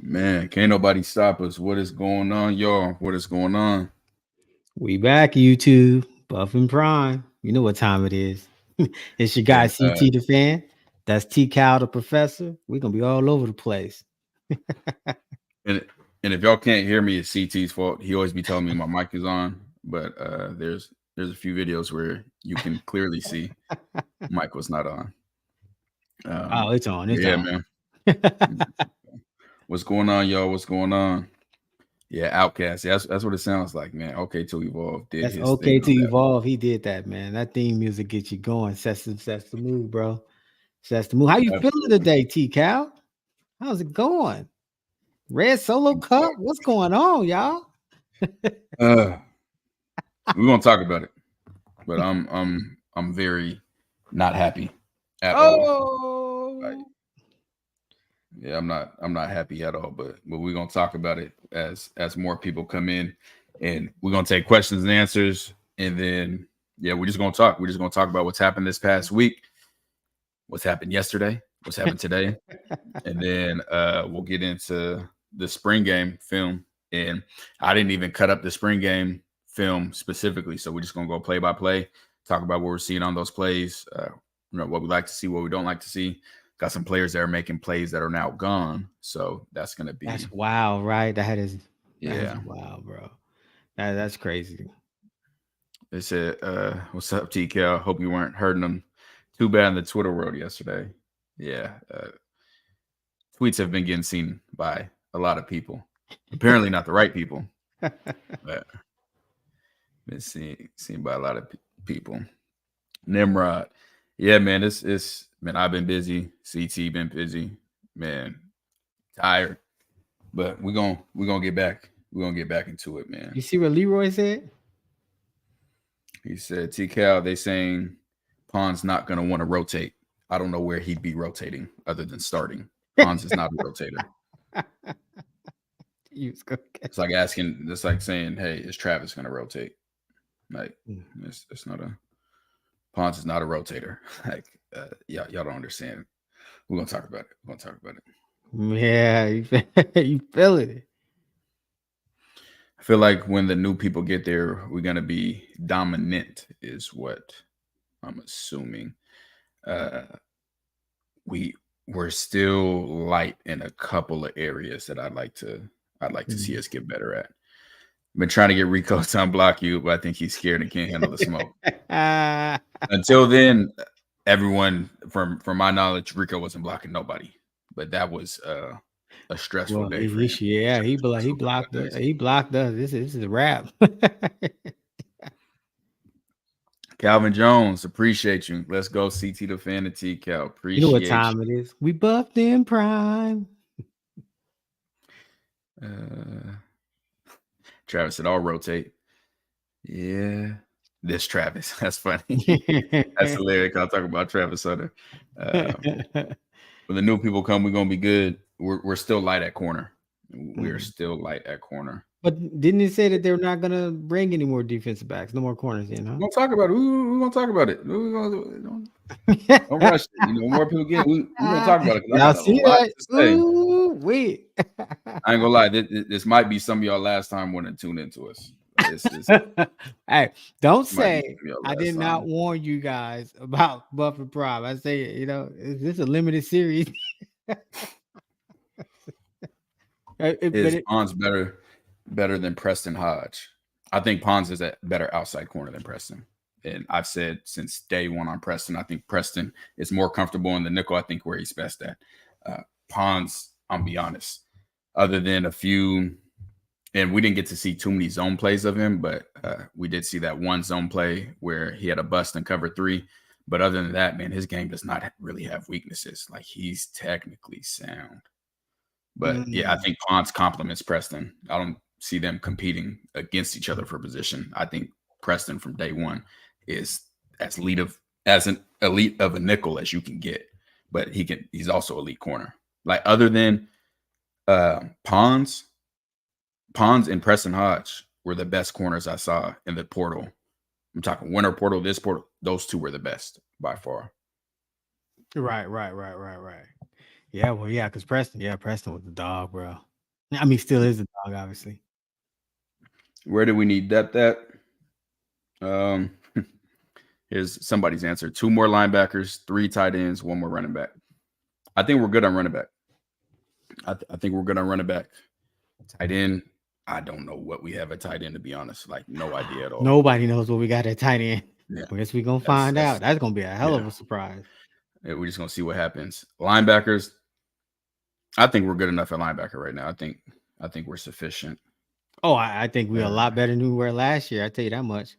Man, can't nobody stop us. What is going on, y'all? What is going on? We back, YouTube, Buff and Prime. You know what time it is. It's your guy Yeah, CT the fan. That's T Cal the professor. We're gonna be all over the place. and and if y'all can't hear me, it's CT's fault. He always be telling me my mic is on, but there's a few videos where you can clearly see mic was not on. Oh, it's on. It's Yeah, on. man. What's going on, y'all? What's going on? Yeah, Outcast. Yeah, that's what it sounds like, man. Okay, to evolve did That's his thing okay on to that one. evolve. He did that, man. That theme music gets you going. Sets the mood, bro. Sets the mood. How you feeling Absolutely. today, T Cal? How's it going? Red Solo Cup? What's going on, y'all? Uh, we're gonna talk about it, but I'm very not happy at all. Like, Oh, yeah, I'm not happy at all. But we're gonna talk about it as more people come in, and we're gonna take questions and answers, and then yeah, we're just gonna talk. We're just gonna talk about what's happened this past week, what's happened yesterday, what's happened today, and then we'll get into the spring game film. And I didn't even cut up the spring game film specifically, so we're just gonna go play by play, talk about what we're seeing on those plays, what we like to see, what we don't like to see. Got some players that are making plays that are now gone, so that's gonna that's be wild, right? That is yeah. wild, bro. That's crazy. They said, "What's up, TKL? Hope you weren't hurting them too bad in the Twitter world yesterday." Yeah, tweets have been getting seen by a lot of people. Apparently, not the right people, but been seen by a lot of people. Nimrod, yeah, man, it's man. I've been busy. CT been busy, man. Tired, but we're gonna get back. We're gonna get back into it, man. You see what Leroy said? He said, "T Cal, they saying Pond's not gonna want to rotate. I don't know where he'd be rotating other than starting. Pons is not a rotator. You was gonna It's catch like asking. It's like saying, hey, is Travis gonna rotate? Like it. it's not a Pons is not a rotator. Like y'all don't understand. We're gonna talk about it. We're gonna talk about it. Yeah, you feeling it. I feel like when the new people get there, we're gonna be dominant, is what I'm assuming. Uh, we we're still light in a couple of areas that I'd like to see us get better at. I've been trying to get Rico to unblock you, but I think he's scared and can't handle the smoke. Until then, everyone from my knowledge, Rico wasn't blocking nobody. But that was a stressful Well, day for him. yeah, he Stressful couple of blocked us. days. He blocked us. This is a wrap. Calvin Jones, appreciate you. Let's go, CT the fan of T Cal. You know what Appreciate time it is? We buffed in prime. you. Travis said, I'll rotate. Yeah. This Travis. That's funny. That's hilarious. I'll talk about Travis Sutter. When the new people come, we're gonna be good. We're still light at corner. We are still light at corner. But didn't he say that they're not gonna bring any more defensive backs, no more corners in, huh? We're gonna talk about it. We're gonna talk about it. Don't rush it. More people get. We're gonna talk about it because I Y'all got a see lot that? to say. Ooh, wait. I ain't gonna lie. This might be some of y'all last time when it tuned into us. This Hey, don't might be say some of y'all I last did not time. warn you guys about Buff and Prime. I say, is this a limited series? Is Pons better than Preston Hodge? I think Pons is a better outside corner than Preston. And I've said since day one on Preston, I think Preston is more comfortable in the nickel. I think where he's best at. Pons, I'm be honest, other than a few, and we didn't get to see too many zone plays of him, but we did see that one zone play where he had a bust and cover 3. But other than that, man, his game does not really have weaknesses. Like he's technically sound. But yeah, I think Pons complements Preston. I don't see them competing against each other for position. I think Preston from day one is as an elite of a nickel as you can get, but he's also elite corner. Like other than Pons and Preston Hodge were the best corners I saw in the portal. I'm talking winter portal, this portal. Those two were the best by far. Right. Yeah, well, yeah, because Preston was the dog, bro. I mean, still is a dog, obviously. Where do we need depth at? Here's somebody's answer: 2 more linebackers, 3 tight ends, 1 more running back. I think we're good on running back. I think we're good on running back. Tight end, I don't know what we have at tight end, to be honest. Like, no idea at all. Nobody knows what we got at tight end. Yeah. I guess we're going to find out. That's going to be a hell of a surprise. Yeah, we're just going to see what happens. Linebackers, I think we're good enough at linebacker right now. I think we're sufficient. Oh, I think we're a lot better than we were last year. I tell you that much.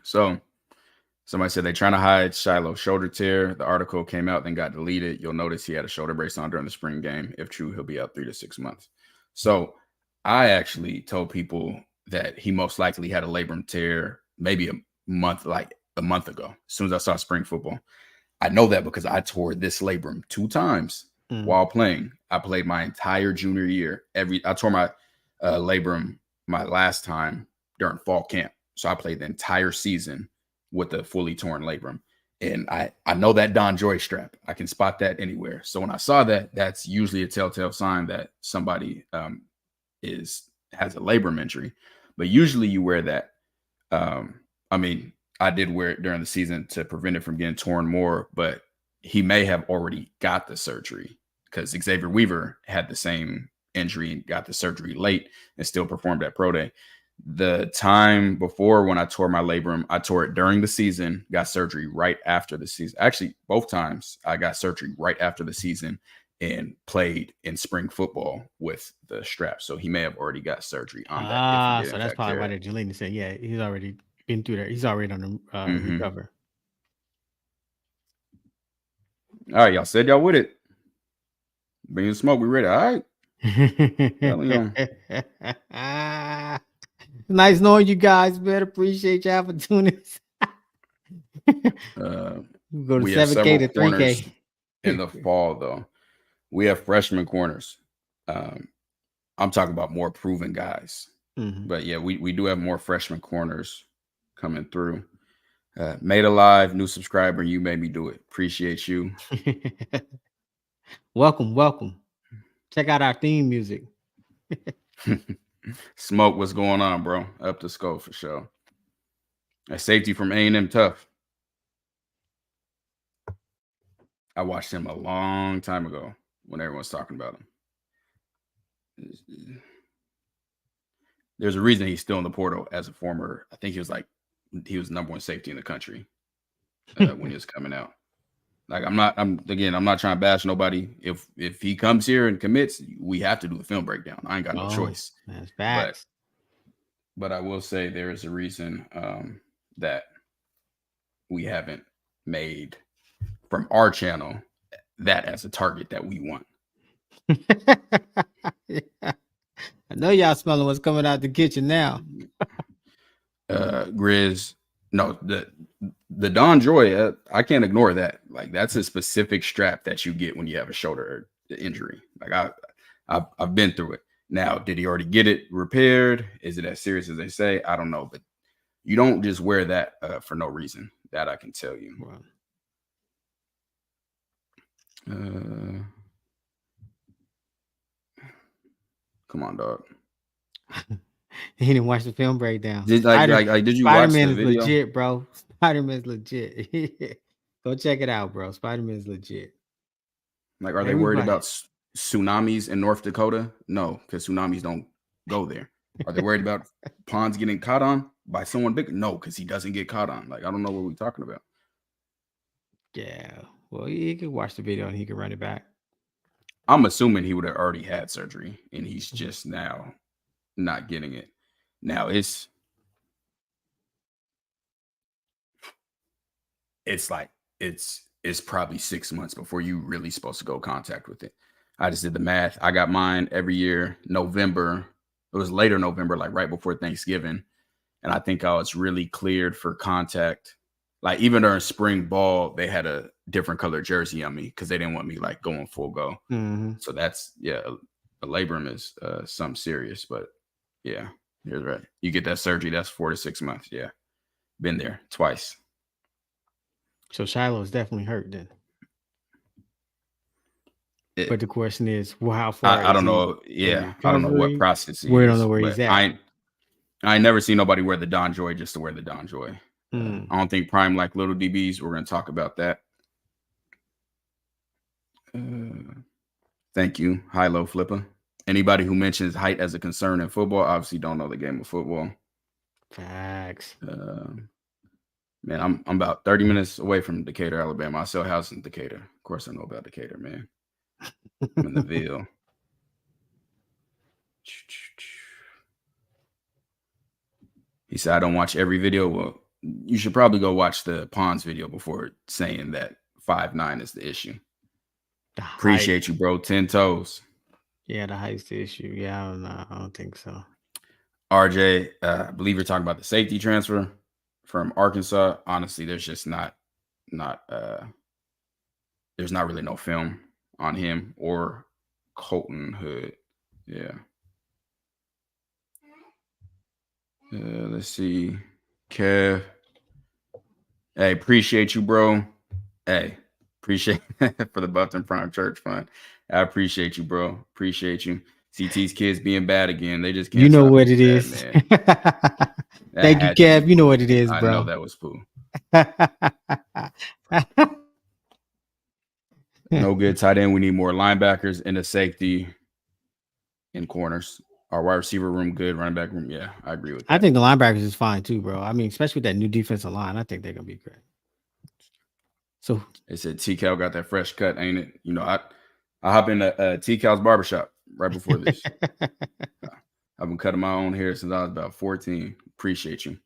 So, somebody said they're trying to hide Shiloh shoulder tear. The article came out, then got deleted. You'll notice he had a shoulder brace on during the spring game. If true, he'll be out 3 to 6 months. So, I actually told people that he most likely had a labrum tear maybe a month ago. As soon as I saw spring football, I know that because I tore this labrum 2 times while playing. I played my entire junior year. I tore my labrum my last time during fall camp. So I played the entire season with a fully torn labrum. And I know that Don Joy strap. I can spot that anywhere. So when I saw that, that's usually a telltale sign that somebody has a labrum injury. But usually you wear that. I mean, I did wear it during the season to prevent it from getting torn more, but he may have already got the surgery because Xavier Weaver had the same injury and got the surgery late and still performed at Pro Day. The time before when I tore my labrum, I tore it during the season, got surgery right after the season. Actually, both times I got surgery right after the season and played in spring football with the strap. So he may have already got surgery on that. So that's probably why Jelena said, yeah, he's already been through that. He's already on the recover. All right, y'all said y'all with it. Bring the smoke. We ready. All right. Nice knowing you guys, man. Appreciate y'all for tuning in. Go to 7K to 3K. In the fall, though. We have freshman corners. I'm talking about more proven guys. But yeah, we do have more freshman corners coming through. Made alive, new subscriber. You made me do it. Appreciate you. Welcome. Check out our theme music. Smoke, what's going on, bro? Up to scope for sure. A safety from A&M tough. I watched him a long time ago when everyone's talking about him. There's a reason he's still in the portal as a former. I think he was number 1 safety in the country when he was coming out. Like I'm not trying to bash nobody. If he comes here and commits, we have to do the film breakdown. I ain't got no choice. That's facts. But I will say there is a reason that we haven't made from our channel that as a target that we want. Yeah. I know y'all smelling what's coming out the kitchen now. Grizz, no, the Don Joy, I can't ignore that. Like that's a specific strap that you get when you have a shoulder injury. Like I've been through it. Now, did he already get it repaired? Is it as serious as they say? I don't know, but you don't just wear that for no reason. That I can tell you. Wow. Come on, dog. He didn't watch the film breakdown. Did you watch the video? Legit, bro. Spider-Man's legit. Go check it out, bro. Spider-Man's legit. Like, are they worried about tsunamis in North Dakota? No, because tsunamis don't go there. Are they worried about ponds getting caught on by someone big? No, because he doesn't get caught on. Like, I don't know what we're talking about. Yeah. Well, he could watch the video and he could run it back. I'm assuming he would have already had surgery and he's just now not getting it. Now it's probably 6 months before you really supposed to go contact with it. I just did the math. I got mine every year, November. It was later November, like right before Thanksgiving. And I think I was really cleared for contact. Like even during spring ball, they had a different color jersey on me because they didn't want me like going full go. So that's, a labrum is something serious. But yeah, you're right. You get that surgery, that's 4 to 6 months. Yeah. Been there twice. So Shiloh is definitely hurt then. But the question is, well, how far? I don't know. Yeah, I don't know what process he we is. don't know where he's at. I never seen nobody wear the Don Joy just to wear the Don Joy. I don't think Prime like little DBs. We're going to talk about that. Thank you, High-Low Flipper. Anybody who mentions height as a concern in football obviously don't know the game of football. Facts. Man, I'm about 30 minutes away from Decatur, Alabama. I sell houses in Decatur. Of course, I know about Decatur, man. I'm in the Ville. He said, I don't watch every video. Well, you should probably go watch the Pons video before saying that 5'9" is the issue. Appreciate you, bro. 10 toes. Yeah, the height's the issue. Yeah, I don't know. I don't think so. RJ, I believe you're talking about the safety transfer from Arkansas. Honestly, there's just not there's not really no film on him or Colton Hood. Yeah. Let's see. Kev. Hey, appreciate you, bro. Hey, appreciate for the Buffton Prime Church Fund. I appreciate you, bro. Appreciate you. CT's kids being bad again. They just can't. You know what it is. Thank you, Kev. You know what it is, bro. I know that was poo. No good tight end. We need more linebackers and a safety in corners. Our wide receiver room good. Running back room, yeah, I agree with that. I think the linebackers is fine too, bro. I mean, especially with that new defensive line, I think they're gonna be great. So they said T-Cal got that fresh cut, ain't it? You know, I hop in T-Cal's barbershop right before this. I've been cutting my own hair since I was about 14. Appreciate you.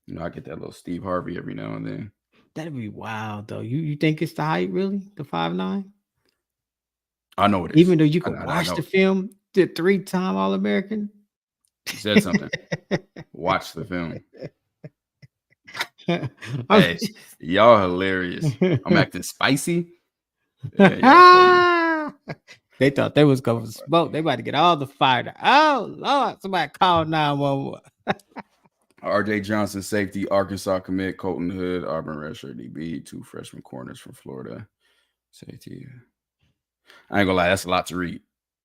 You know, I get that little Steve Harvey every now and then. That'd be wild, though. You think it's the height, really? The 5'9"? I know it is. Even though you can watch the film, the 3-time All-American. He said something. Watch the film. Hey, y'all hilarious. I'm acting spicy. Yeah, they thought they was going to smoke. They about to get all the fire. Oh, Lord, somebody call 911. RJ Johnson, safety, Arkansas commit, Colton Hood, Auburn redshirt DB, 2 freshman corners from Florida. Safety. I ain't gonna lie, that's a lot to read.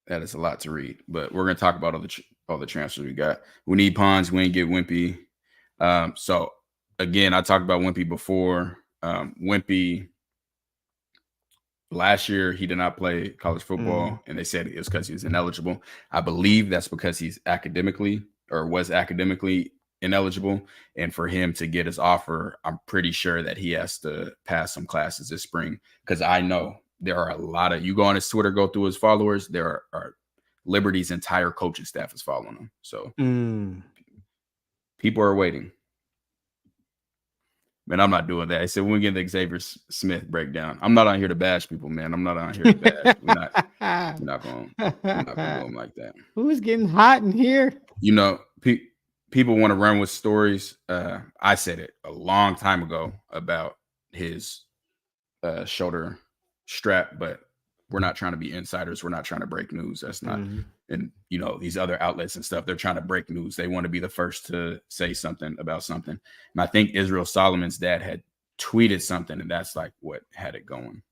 That is a lot to read. But we're gonna talk about all the transfers we got. We need Pons. We ain't get Wimpy. So again, I talked about Wimpy before. Wimpy last year he did not play college football, and they said it was because he was ineligible. I believe that's because he's was academically ineligible, and for him to get his offer, I'm pretty sure that he has to pass some classes this spring, because I know there are a lot of, you go on his Twitter, go through his followers, there are Liberty's entire coaching staff is following him, so people are waiting. Man, I'm not doing that. I said when we get the Xavier Smith breakdown, I'm not on here to bash people, man. I'm not on here to bash. We're not going to go like that. Who's getting hot in here? You know, people want to run with stories. I said it a long time ago about his shoulder strap, but we're not trying to be insiders. We're not trying to break news. That's not, and you know, these other outlets and stuff, they're trying to break news. They want to be the first to say something about something. And I think Israel Solomon's dad had tweeted something, and that's like what had it going.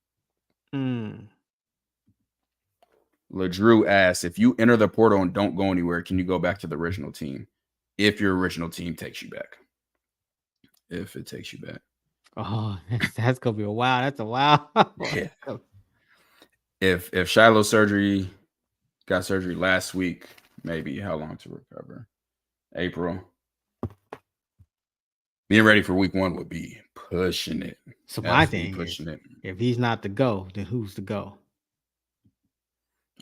LeDrew asks, if you enter the portal and don't go anywhere, can you go back to the original team? If your original team takes you back. If it takes you back. Oh, that's gonna be a wow. That's a wow. Yeah. If Shiloh got surgery last week, maybe how long to recover? April. Being ready for week 1 would be pushing it. So my thing is, if he's not the go, then who's the go?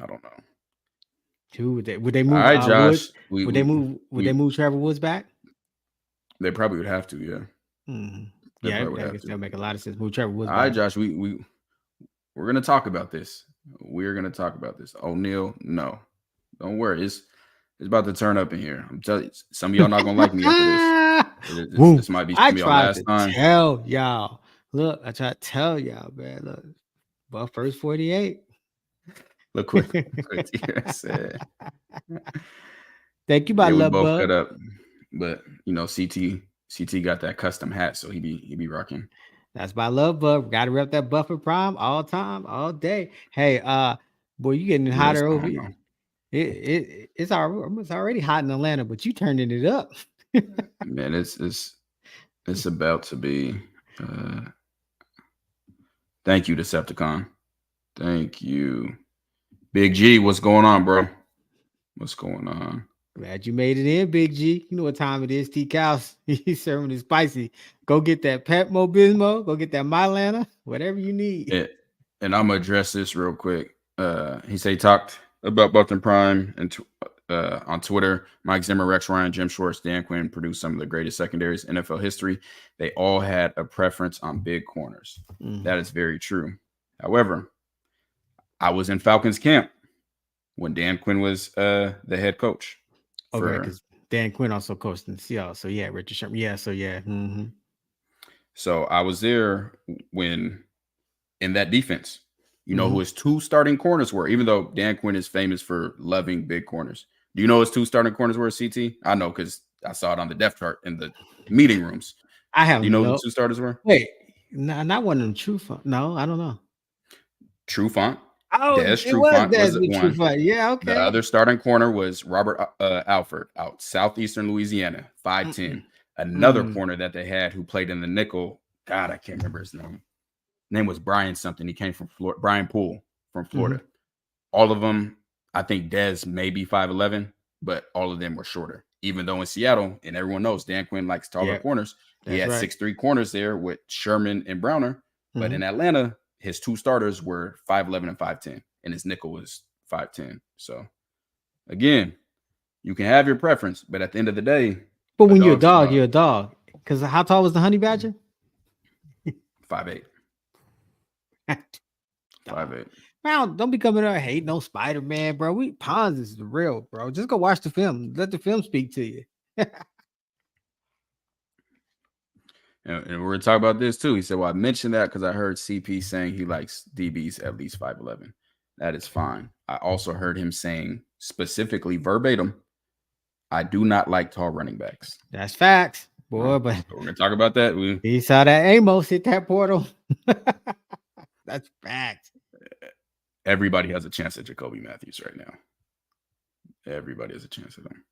I don't know. Who would they move? All right, Josh. Would they move Trevor Woods back? They probably would have to, yeah. Yeah, I guess that'll make a lot of sense. Move Trevor Woods back. All right, Josh. We're gonna talk about this. We're gonna talk about this. O'Neal, no, don't worry. It's about to turn up in here. I'm telling you, some of y'all not gonna like me after this. This might be some of y'all last time. Tell y'all. Look, I tried to tell y'all, man. Look, but first 48. Look what Tierra said. Thank you, my love. We both cut up, but you know, CT got that custom hat, so he be rocking. That's my love bug. Got to rep that buffer prime all time, all day. Hey, boy, you getting hotter over here. It's already hot in Atlanta, but you turning it up. Man, it's about to be. Thank you, Decepticon. Thank you, Big G. What's going on, bro? What's going on? Glad you made it in, Big G. You know what time it is. T. Cows, he's serving it spicy. Go get that Pepto Bismol. Go get that Mylanta. Whatever you need. And I'm gonna address this real quick. He talked about Buffington Prime and on Twitter. Mike Zimmer, Rex Ryan, Jim Schwartz, Dan Quinn produced some of the greatest secondaries in NFL history. They all had a preference on big corners. That is very true. However, I was in Falcons camp when Dan Quinn was the head coach. Okay, because Dan Quinn also coached in Seattle. So yeah, Richard Sherman. Yeah, so yeah. Mm-hmm. So I was there when in that defense. You know who his two starting corners were, even though Dan Quinn is famous for loving big corners. Do you know his two starting corners were, CT? I know because I saw it on the depth chart in the meeting rooms. I have. Do you know who the two starters were? Wait, not one of them. True Font. No, I don't know. True Font. Oh, Des Trufant was the one. Trufant. Yeah, okay. The other starting corner was Robert Alford out southeastern Louisiana, 5'10". Another corner that they had who played in the nickel. God, I can't remember his name. Name was Brian something. He came from Florida. Brian Poole from Florida. All of them, I think Dez maybe 5'11", but all of them were shorter. Even though in Seattle, and everyone knows Dan Quinn likes taller corners. He had 6'3" corners there with Sherman and Browner. But in Atlanta, his two starters were 5'11" and 5'10", and his nickel was 5'10". So, again, you can have your preference, but at the end of the day, but when you're a dog, you're a dog. Because how tall was the honey badger? 5'8". 5'8". Now, don't be coming out hating no Spider-Man, bro. Pons is the real, bro. Just go watch the film. Let the film speak to you. And we're going to talk about this too. He said, well, I mentioned that because I heard CP saying he likes DBs at least 5'11". That is fine. I also heard him saying specifically verbatim, I do not like tall running backs. That's facts, boy. But so we're going to talk about that. He saw that Amos hit that portal. That's facts. Everybody has a chance at Jacoby Matthews right now. Everybody has a chance at him.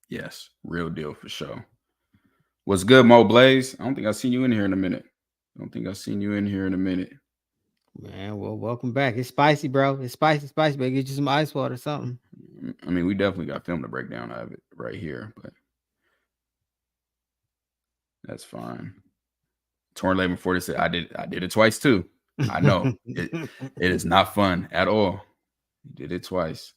Yes, real deal for sure. What's good, Mo Blaze? I don't think I've seen you in here in a minute. Man, well, welcome back. It's spicy, bro. It's spicy. But get you some ice water or something. I mean, we definitely got film to break down out of it right here, but that's fine. Torn Labor 40 said, I did it twice too. I know. it is not fun at all. He did it twice.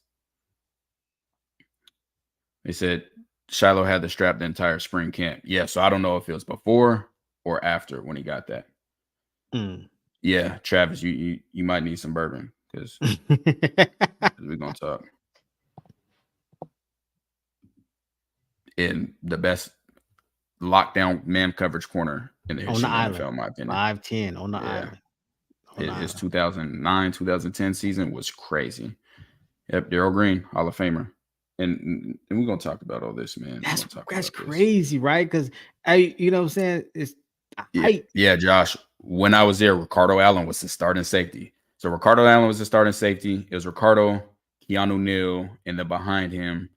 They said Shiloh had the strap the entire spring camp. Yeah, so I don't know if it was before or after when he got that. Yeah, Travis, you might need some bourbon because we're gonna talk. In the best lockdown man coverage corner in the history of the NFL, in my opinion. 5'10" on the island. His 2009, 2010 season was crazy. Yep, Darryl Green, Hall of Famer. And we're gonna talk about all this, man. That's crazy, right? Because you know what I'm saying? Yeah, Josh. When I was there, Ricardo Allen was the starting safety. So Ricardo Allen was the starting safety. It was Ricardo, Keanu Neal, and then behind him,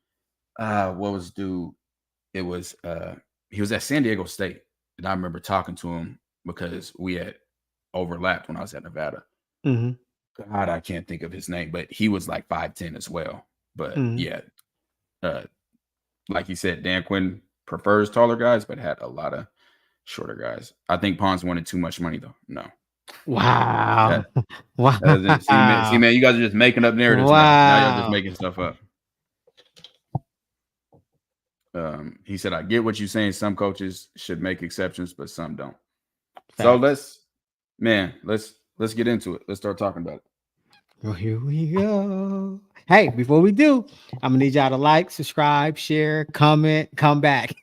what was dude? It was he was at San Diego State, and I remember talking to him because we had overlapped when I was at Nevada. God, I can't think of his name, but he was like 5'10" as well. But yeah, like you said, Dan Quinn prefers taller guys, but had a lot of shorter guys. I think Pons wanted too much money, though. No. Wow. Wow. See, man, you guys are just making up narratives. Wow. Now y'all just making stuff up. He said, I get what you're saying. Some coaches should make exceptions, but some don't. Thanks. So let's get into it. Let's start talking about it. Well, here we go. Hey, before we do, I'm gonna need y'all to like, subscribe, share, comment, come back.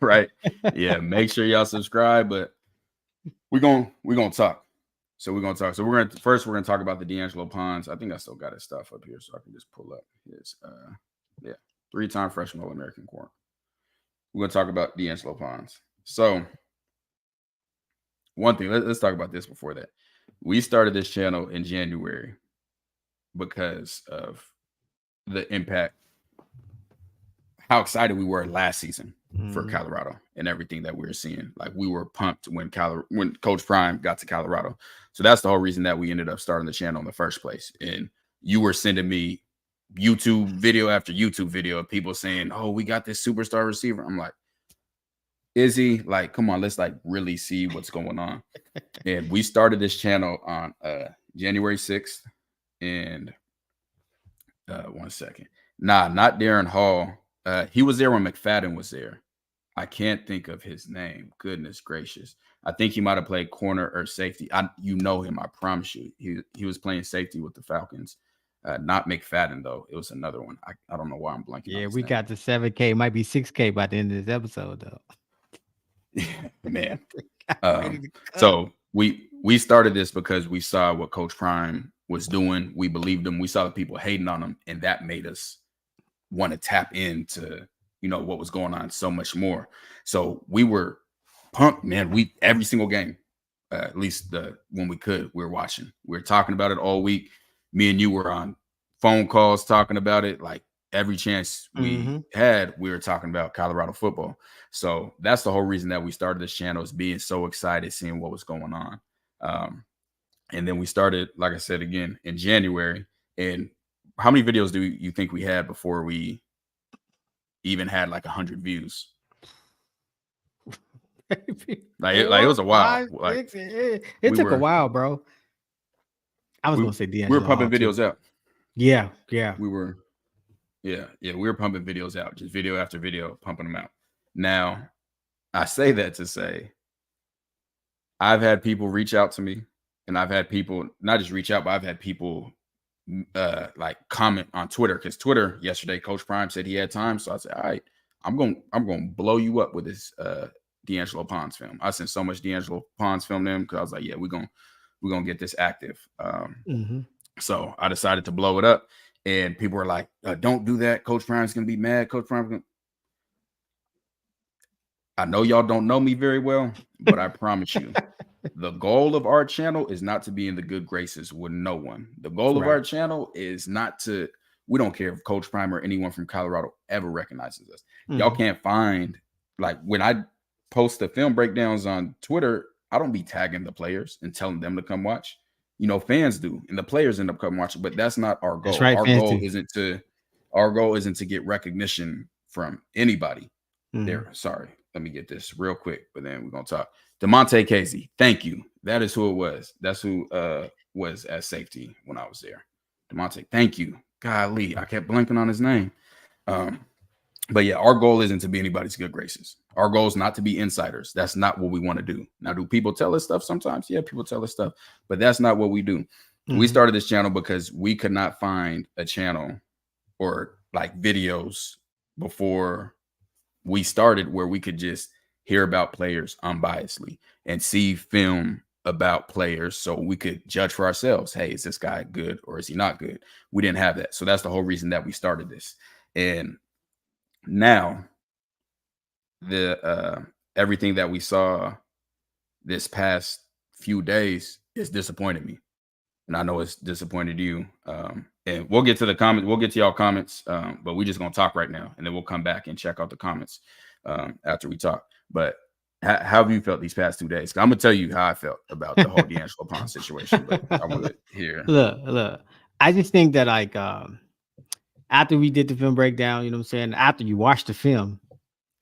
Right. Yeah, make sure y'all subscribe, but we're gonna talk. So we're gonna talk. So we're gonna talk about the D'Angelo Pons. I think I still got his stuff up here, so I can just pull up his 3-time freshman All-American corner. We're gonna talk about D'Angelo Pons. So one thing. Let's talk about this before that. We started this channel in January because of the impact, how excited we were last season for Colorado and everything that we were seeing. Like, we were pumped when Coach Prime got to Colorado. So that's the whole reason that we ended up starting the channel in the first place. And you were sending me YouTube video after YouTube video of people saying, "Oh, we got this superstar receiver." I'm like, is he? Like, come on, let's like really see what's going on. And we started this channel on January 6th. And 1 second. Nah, not Darren Hall. He was there when McFadden was there. I can't think of his name. Goodness gracious. I think he might have played corner or safety. You know him, I promise you. He was playing safety with the Falcons. Not McFadden, though. It was another one. I don't know why I'm blanking. Yeah, we got the 7K. Might be 6K by the end of this episode, though. Man. So we started this because we saw what Coach Prime was doing. We believed him. We saw the people hating on him, and that made us want to tap into, what was going on so much more. So we were pumped, man. Every single game, at least when we could, we were watching. We were talking about it all week. Me and you were on phone calls talking about it. Like, every chance we had, we were talking about Colorado football. So that's the whole reason that we started this channel, is being so excited, seeing what was going on. And then we started, like I said, again in January. And how many videos do you think we had before we even had like 100 views? Like it was a while. It took a while, bro. I was gonna say we were pumping videos out. Yeah. We were pumping videos out, just video after video, pumping them out. Now, I say that to say, I've had people reach out to me, and I've had people not just reach out, but I've had people like comment on Twitter, because Twitter yesterday, Coach Prime said he had time. So I said, all right, I'm going to blow you up with this D'Angelo Pons film. I sent so much D'Angelo Pons film to him, because I was like, yeah, we're going to get this active. So I decided to blow it up, and people were like, don't do that. Coach Prime's going to be mad. Coach Prime. I know y'all don't know me very well, but I promise you, the goal of our channel is not to be in the good graces with no one. The goal of our channel is not to, we don't care if Coach Prime or anyone from Colorado ever recognizes us. Y'all can't find, like, when I post the film breakdowns on Twitter, I don't be tagging the players and telling them to come watch. Fans do, and the players end up coming watching, but that's not our goal. Right, our goal isn't to get recognition from anybody. There, sorry. Let me get this real quick, but then we're going to talk. DeMonte Casey, thank you. That is who it was. That's who was at safety when I was there. DeMonte, thank you. Golly, I kept blanking on his name. But yeah, our goal isn't to be anybody's good graces. Our goal is not to be insiders. That's not what we want to do. Now, do people tell us stuff sometimes? Yeah, people tell us stuff, but that's not what we do. We started this channel because we could not find a channel or like videos before we started where we could just hear about players unbiasedly and see film about players so we could judge for ourselves. Hey, is this guy good or is he not good? We didn't have that. So that's the whole reason that we started this. And now the everything that we saw this past few days is disappointed me. And I know it's disappointed you. And we'll get to the comments. We'll get to y'all comments. But we're just going to talk right now. And then we'll come back and check out the comments after we talk. But how have you felt these past 2 days? I'm going to tell you how I felt about the whole D'Angelo Pons situation. But I want to hear. Look. I just think that, like, after we did the film breakdown, you know what I'm saying? After you watch the film,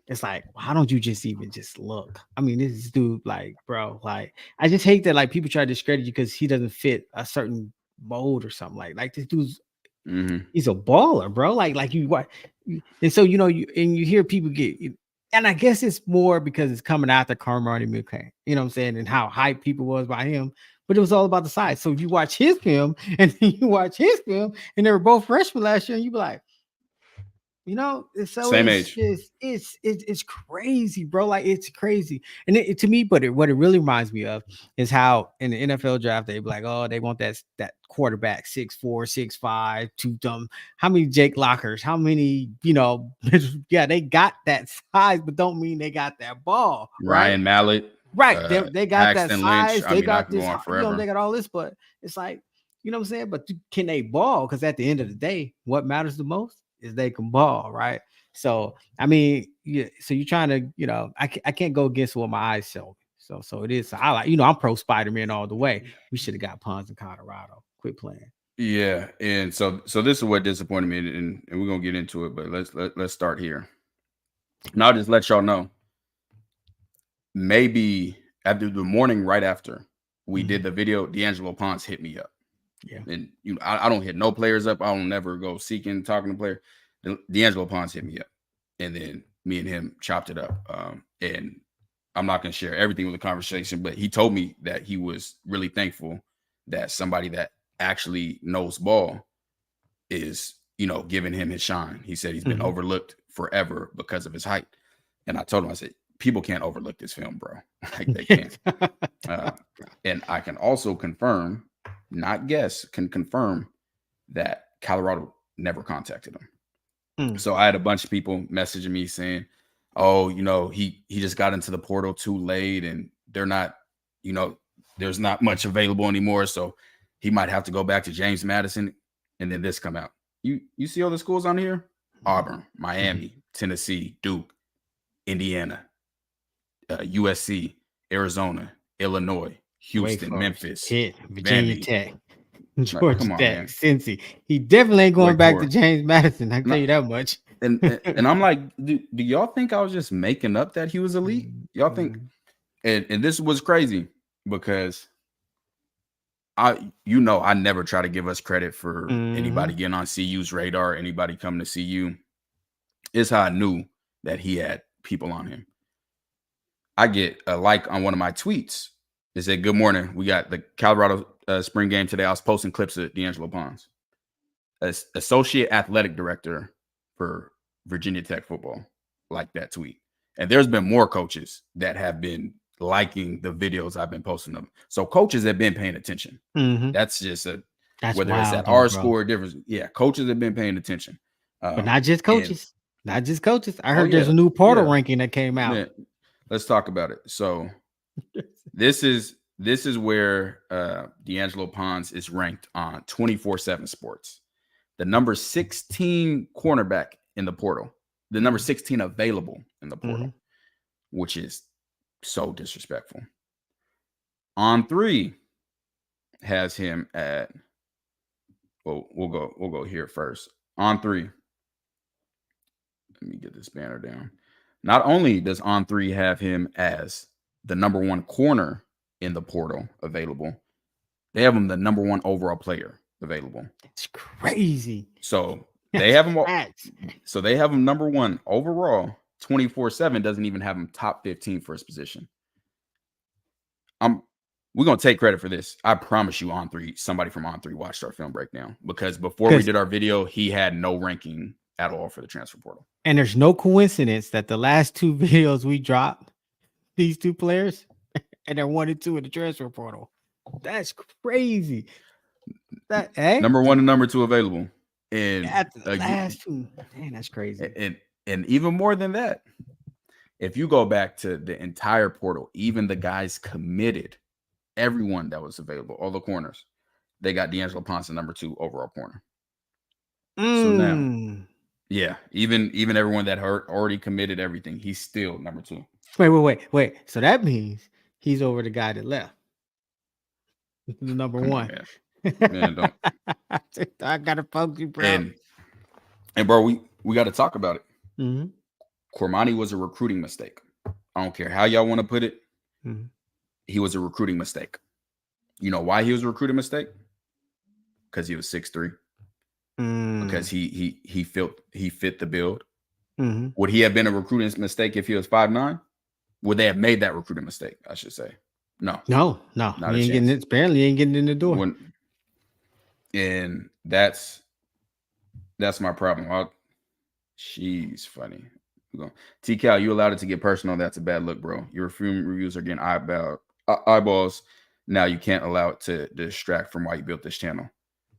it's like, why don't you just look? I mean, this dude, like, bro, like, I just hate that, like, people try to discredit you because he doesn't fit a certain mold or something. Like this dude's, he's a baller, bro. Like you watch, and so you hear people get, and I guess it's more because it's coming after Carmody McCain, you know what I'm saying, and how hyped people was by him. But it was all about the size. So if you watch his film and you watch his film, and they were both freshmen last year, and you be like, so same age. It's crazy, bro. Like, it's crazy. And to me, but what it really reminds me of is how in the NFL draft they be like, oh, they want that quarterback 6'4", 6'5", 2 dumb. How many Jake Lockers? How many? Yeah, they got that size, but don't mean they got that ball. Ryan Mallett. Right. They got that size. Lynch. They got I this, on forever. they got all this, but it's like, you know what I'm saying? But can they ball? Because at the end of the day, what matters the most is they can ball, right? So, I mean, yeah, so you're trying to, I can't go against what my eyes show. So it is. I like, I'm pro Spider-Man all the way. We should have got Pons in Colorado. Quit playing. Yeah, and so this is what disappointed me, and we're gonna get into it, but let's start here. And I'll just let y'all know. Maybe after the morning right after we did the video, D'Angelo Ponce hit me up. Yeah, and I don't hit no players up. I don't never go seeking talking to player. D'Angelo Ponce hit me up, and then me and him chopped it up. And I'm not gonna share everything with the conversation, but he told me that he was really thankful that somebody that actually knows ball is, giving him his shine. He said he's been overlooked forever because of his height. And I told him, I said, people can't overlook this film, bro. Like they can't. And I can also confirm, not guess, can confirm that Colorado never contacted him. So I had a bunch of people messaging me saying, oh, he just got into the portal too late and they're not, there's not much available anymore. So he might have to go back to James Madison. And then this come out. You see all the schools on here? Auburn, Miami, Tennessee, Duke, Indiana, USC, Arizona, Illinois, Houston, Memphis, Pitt, Virginia Vandy. Tech, Georgia Tech, Cincy. He definitely ain't going back to James Madison. I can tell you that much. and I'm like, do y'all think I was just making up that he was elite? Y'all think? And this was crazy because I never try to give us credit for anybody getting on CU's radar, anybody coming to CU. It's how I knew that he had people on him. I get a like on one of my tweets. It said, good morning. We got the Colorado spring game today. I was posting clips of D'Angelo Ponce, associate athletic director for Virginia Tech football, like that tweet. And there's been more coaches that have been liking the videos I've been posting them. So coaches have been paying attention. That's just whether it's at our score or difference. Yeah, coaches have been paying attention. But not just coaches. Not just coaches. I heard there's a new portal ranking that came out. Man, let's talk about it. So this is where D'Angelo Ponce is ranked on 24/7 Sports. The number 16 cornerback in the portal. The number 16 available in the portal, which is so disrespectful. On 3 has him at, well, we'll go here first. On 3. Let me get this banner down. Not only does On 3 have him as the number 1 corner in the portal available, they have him the number 1 overall player available. It's crazy. So they have him. So they have him number 1 overall. 24/7 doesn't even have him top 15 for his position. We're gonna take credit for this. I promise you, On 3, somebody from On 3 watched our film breakdown, because before we did our video, he had no ranking at all for the transfer portal. And there's no coincidence that the last 2 videos we dropped, these 2 players, and they're 1 and 2 in the transfer portal. That's crazy. Number 1 and number 2 available. And at the last 2, man, that's crazy. And even more than that, if you go back to the entire portal, even the guys committed, everyone that was available, all the corners, they got D'Angelo Ponce, number 2 overall corner. So now, yeah, even everyone that already committed everything, he's still number 2. Wait. So that means he's over the guy that left. The number 1. Man, don't. I gotta poke you, bro. And bro, we got to talk about it. Cormani was a recruiting mistake. I don't care how y'all want to put it. He was a recruiting mistake. You know why he was a recruiting mistake? Because he was 6'3". Because he fit the build. Would he have been a recruiting mistake if he was 5'9"? Would they have made that recruiting mistake? I should say. No. He ain't getting it. Barely ain't getting in the door. And that's my problem. She's funny. T-Cal, you allowed it to get personal. That's a bad look, bro. Your film reviews are getting eyeballs. Now you can't allow it to distract from why you built this channel.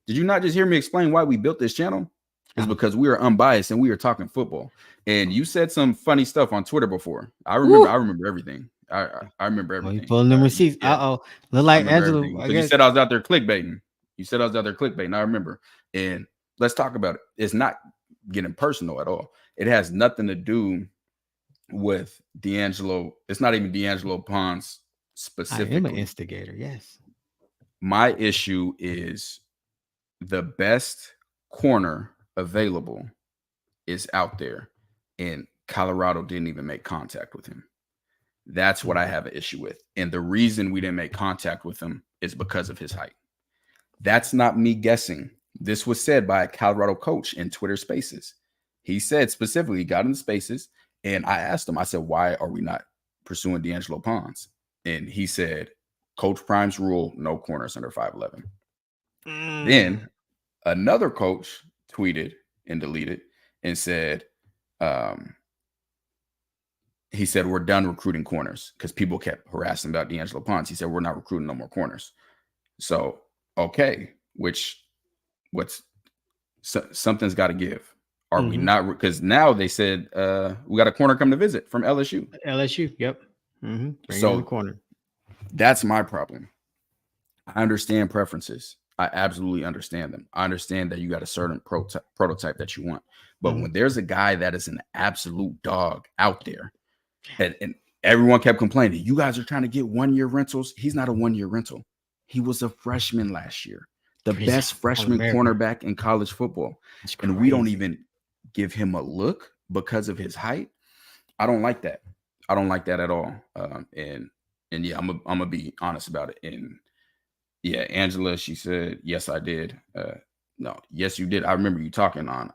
Did you not just hear me explain why we built this channel? It's because we are unbiased and we are talking football. And you said some funny stuff on Twitter before. I remember everything. I remember everything. You pulling them receipts. Yeah. Look like Angelo. Because you said I was out there clickbaiting. I remember. And let's talk about it. It's not getting personal at all. It has nothing to do with D'Angelo. It's not even D'Angelo Pons specifically. I am an instigator. Yes. My issue is the best corner available is out there, and Colorado didn't even make contact with him. That's what I have an issue with. And the reason we didn't make contact with him is because of his height. That's not me guessing. This was said by a Colorado coach in Twitter Spaces. He said specifically, he got in the Spaces, and I asked him, I said, why are we not pursuing D'Angelo Pons? And he said, Coach Prime's rule, no corners under 5'11". Then another coach tweeted and deleted and said, he said, we're done recruiting corners because people kept harassing about D'Angelo Pons. He said, we're not recruiting no more corners. So, okay, something's got to give. Are we not? Because now they said we got a corner come to visit from LSU. Yep. So the corner. That's my problem. I understand preferences. I absolutely understand them. I understand that you got a certain prototype that you want. But when there's a guy that is an absolute dog out there, and everyone kept complaining, you guys are trying to get 1-year rentals. He's not a 1-year rental. He was a freshman last year, the best freshman cornerback in college football. And we don't even give him a look because of his height. I don't like that. I don't like that at all. And yeah, I'm gonna be honest about it. And yeah, Angela, she said, yes, I did. No, yes, you did. I remember you talking on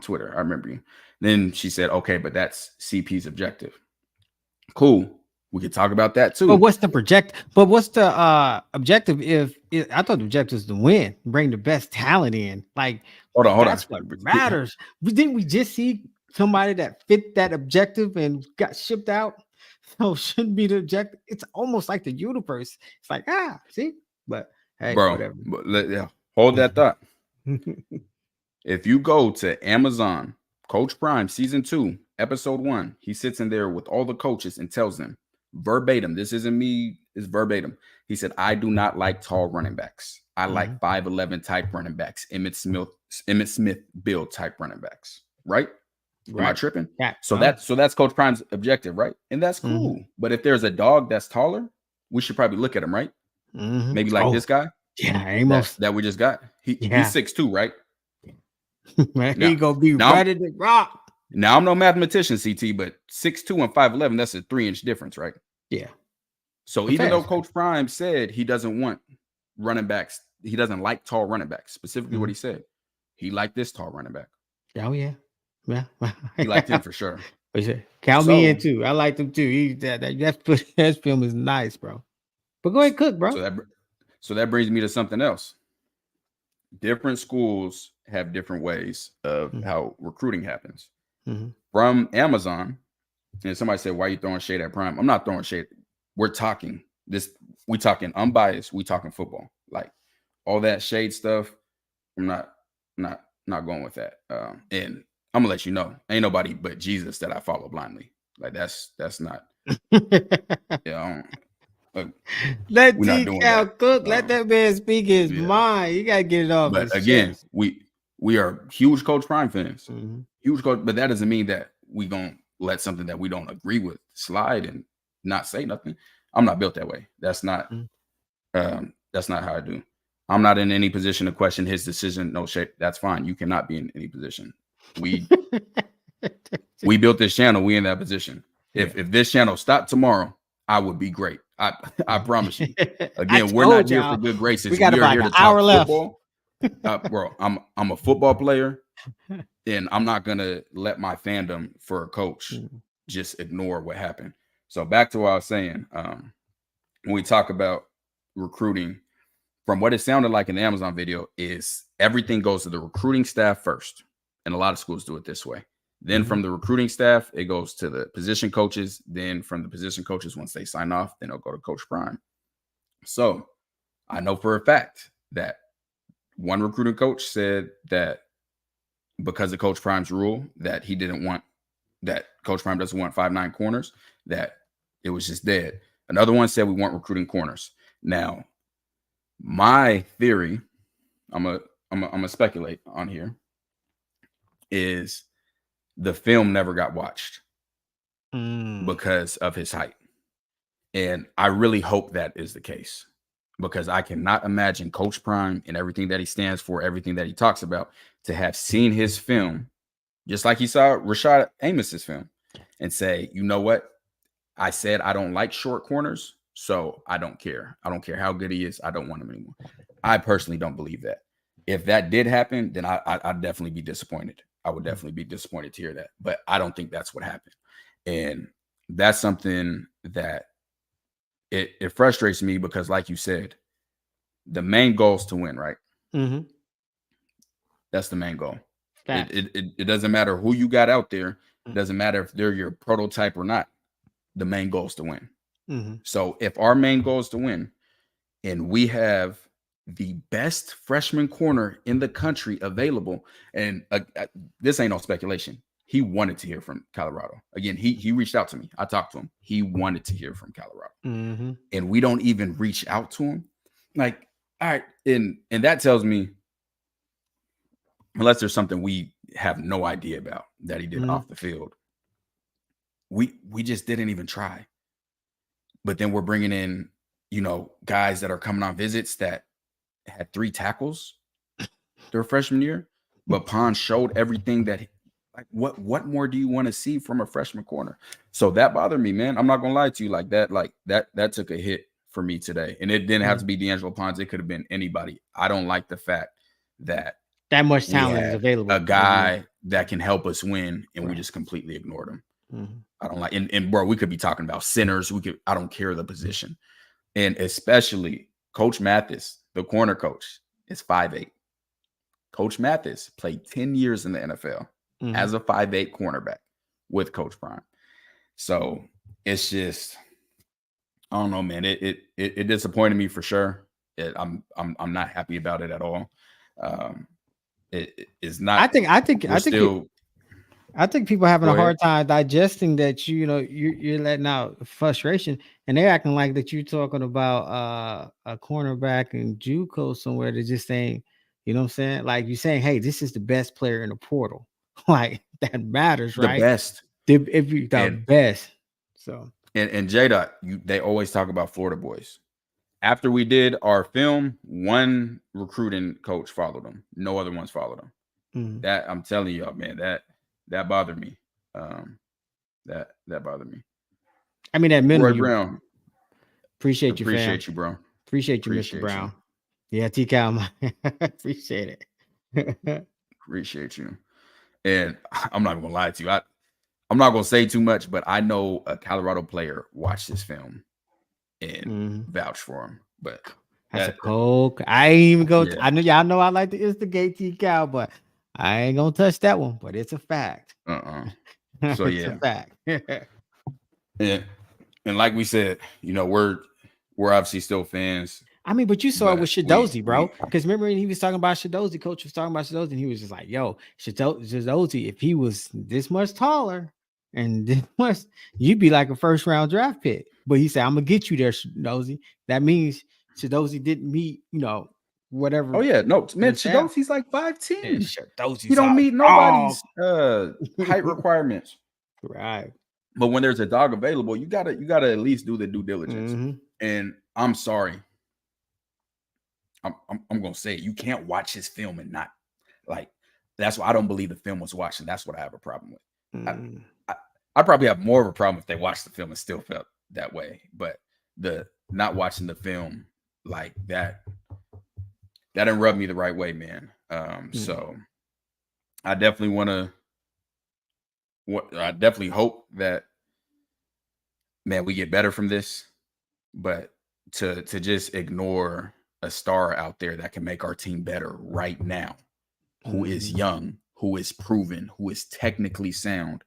Twitter. I remember you. Then she said, okay, but that's CP's objective. Cool. We could talk about that too. But what's the objective? I thought the objective is to win, bring the best talent in. Like, hold on. That's what matters. Didn't we just see somebody that fit that objective and got shipped out? So shouldn't be the objective. It's almost like the universe. It's like, see, but hey, bro, whatever. But hold that thought. If you go to Amazon, Coach Prime season 2, episode 1, he sits in there with all the coaches and tells them verbatim. This isn't me. It's verbatim. He said, I do not like tall running backs. I like 5'11" type running backs, Emmitt Smith build type running backs. Right? Am I tripping? Yeah. So that's Coach Prime's objective, right? And that's cool. But if there's a dog that's taller, we should probably look at him, right? Maybe like this guy. Yeah, Amos that we just got. He's 6'2", right? Man, he gonna be ready to rock. Now I'm no mathematician, CT, but 6'2" and 5'11", that's a 3-inch difference, right? Yeah. So even though Coach Prime said he doesn't want running backs, he doesn't like tall running backs. Specifically, what he said, he liked this tall running back. Oh yeah. He liked him for sure. Count me in too. I like him too. That film is nice, bro. But go ahead, cook, bro. So that brings me to something else. Different schools have different ways of how recruiting happens. From Amazon, and somebody said, why are you throwing shade at Prime? I'm not throwing shade. We're talking unbiased. We talking football. Like all that shade stuff. I'm not going with that. And I'm gonna let you know, ain't nobody but Jesus that I follow blindly. Like that's not. Let T-Cal cook. Let that man speak his mind. You gotta get it off. But again, we are huge Coach Prime fans. Huge coach, but that doesn't mean that we gonna let something that we don't agree with slide and not say nothing. I'm not built that way. That's not how I do. I'm not in any position to question his decision. No shit. That's fine. You cannot be in any position. We built this channel. We in that position. If this channel stopped tomorrow, I would be great. I promise you. Again, we're not here for good graces. We got about an hour left. Bro, I'm a football player, and I'm not gonna let my fandom for a coach just ignore what happened. So back to what I was saying. When we talk about recruiting, from what it sounded like in the Amazon video, is everything goes to the recruiting staff first. And a lot of schools do it this way. Then from the recruiting staff, it goes to the position coaches. Then from the position coaches, once they sign off, then it'll go to Coach Prime. So I know for a fact that one recruiting coach said that because of Coach Prime's rule, that he didn't want that Coach Prime doesn't want 5'9" corners, that it was just dead. Another one said we weren't recruiting corners. Now, my theory, I'm a speculate on here, is the film never got watched because of his height. And I really hope that is the case, because I cannot imagine Coach Prime and everything that he stands for, everything that he talks about, to have seen his film, just like he saw Rashad Amos's film, and say, you know what? I said I don't like short corners, so I don't care. I don't care how good he is. I don't want him anymore. I personally don't believe that. If that did happen, then I'd definitely be disappointed. I would definitely be disappointed to hear that. But I don't think that's what happened. And that's something that it frustrates me, because, like you said, the main goal is to win, right? Mm-hmm. That's the main goal. It doesn't matter who you got out there. It doesn't matter if they're your prototype or not. The main goal is to win. Mm-hmm. So if our main goal is to win, and we have the best freshman corner in the country available, and this ain't no speculation, he wanted to hear from Colorado. Again, he reached out to me. I talked to him. He wanted to hear from Colorado. Mm-hmm. And we don't even reach out to him. Like, all right, and that tells me, unless there's something we have no idea about that he did off the field, we just didn't even try. But then we're bringing in, guys that are coming on visits that had 3 tackles their freshman year, but Pons showed everything that, like, what more do you want to see from a freshman corner? So that bothered me, man. I'm not gonna lie to you, like that took a hit for me today. And it didn't have to be D'Angelo Pons. It could have been anybody. I don't like the fact that much talent is available. A guy that can help us win, and we just completely ignored him. Mm-hmm. I don't like, and bro, we could be talking about centers. I don't care the position. And especially Coach Mathis, the corner coach, is 5'8". Coach Mathis played 10 years in the NFL as a 5'8" cornerback with Coach Prime. So it's just, I don't know, man. It disappointed me for sure. I'm not happy about it at all. It is not. I think people are having a hard time digesting that you're letting out frustration, and they're acting like that you're talking about a cornerback in JUCO somewhere that just saying, you know what I'm saying? Like, you're saying, hey, this is the best player in the portal. Like, that matters, right? The best. If you the best. So and J-Dot, they always talk about Florida boys. After we did our film, one recruiting coach followed them. No other ones followed them. Mm-hmm. That, I'm telling y'all, man, that bothered me. That bothered me. I mean, that minimum. Roy Brown. Appreciate you, bro. Appreciate you, Mr. Brown. Yeah, T-Cal. Appreciate it. Appreciate you. And I'm not gonna lie to you. I'm not gonna say too much, but I know a Colorado player watched this film and vouch for him. But that's a cold. I ain't even go. I know y'all know I like to instigate T-Cal, but I ain't gonna touch that one. But it's a fact. So it's a fact. and like we said, we're obviously still fans. I mean, but you saw it with Shidozi, bro. Because remember when he was talking about Shidozi, coach was talking about Shidozi, and he was just like, yo, Shidozi, if he was this much taller and this much, you'd be like a first round draft pick. But he said, I'm gonna get you there, Shidozi. That means Shidozi didn't meet, whatever. Oh yeah, no, man, Shidozi's like 5'10". Shidozi's he don't meet nobody's height requirements. Right. But when there's a dog available, you gotta at least do the due diligence. And I'm sorry. I'm gonna say it. You can't watch his film and not like. That's why I don't believe the film was watched, and that's what I have a problem with. I probably have more of a problem if they watched the film and still felt that way. But the not watching the film like that didn't rub me the right way, man. So I definitely I definitely hope that, man, we get better from this. But to just ignore a star out there that can make our team better right now, who is young, who is proven, who is technically sound.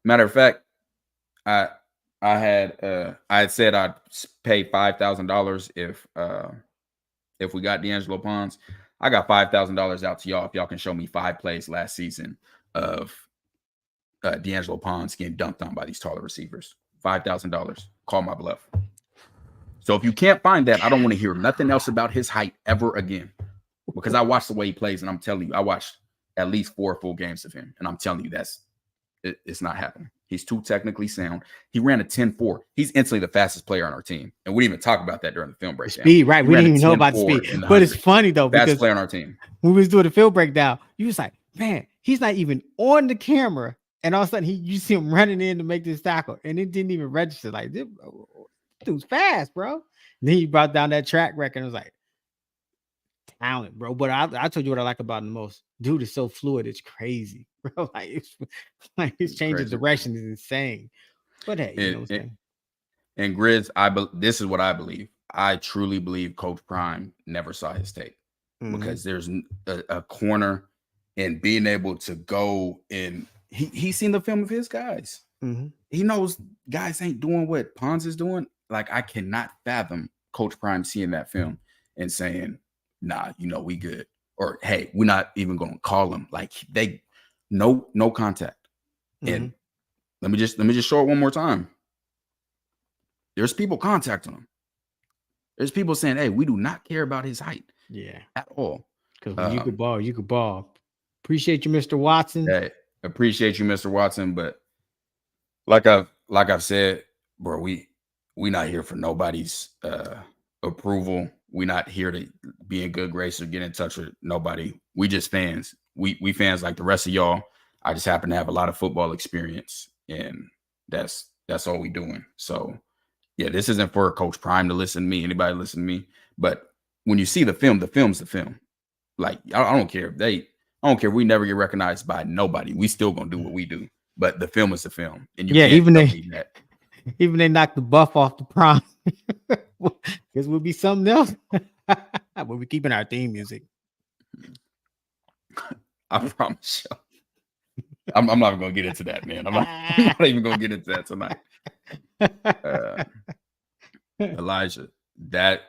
Matter of fact, I had said I'd pay $5,000 if we got D'Angelo Pons. I got $5,000 out to y'all if y'all can show me 5 plays last season of D'Angelo Pons getting dunked on by these taller receivers. $5,000. Call my bluff. So if you can't find that, I don't want to hear nothing else about his height ever again. Because I watched the way he plays, and I'm telling you, I watched at least 4 full games of him, and I'm telling you it's not happening. He's too technically sound. He ran a 10.4. He's instantly the fastest player on our team. And we didn't even talk about that during the film breakdown. Speed, right. We didn't even know about the speed. But it's funny, though, because fastest player on our team. When we was doing the film breakdown, you was like, man, he's not even on the camera. And all of a sudden, you see him running in to make this tackle. And it didn't even register. Like, this dude's fast, bro. And then he brought down that track record and was like, talent, bro. But I told you what I like about him the most. Dude is so fluid. It's crazy, bro. Like his change of direction is insane. But hey, you know what I'm saying? And Grizz, this is what I believe. I truly believe Coach Prime never saw his tape because there's a corner and being able to go and he's seen the film of his guys. He knows guys ain't doing what Pons is doing. Like, I cannot fathom Coach Prime seeing that film and saying, nah, we good. Or, hey, we're not even going to call him. Like, no contact. And let me just show it one more time. There's people contacting him. There's people saying, hey, we do not care about his height. Yeah. At all. Because you could ball. Appreciate you, Mr. Watson. Hey, appreciate you, Mr. Watson. But like I've said, bro, we not here for nobody's approval. We're not here to be in good grace or get in touch with nobody. We just fans. We fans like the rest of y'all. I just happen to have a lot of football experience, and that's all we doing. So, yeah, this isn't for Coach Prime to listen to me, anybody listen to me. But when you see the film's the film. Like, I don't care if we never get recognized by nobody. We still gonna do what we do. But the film is the film. And you can't even that. Even they knocked the buff off the Prime. Because we'll be something else. We'll be keeping our theme music. I promise you. I'm not even gonna get into that, man. I'm not even gonna get into that tonight. Elijah, that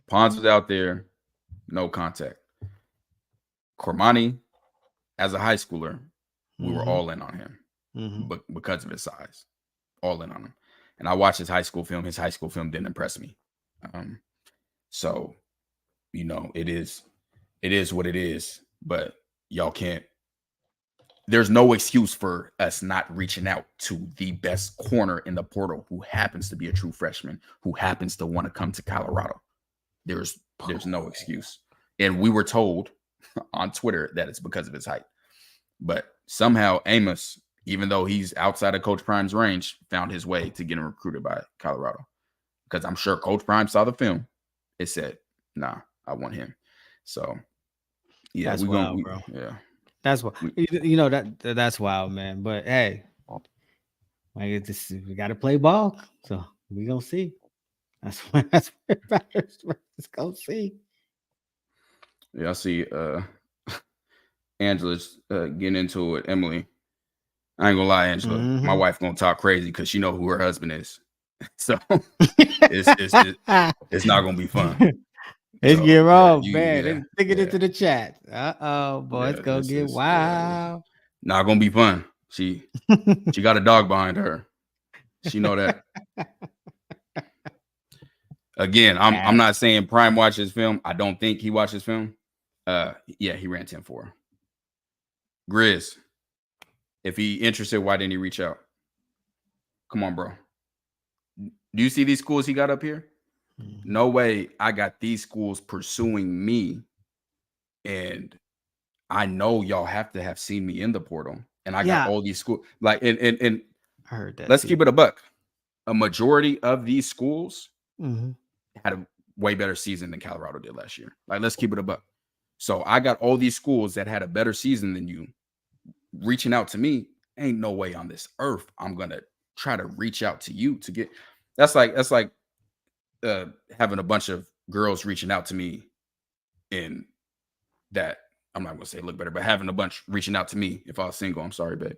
Pons was out there, no contact. Cormani, as a high schooler, we were all in on him, but because of his size, all in on him. And I watched his high school film. His high school film didn't impress me. So, it is what it is. But y'all can't. There's no excuse for us not reaching out to the best corner in the portal who happens to be a true freshman, who happens to want to come to Colorado. There's no excuse. And we were told on Twitter that it's because of his height. But somehow Amos, even though he's outside of Coach Prime's range, found his way to getting recruited by Colorado. Because I'm sure Coach Prime saw the film. It said, nah, I want him. So, yeah, that's wild, bro. Yeah. That's what that's wild, man. But hey, we got to play ball. So we gonna see. That's where it matters. Let's go see. Yeah, I see Angela's getting into it. Emily, I ain't gonna lie, Angela. My wife gonna talk crazy because she know who her husband is. So it's not gonna be fun. It's get wrong, man. Stick it into the chat. Boy, it's gonna get wild. Not gonna be fun. She got a dog behind her. She know that. Again, I'm not saying Prime watches film. I don't think he watches film. Yeah, he ran 10.4. Grizz, if he interested, why didn't he reach out? Come on, bro. Do you see these schools he got up here? No way I got these schools pursuing me. And I know y'all have to have seen me in the portal. And I got all these schools. Like, and I heard that. Let's keep it a buck. A majority of these schools had a way better season than Colorado did last year. Like, let's keep it a buck. So I got all these schools that had a better season than you reaching out to me. Ain't no way on this earth I'm gonna try to reach out to you to get. That's like having a bunch of girls reaching out to me, in that I'm not gonna say look better, but having a bunch reaching out to me if I was single. I'm sorry, babe.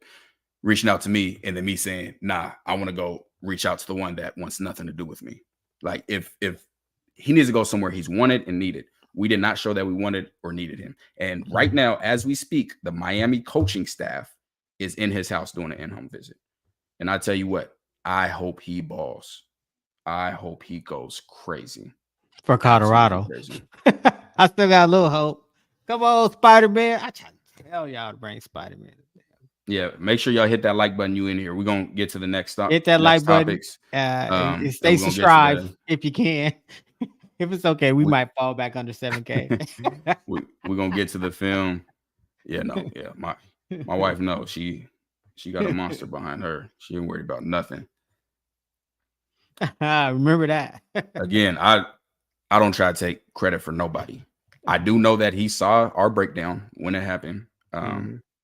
Reaching out to me and then me saying, nah, I want to go reach out to the one that wants nothing to do with me. Like, if he needs to go somewhere he's wanted and needed. We did not show that we wanted or needed him. And right now, as we speak, the Miami coaching staff is in his house doing an in-home visit. And I tell you what, I hope he balls. I hope he goes crazy. For Colorado. Crazy. I still got a little hope. Come on, Spider-Man. I try to tell y'all to bring Spider-Man. Yeah, make sure y'all hit that like button. You in here. We're going to get to the next stop. Hit that like topics. Button. Stay subscribed if you can. If it's okay, we might fall back under 7K. We're going to get to the film. Yeah, no. Yeah, my wife knows. She got a monster behind her. She ain't worried about nothing. Remember that. Again, I don't try to take credit for nobody. I do know that he saw our breakdown when it happened.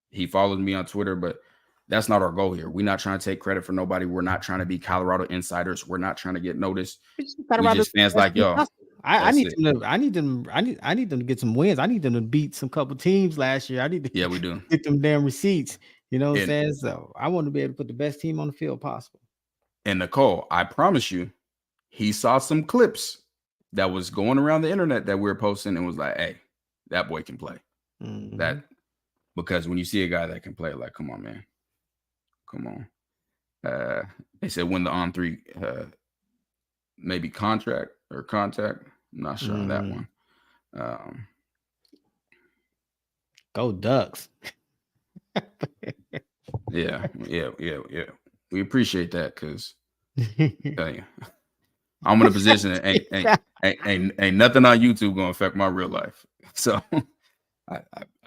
He followed me on Twitter, but that's not our goal here. We're not trying to take credit for nobody. We're not trying to be Colorado insiders. We're not trying to get noticed. We just fans like y'all. I need them to get some wins. I need them to beat some couple teams last year. I need to we do get them damn receipts. You know what I'm saying? So I want to be able to put the best team on the field possible. And Nicole, I promise you, he saw some clips that was going around the internet that we were posting and was like, hey, that boy can play. That because when you see a guy that can play, like, come on, man. Come on. They said when the on three maybe contract or contact. I'm not sure on that one. Go Ducks. Yeah. We appreciate that because I'm in a position that ain't nothing on YouTube gonna affect my real life. So I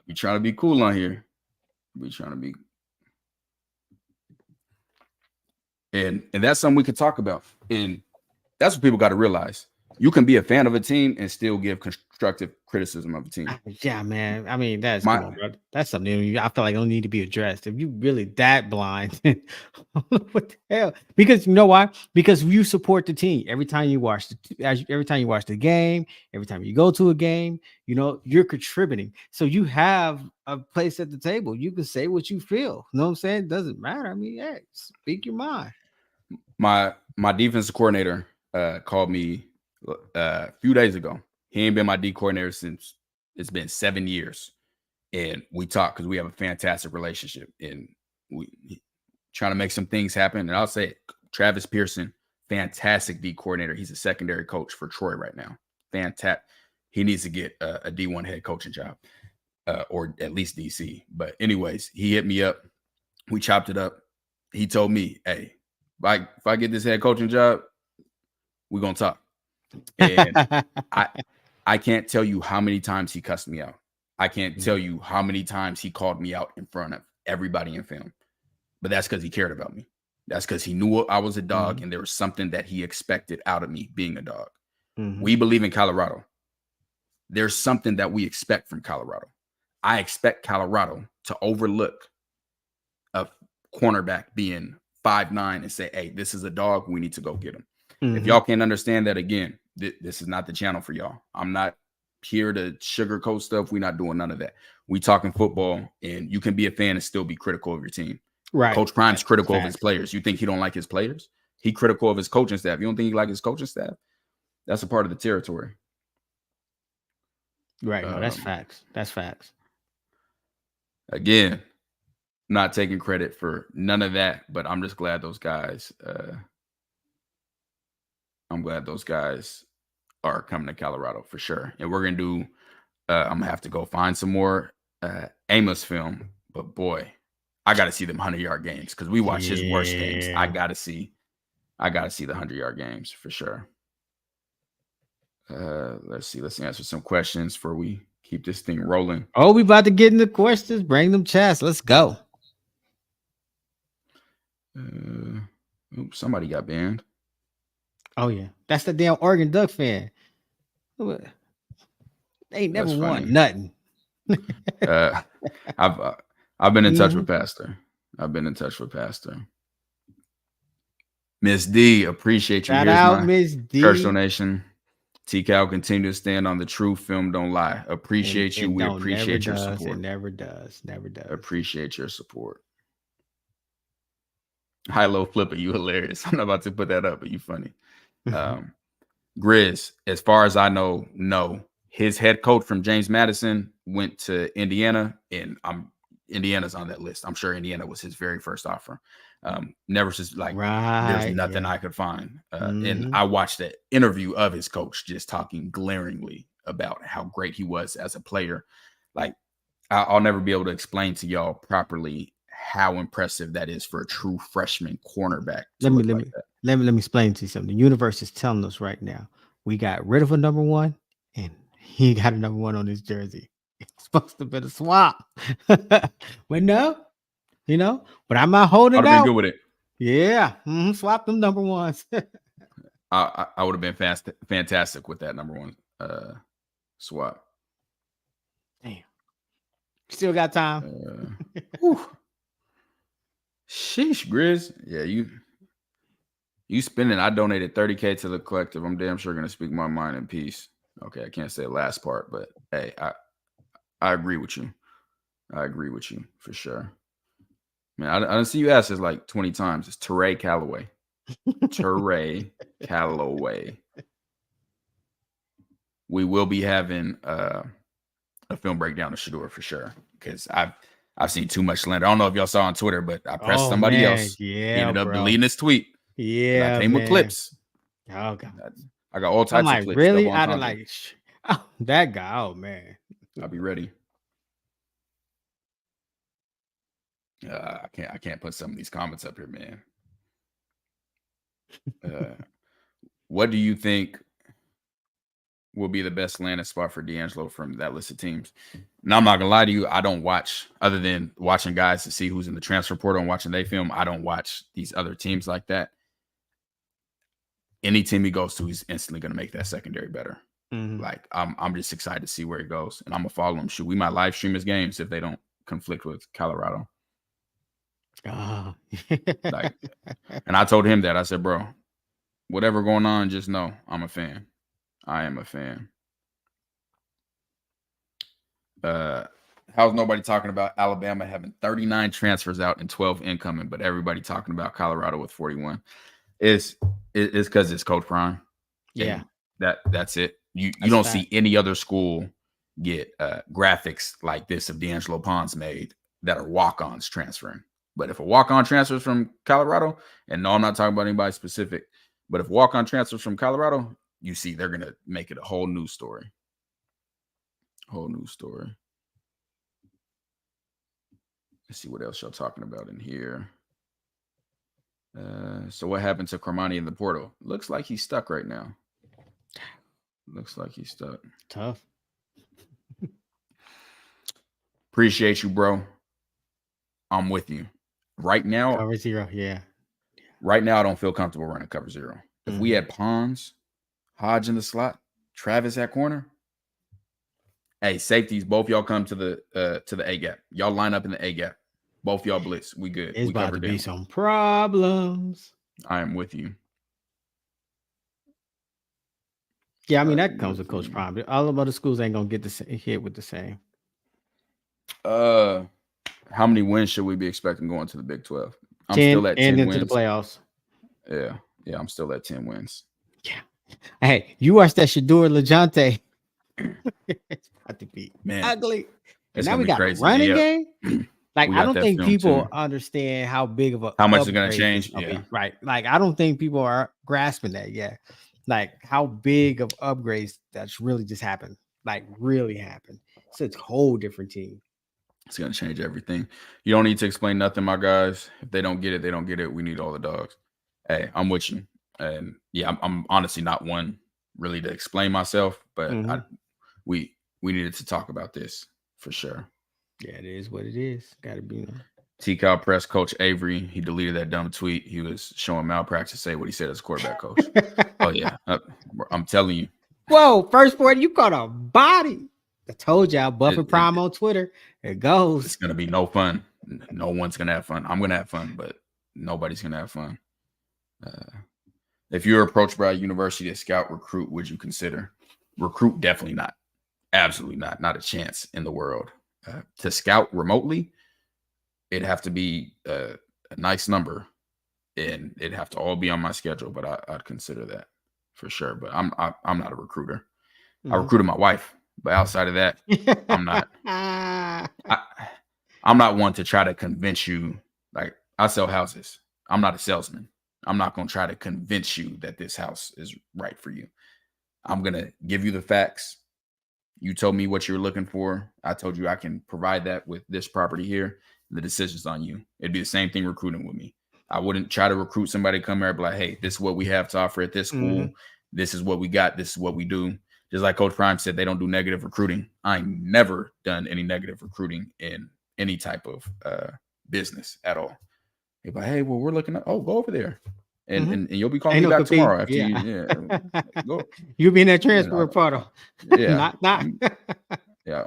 be trying to be cool on here. And that's something we could talk about. And that's what people got to realize. You can be a fan of a team and still give constructive criticism of a team. Yeah, man. I mean, that's something I feel like don't need to be addressed. If you really that blind, what the hell? Because you know why? Because you support the team every time you watch the game, every time you go to a game, you know, you're contributing. So you have a place at the table. You can say what you feel. You know what I'm saying? It doesn't matter. I mean, hey, speak your mind. My defensive coordinator called me a few days ago. He ain't been my D coordinator since it's been 7 years. And we talk because we have a fantastic relationship and we trying to make some things happen. And I'll say Travis Pearson, fantastic D coordinator. He's a secondary coach for Troy right now. Fantastic. He needs to get a D1 head coaching job or at least DC. But anyways, he hit me up. We chopped it up. He told me, hey, if I get this head coaching job, we're going to talk. And I can't tell you how many times he cussed me out. I can't tell you how many times he called me out in front of everybody in film. But that's because he cared about me. That's because he knew I was a dog and there was something that he expected out of me being a dog. We believe in Colorado. There's something that we expect from Colorado. I expect Colorado to overlook a cornerback being 5'9" and say, hey, this is a dog. We need to go get him. If y'all can't understand that, again, this is not the channel for y'all. I'm not here to sugarcoat stuff. We're not doing none of that. We talking football, and you can be a fan and still be critical of your team. Right. Coach Prime's critical of his players. You think he don't like his players? He critical of his coaching staff. You don't think he like his coaching staff? That's a part of the territory. Right. No, that's facts. That's facts. Again, not taking credit for none of that, but I'm just glad those guys are coming to Colorado for sure. And we're going to do, I'm going to have to go find some more Amos film. But boy, I got to see them 100-yard games because we watch his worst games. I got to see the 100-yard games for sure. Let's see. Let's answer some questions before we keep this thing rolling. Oh, we about to get into questions. Bring them chats. Let's go. Somebody got banned. Oh yeah, that's the damn Oregon Duck fan. They ain't never won nothing. I've been in touch with Pastor. Miss D, appreciate you. Shout out, Miss D. Church donation. T-Cal continue to stand on the truth. Film don't lie. Appreciate you. We appreciate your support. It never does. Appreciate your support. High-low flipper, you hilarious. I'm not about to put that up, but you funny. Grizz, as far as I know, no, his head coach from James Madison went to Indiana, and Indiana's on that list. I'm sure Indiana was his very first offer. Never just like there's nothing I could find. And I watched the interview of his coach just talking glaringly about how great he was as a player. Like I'll never be able to explain to y'all properly how impressive that is for a true freshman cornerback. Let me explain to you something. The universe is telling us right now. We got rid of a number one, and he got a number one on his jersey. It's supposed to be a swap. But no, but I'm not holding out. Good with it. Yeah. Swap them number ones. I would have been fantastic with that number one swap. Damn. Still got time. Sheesh, Grizz. Yeah, you spending. I donated $30K to the collective. I'm damn sure gonna speak my mind in peace. Okay, I can't say the last part, but hey, I agree with you. I agree with you for sure. Man, I didn't see you ask this like 20 times. It's Teray Calloway. Teray Calloway. We will be having a film breakdown of Shador for sure, because I've seen too much slander. I don't know if y'all saw on Twitter, but I pressed somebody else. Yeah, he ended up deleting his tweet. Yeah, I came with clips. Oh God, I got all types of clips. Really? I didn't like that guy. Oh man, I'll be ready. I can't put some of these comments up here, man. What do you think will be the best landing spot for D'Angelo from that list of teams? Now, I'm not gonna lie to you. I don't watch, other than watching guys to see who's in the transfer portal and watching they film. I don't watch these other teams like that. Any team he goes to, he's instantly gonna make that secondary better. Like I'm just excited to see where he goes, and I'm gonna follow him. Shoot, we might live stream his games if they don't conflict with Colorado. And I told him that. I said, bro, whatever going on, just know I'm a fan. I am a fan. How's nobody talking about Alabama having 39 transfers out and 12 incoming, but everybody talking about Colorado with 41? It's because it's Coach Prime. Yeah, that's it. You don't see any other school get graphics like this of D'Angelo Pons made that are walk-ons transferring. But if a walk-on transfers from Colorado, and no, I'm not talking about anybody specific, but if walk-on transfers from Colorado, you see they're going to make it a whole new story. Whole new story. Let's see what else y'all talking about in here. So what happened to Cormani in the portal? Looks like he's stuck right now. Looks like he's stuck. Tough. Appreciate you, bro. I'm with you. Right now, cover zero, yeah. Right now, I don't feel comfortable running cover zero. If we had Pons, Hodge in the slot, Travis at corner, hey, safeties, both y'all come to the A gap. Y'all line up in the A gap. Both y'all blitz. We good. It's about to be some problems. I am with you. Yeah, I mean that comes with Coach Prime. All of other schools ain't gonna get hit with the same. How many wins should we be expecting going to the Big 12? I'm 10, still at 10 and wins. into the playoffs. Yeah, I'm still at 10 wins. Yeah. Hey, you watch that Shador LeJohntay. It's about to be ugly. And now we got a running game. Like, I don't think people understand how big of how much is going to change. Yeah. Right. Like, I don't think people are grasping that yet. Like, how big of upgrades that's really just happened. Like, really happened. It's a whole different team. It's going to change everything. You don't need to explain nothing, my guys. If they don't get it, they don't get it. We need all the dogs. Hey, I'm with you. And yeah, I'm honestly not one really to explain myself, but we needed to talk about this for sure. Yeah, it is what it is. Got to be. T-Cal press coach Avery, he deleted that dumb tweet. He was showing malpractice, say what he said as a quarterback coach. Oh yeah, I'm telling you. Whoa, first word, you caught a body. I told y'all, Buffett Prime on Twitter. It goes. It's gonna be no fun. No one's gonna have fun. I'm gonna have fun, but nobody's gonna have fun. If you're approached by a university to scout recruit, would you consider? Recruit, definitely not. Absolutely not. Not a chance in the world. To scout remotely, it'd have to be a nice number, and it'd have to all be on my schedule. But I'd consider that for sure. But I'm not a recruiter. I recruited my wife. But outside of that, I'm not. I'm not one to try to convince you. Like, I sell houses. I'm not a salesman. I'm not going to try to convince you that this house is right for you. I'm going to give you the facts. You told me what you were looking for. I told you I can provide that with this property here. The decision's on you. It'd be the same thing recruiting with me. I wouldn't try to recruit somebody to come here and be like, hey, this is what we have to offer at this school. Mm-hmm. This is what we got. This is what we do. Just like Coach Prime said, they don't do negative recruiting. I ain't never done any negative recruiting in any type of business at all. They're like, hey, well, we're looking at, go over there. And you'll be calling me back tomorrow after you go. You'll be in that transfer portal. Yeah. not. Yeah.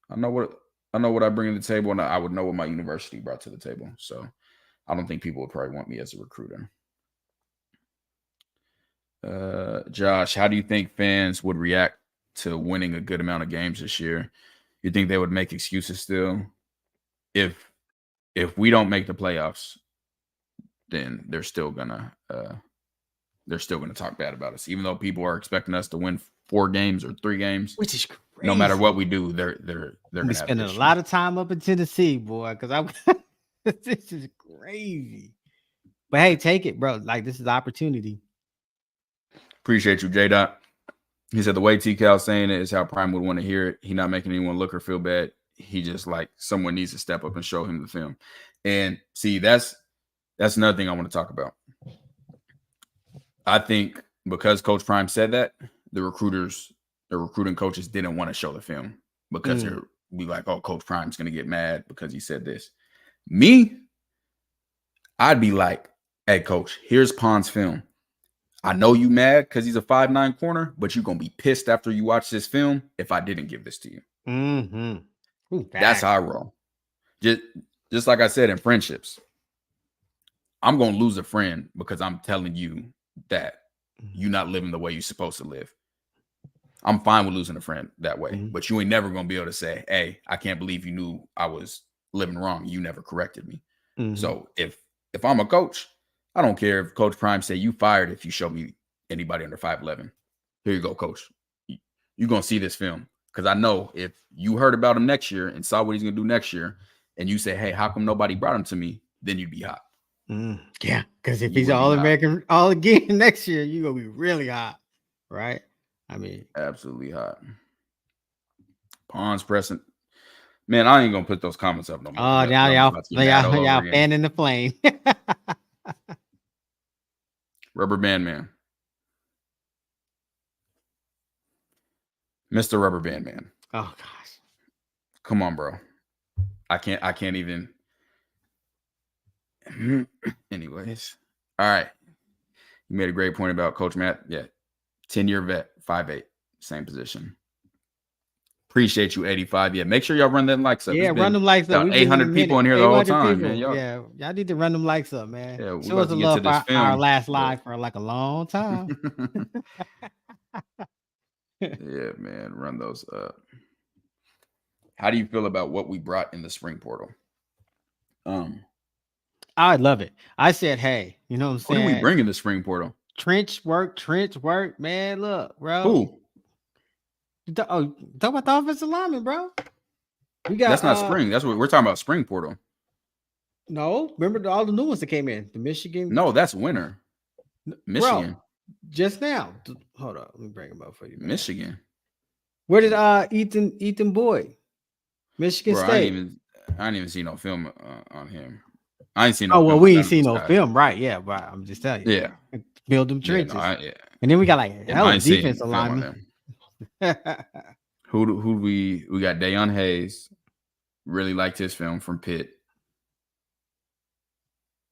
I know what I bring to the table, and I would know what my university brought to the table. So I don't think people would probably want me as a recruiter. Josh, how do you think fans would react to winning a good amount of games this year? You think they would make excuses still? If we don't make the playoffs, then they're still gonna talk bad about us, even though people are expecting us to win 4 games or 3 games, which is crazy. No matter what we do, they're gonna spending a lot of time up in Tennessee, boy, because this is crazy. But hey, take it, bro. Like, this is opportunity. Appreciate you, J-Dot. He said the way T-Cal's saying it is how Prime would want to hear it. He not making anyone look or feel bad. He just like someone needs to step up and show him the film. And see, that's another thing I want to talk about. I think because Coach Prime said that, the recruiting coaches didn't want to show the film because they're be like, oh, Coach Prime's going to get mad because he said this. Me, I'd be like, hey, Coach, here's Pond's film. I know you mad because he's a 5'9" corner, but you're going to be pissed after you watch this film if I didn't give this to you. Mm-hmm. Ooh, that's how I roll. Just like I said in friendships, I'm going to lose a friend because I'm telling you that you're not living the way you're supposed to live. I'm fine with losing a friend that way, but you ain't never going to be able to say, hey, I can't believe you knew I was living wrong. You never corrected me. So if I'm a coach, I don't care if Coach Prime say you fired if you show me anybody under 5'11". Here you go, Coach. You're going to see this film. Because I know if you heard about him next year and saw what he's going to do next year, and you say, hey, how come nobody brought him to me? Then you'd be hot. Yeah, because if he's All-American all again next year, you're going to be really hot, right? I mean, absolutely hot. Pawns pressing. Man, I ain't going to put those comments up no more. Oh, now y'all fanning the flame. Rubber Band Man. Mr. Rubber Band Man. Oh gosh. Come on, bro. I can't even. Anyways. All right. You made a great point about Coach Matt. Yeah. 10-year vet, 5'8", same position. Appreciate you, 85. Yeah, make sure y'all run them likes up. Yeah, run them likes up. 800 people in here the whole time, man. Y'all need to run them likes up, man. Yeah, show us the love for our last live for like a long time. Yeah, man, run those up. How do you feel about what we brought in the spring portal? I love it. I said, hey, you know what I'm saying? What do we bring in the spring portal? Trench work, man. Look, bro. Who? Talk about the offensive lineman, bro. We got. That's not spring. That's what we're talking about. Spring portal. No, remember all the new ones that came in. The Michigan. No, that's winter. Michigan. Bro, just now. Hold on, let me bring him up for you. Man. Michigan. Where did Ethan Boyd? Michigan State. I didn't even see no film on him. I ain't seen no. Oh well, we ain't seen no film, right? Yeah, but I'm just telling you. Yeah. Build them trenches. And then we got like hell defensive linemen. Who we got? Dayon Hayes. Really liked his film from Pitt.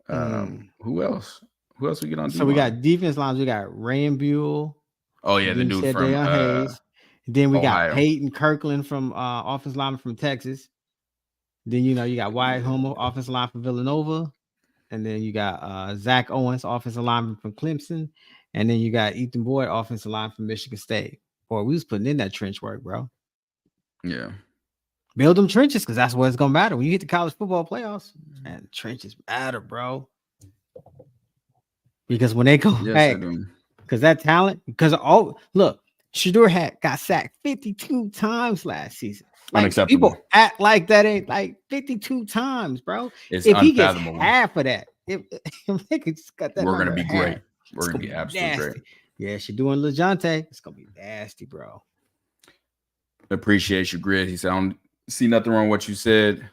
Who else? Who else we get on? So we got defense lines. We got Rand Buell. Oh yeah, the dude from Hayes. Then we Ohio. got Peyton Kirkland from offensive lineman from Texas. Then you got Wyatt Homer, offensive line from Villanova. And then you got Zach Owens, offensive lineman from Clemson. And then you got Ethan Boyd, offensive line from Michigan State. Boy, we was putting in that trench work, bro. Yeah. Build them trenches because that's what it's going to matter. When you get to college football playoffs, man, trenches matter, bro. Because when they go back, because that talent, look, Shador got sacked 52 times last season. Like, unacceptable. People act like that ain't like 52 times, bro. It's if he gets unfathomable. half of that, if they could just cut that, we're gonna be half, great. We're gonna be absolutely nasty. great. Yeah, Shador and LeJounte, it's gonna be nasty, bro. Appreciate you, Grid. He said, I don't see nothing wrong with what you said.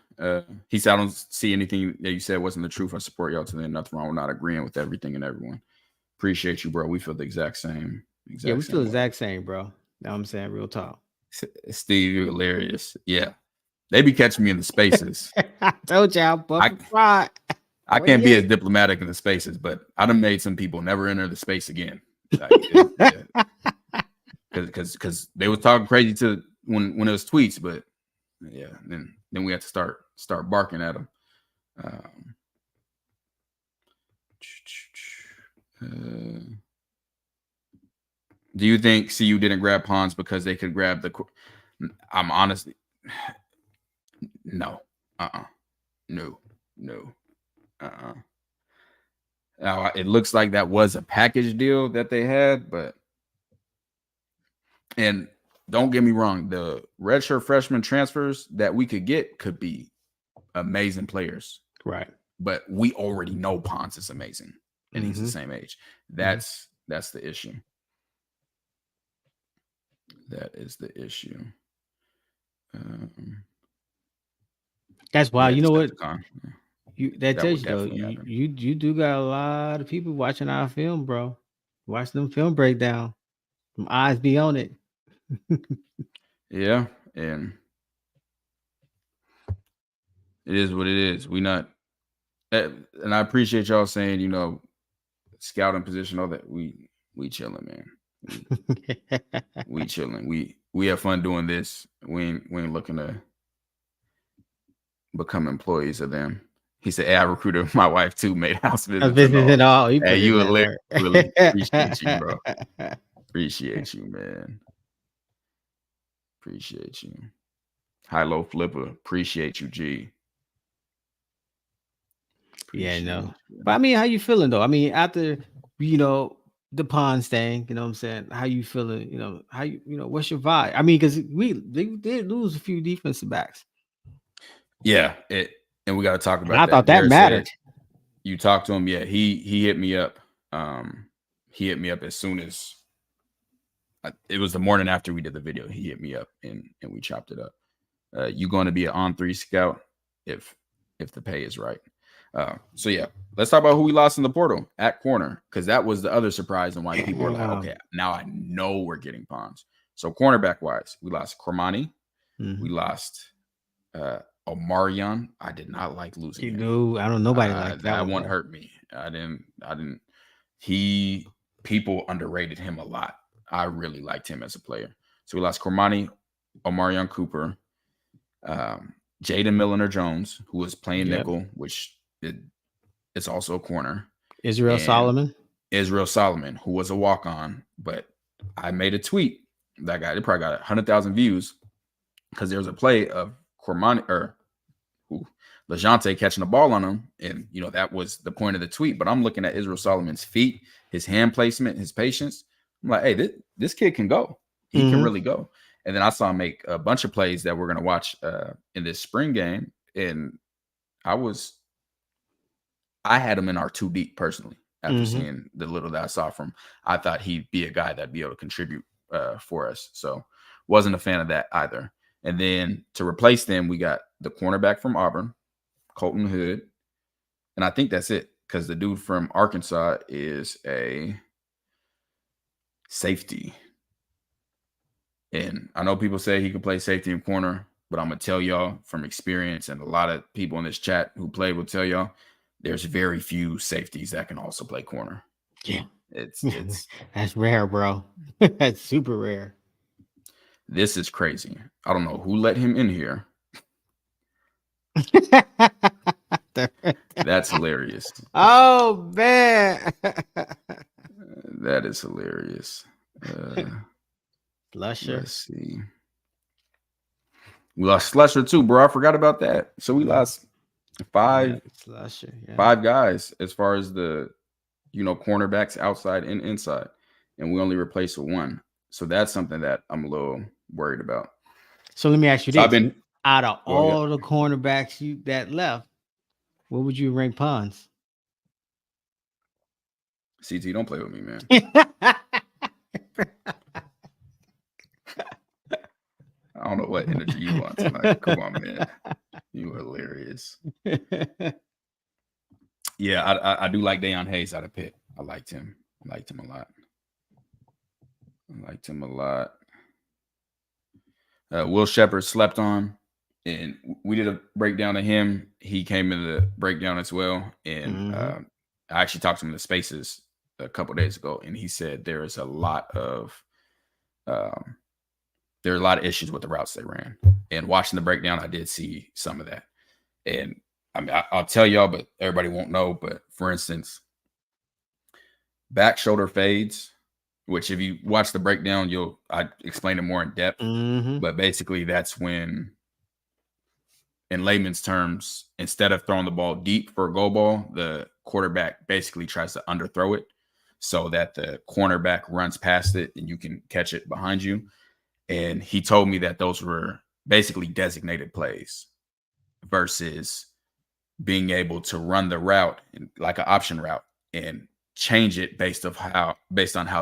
He said, I don't see anything that you said wasn't the truth. I support y'all to the end. Nothing wrong with not agreeing with everything and everyone. Appreciate you, bro. We feel the exact same. We feel the exact same, bro. Know what I'm saying? Real talk. Steve, you're hilarious. Yeah. They be catching me in the spaces. I told y'all, I can't be as diplomatic in the spaces, but I done made some people never enter the space again. Because they was talking crazy to when it was tweets, but yeah, then we had to start barking at them. Do you think CU didn't grab Pons because they could grab the? I'm honestly, no, no. Now it looks like that was a package deal that they had, and don't get me wrong, the redshirt freshman transfers that we could get could be amazing players, right? But we already know Pons is amazing, and he's the same age. That's the issue. That is the issue. That's why, you know what? That tells you though, you do got a lot of people watching our film, bro. Watching them film breakdown. Some eyes be on it. Yeah, and it is what it is. We not, and I appreciate y'all saying, you know, scouting position, all that. We chilling, man. We chilling. We have fun doing this. We ain't looking to become employees of them. He said, "Hey, I recruited my wife too, made house visits and all." Hey, you really appreciate you, bro. Appreciate you, man. Appreciate you. High-low flipper. Appreciate you, G. Appreciate no. But I mean, how you feeling though? I mean, after, you know, the Pons thing, you know what I'm saying? How you feeling? You know, how you know, what's your vibe? I mean, because they did lose a few defensive backs. Yeah, and we got to talk about that. I thought that mattered. You talked to him, yeah. He hit me up. He hit me up as soon as it was the morning after we did the video. He hit me up and we chopped it up. You going to be an on-3 scout if the pay is right. So yeah, let's talk about who we lost in the portal at corner, because that was the other surprise and why people were like, okay, now I know we're getting Pons. So cornerback wise, we lost Cormani, we lost Omarion. I did not like losing him. I don't know. Nobody liked that one. Hurt me. I didn't. People underrated him a lot. I really liked him as a player. So we lost Cormani, Omarion Cooper, Jaden Milliner-Jones, who was playing nickel, which it's also a corner. Israel Solomon, who was a walk-on, but I made a tweet. That guy, they probably got 100,000 views because there was a play of Cormani or LeJounte catching the ball on him, and you know that was the point of the tweet. But I'm looking at Israel Solomon's feet, his hand placement, his patience. I'm like, hey, this kid can go. He can really go. And then I saw him make a bunch of plays that we're gonna watch in this spring game, and I had him in our 2 deep personally after seeing the little that I saw from. I thought he'd be a guy that'd be able to contribute for us. So wasn't a fan of that either. And then to replace them, we got the cornerback from Auburn, Colton Hood. And I think that's it, because the dude from Arkansas is a safety. And I know people say he can play safety and corner, but I'm going to tell y'all from experience, and a lot of people in this chat who played will tell y'all, there's very few safeties that can also play corner. Yeah. It's that's rare, bro. That's super rare. This is crazy. I don't know who let him in here. That's hilarious. Oh man. That is hilarious. Slusher. Let's see. We lost Slusher too, bro. I forgot about that. So we lost five guys as far as the cornerbacks outside and inside, and we only replaced with 1. So that's something that I'm a little worried about. So let me ask you So this: out of all ahead. the cornerbacks that left, what would you rank Pons? CT, don't play with me, man. I don't know what energy you want tonight. Come on, man. You are hilarious. Yeah, I do like Deion Hayes out of Pitt. I liked him. I liked him a lot. Will Shepard slept on, and we did a breakdown of him. He came in the breakdown as well, and I actually talked to him in the Spaces a couple of days ago, and he said there is a lot of issues with the routes they ran. And watching the breakdown, I did see some of that. And I mean, I'll tell y'all, but everybody won't know. But for instance, back shoulder fades, which if you watch the breakdown, I explain it more in depth. But basically, that's when, in layman's terms, instead of throwing the ball deep for a go ball, the quarterback basically tries to underthrow it so that the cornerback runs past it and you can catch it behind you. And he told me that those were basically designated plays versus being able to run the route like an option route and change it based on how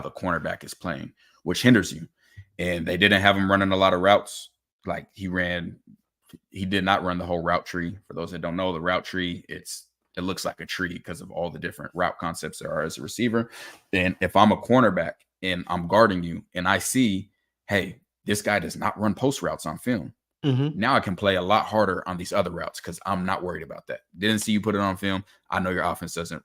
the cornerback is playing, which hinders you. And they didn't have him running a lot of routes. Like he did not run the whole route tree. For those that don't know, the route tree, it looks like a tree because of all the different route concepts there are as a receiver. Then if I'm a cornerback and I'm guarding you and I see, hey, this guy does not run post routes on film. Now I can play a lot harder on these other routes because I'm not worried about that. Didn't see you put it on film. I know your offense doesn't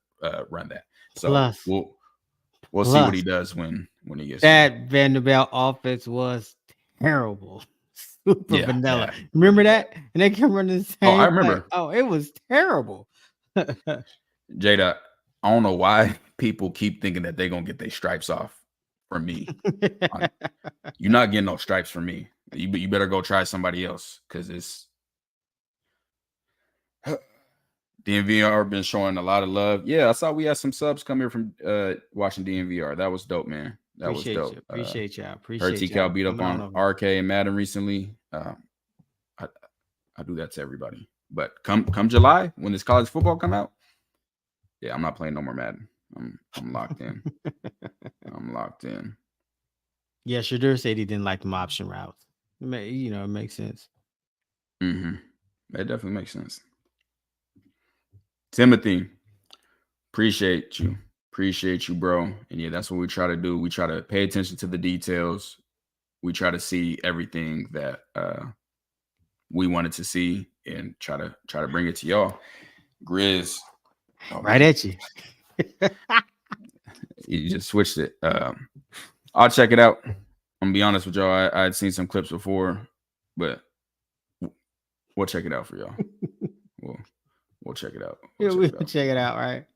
run that. So we'll see what he does when he gets that Vanderbilt offense was terrible. Super vanilla. Yeah. Remember that? And they kept running the same. Oh, I remember. It was terrible. Jada, I don't know why people keep thinking that they're gonna get their stripes off from me. You're not getting no stripes from me. You better go try somebody else because it's DNVR been showing a lot of love. Yeah, I saw we had some subs come here from watching DNVR. That was dope, man. That was dope. Appreciate y'all. Heard TCal beat up on RK and Madden recently. I do that to everybody. But come July when this college football come out, yeah, I'm not playing no more Madden. I'm locked in. I'm locked in. Yeah, Shadur said he didn't like them option routes. It makes sense. It definitely makes sense. Timothy, appreciate you, bro. And yeah, that's what we try to do. We try to pay attention to the details. We try to see everything that we wanted to see and try to bring it to y'all. Grizz, right at you. You just switched it. I'll check it out. I'm gonna be honest with y'all. I had seen some clips before, but we'll check it out for y'all. We'll check it out. We'll check it out, right?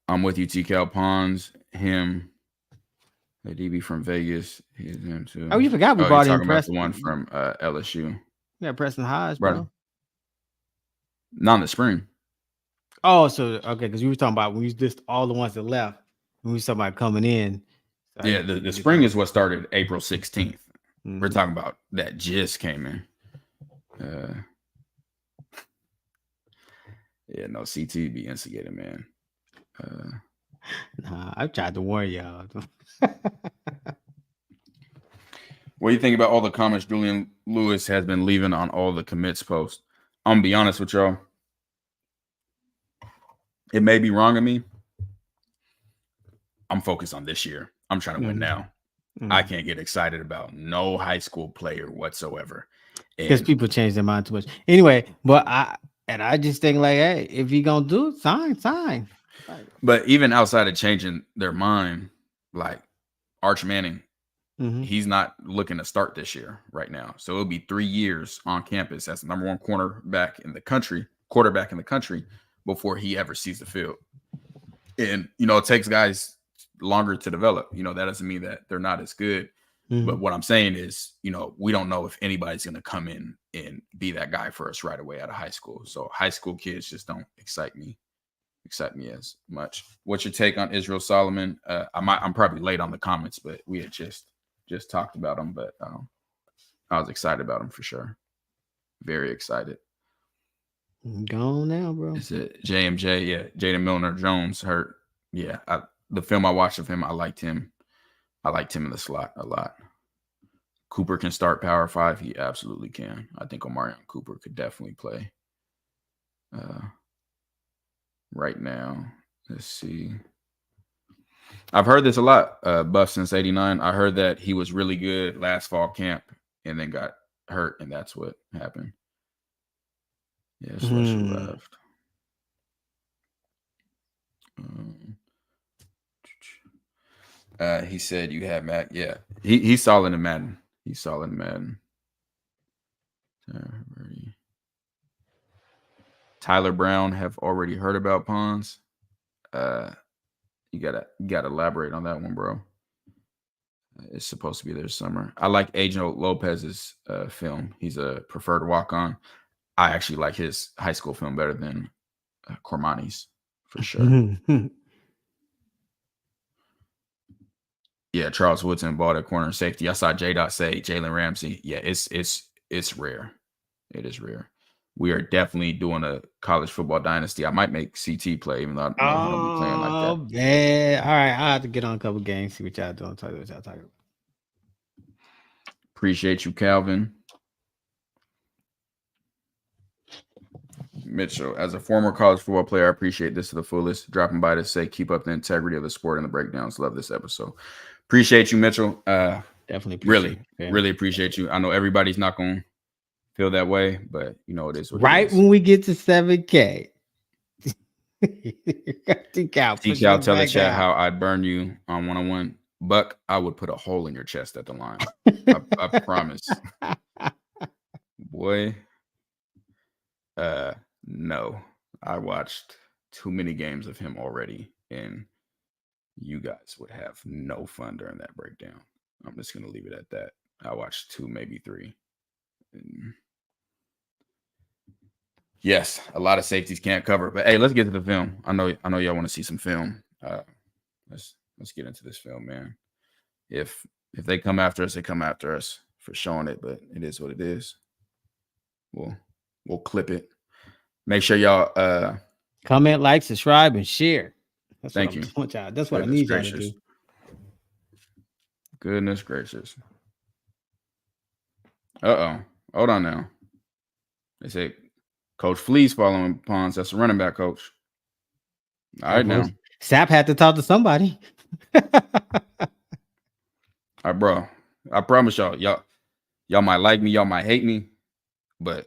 I'm with you, TCal Pons. Him, the DB from Vegas. He's him too. Oh, you forgot we brought in Preston. The one from LSU. Yeah, Preston Hodge, bro. Not in the spring. Oh, so okay, because we were talking about when we just all the ones that left. When we were talking about coming in. So yeah, the spring is what started April 16th. We're talking about that just came in. Yeah, no, CT be instigating, man. Nah, I tried to warn y'all. What do you think about all the comments Julian Lewis has been leaving on all the commits posts? I'm gonna be honest with y'all. It may be wrong of me. I'm focused on this year. I'm trying to win now. I can't get excited about no high school player whatsoever. Because people change their mind too much. Anyway, but I just think like, hey, if you gonna do it, sign. But even outside of changing their mind, like Arch Manning, he's not looking to start this year right now. So it'll be 3 years on campus as the number one quarterback in the country before he ever sees the field. And, it takes guys longer to develop. That doesn't mean that they're not as good. But what I'm saying is, we don't know if anybody's going to come in and be that guy for us right away out of high school. So high school kids just don't excite me. excite me as much. What's your take on Israel Solomon? I'm probably late on the comments, but we had just talked about him. But I was excited about him for sure. Very excited. Gone now, bro. Is it JMJ? Yeah, Jaden Milner Jones hurt. Yeah, the film I watched of him, I liked him. I liked him in the slot a lot. Cooper can start Power 5. He absolutely can. I think Omarion Cooper could definitely play. Right now, let's see. I've heard this a lot. Buff since '89. I heard that he was really good last fall camp and then got hurt, and that's what happened. Yeah, so she left. He said you have Mac. Yeah, he's solid in Madden. He's solid in Madden. Tyler Brown have already heard about Pons. You gotta elaborate on that one, bro. It's supposed to be this summer. I like Angel Lopez's film. He's a preferred walk-on. I actually like his high school film better than Cormani's for sure. Yeah, Charles Woodson bought a corner safety. I saw J-Dot say Jalen Ramsey. Yeah, it's rare. It is rare. We are definitely doing a college football dynasty. I might make CT play, even though I don't know he don't be playing like that. Oh, man. All right, I have to get on a couple games, see what y'all doing. Tell you what y'all talking about. Appreciate you, Calvin. Mitchell, as a former college football player, I appreciate this to the fullest. Dropping by to say, keep up the integrity of the sport and the breakdowns. Love this episode. Appreciate you, Mitchell. Definitely really appreciate you. I know everybody's not going to feel that way, but you know, it is what right it is. When we get to 7K. T-Cal, tell the chat how I'd burn you on one-on-one. Buck, I would put a hole in your chest at the line. I promise. Boy. No, I watched too many games of him already, and you guys would have no fun during that breakdown. I'm just going to leave it at that. I watched 2, maybe 3. And yes, a lot of safeties can't cover, but hey, let's get to the film. I know y'all want to see some film. Let's get into this film, man. If they come after us, they come after us for showing it, but it is what it is. We'll clip it. Make sure y'all comment, like, subscribe, and share. Thank you. That's what I need y'all to do. Goodness gracious. Uh-oh. Hold on now. They say Coach Flea's following Pons. That's a running back coach. All right, now. Sap had to talk to somebody. All right, bro. I promise y'all might like me, y'all might hate me, but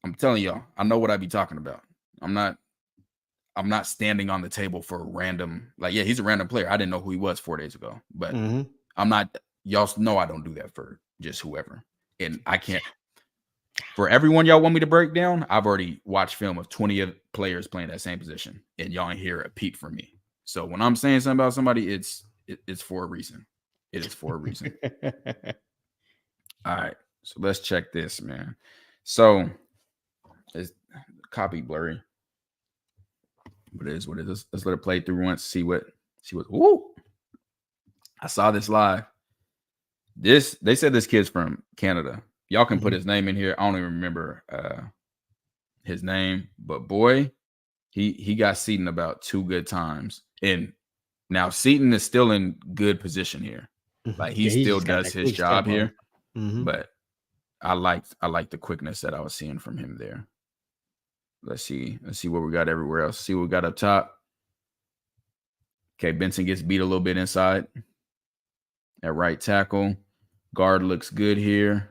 I'm telling y'all, I know what I be talking about. I'm not standing on the table for a random, like, yeah, he's a random player. I didn't know who he was 4 days ago, but I'm not, y'all know I don't do that for just whoever. And I can't, for everyone y'all want me to break down, I've already watched film of 20 players playing that same position, and y'all ain't hear a peep from me. So when I'm saying something about somebody, it's for a reason. It is for a reason. All right, so let's check this, man. So it's copy blurry, but it is what it is. Let's let it play through once. See what. Woo! I saw this live. They said this kid's from Canada. Y'all can put his name in here. I don't even remember his name, but boy, he got Seaton about 2 good times. And now Seaton is still in good position here. Like he still does his job here. But I like the quickness that I was seeing from him there. Let's see what we got everywhere else. See what we got up top. Okay, Benson gets beat a little bit inside at right tackle. Guard looks good here.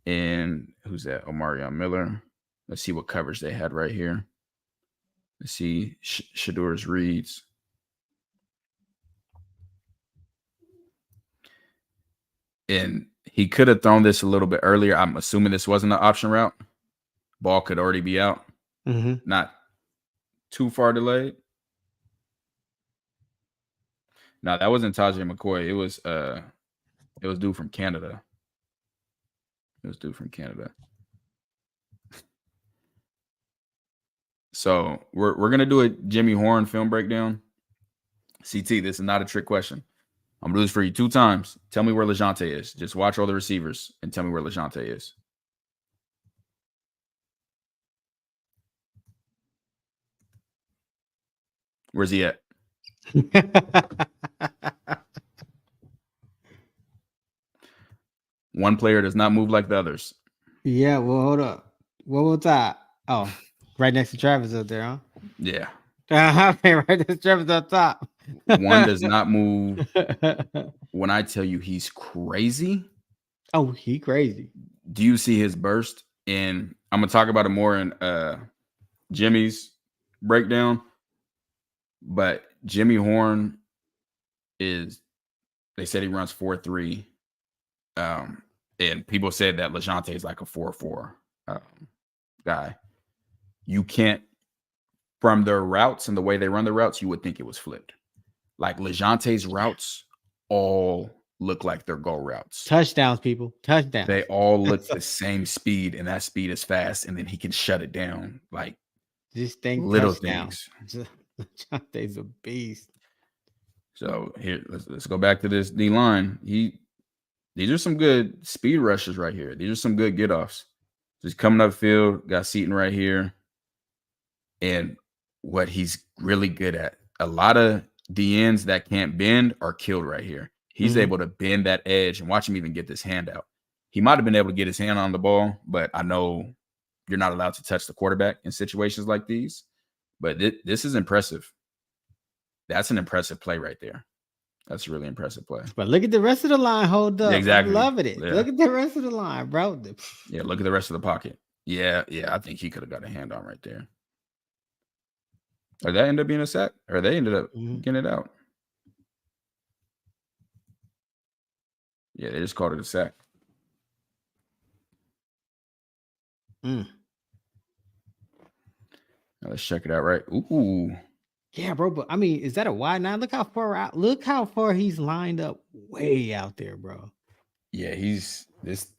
And who's that? Omarion Miller. Let's see what coverage they had right here. Let's see Shadur's reads. And he could have thrown this a little bit earlier. I'm assuming this wasn't an option route. Ball could already be out. Not too far delayed. No, that wasn't Tajay McCoy. It was dude from Canada. So we're gonna do a Jimmy Horn film breakdown. CT, this is not a trick question. I'm gonna do this for you 2 times. Tell me where LeJounte is. Just watch all the receivers and tell me where LeJounte is. Where's he at? One player does not move like the others. Yeah, well, hold up. What was that? Oh, right next to Travis up there, huh? Yeah. Okay, right next to Travis up top. One does not move. When I tell you he's crazy. Oh, he crazy. Do you see his burst? And I'm gonna talk about it more in Jimmy's breakdown. But Jimmy Horn they said he runs 4.3. And people said that LeJounte is like a 4.4 guy. You can't, from their routes and the way they run the routes, you would think it was flipped. Like LeJounte's routes all look like they're goal routes. Touchdowns, people. Touchdowns. They all look the same speed, and that speed is fast, and then he can shut it down. Like just think little touchdowns. things. LeJounte's a beast. So here, let's go back to this D line. These are some good speed rushes right here. These are some good get offs. Just coming up field, got Seaton right here. And what he's really good at, a lot of DNs that can't bend are killed right here. He's able to bend that edge, and watch him even get this hand out. He might have been able to get his hand on the ball, but I know you're not allowed to touch the quarterback in situations like these. But this is impressive. That's an impressive play right there. That's a really impressive play. But look at the rest of the line. Hold up. Exactly. I'm loving it. Yeah. Look at the rest of the line, bro. Yeah, look at the rest of the pocket. Yeah. I think he could have got a hand on right there. Or that ended up being a sack? Or they ended up getting it out? Yeah, they just called it a sack. Now let's check it out, right? Ooh. Yeah, bro. But I mean, is that a wide 9? Look how far out. Look how far he's lined up, way out there, bro. Yeah, this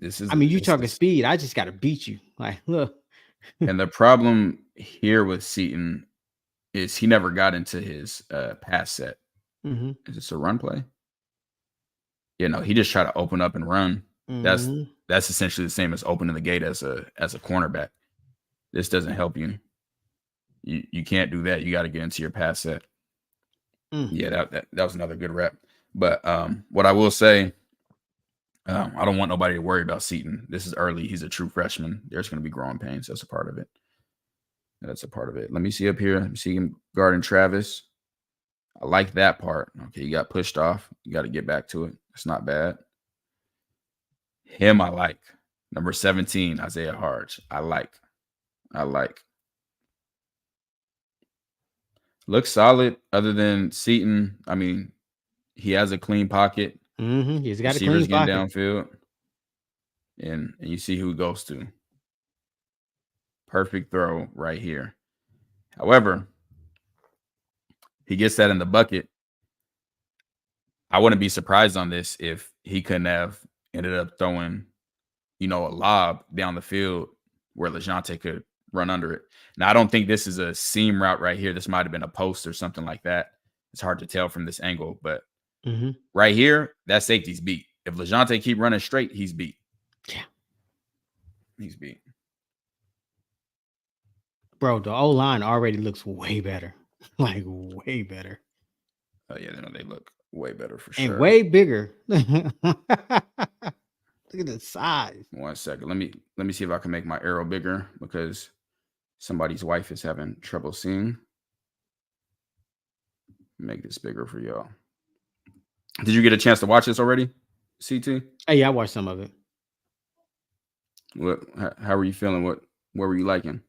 is. I mean, you talking speed. I just got to beat you. Like, look. And the problem here with Seaton is he never got into his pass set. Is this a run play? You know, he just tried to open up and run. That's essentially the same as opening the gate as a cornerback. This doesn't help you. You can't do that. You got to get into your pass set. Yeah, that was another good rep. But what I will say, I don't want nobody to worry about Seaton. This is early. He's a true freshman. There's going to be growing pains. That's a part of it. That's a part of it. Let me see up here. Let me see him guarding Travis. I like that part. Okay, you got pushed off. You got to get back to it. It's not bad. Him, I like. Number 17, Isaiah Harge. I like. Looks solid other than Seaton. I mean, he has a clean pocket. He's got a clean pocket. Downfield. And you see who he goes to. Perfect throw right here. However, he gets that in the bucket. I wouldn't be surprised on this if he couldn't have ended up throwing, a lob down the field where LeJounte could run under it. Now, I don't think this is a seam route right here. This might have been a post or something like that. It's hard to tell from this angle, but right here, that safety's beat. If LeJounte keep running straight, he's beat. Yeah. He's beat. Bro, the O-line already looks way better. Like, way better. Oh, yeah, they look way better for sure. And way bigger. Look at the size. 1 second. Let me see if I can make my arrow bigger because somebody's wife is having trouble seeing. Make this bigger for y'all. Did you get a chance to watch this already, CT? Hey, yeah, I watched some of it. How were you feeling? What were you liking?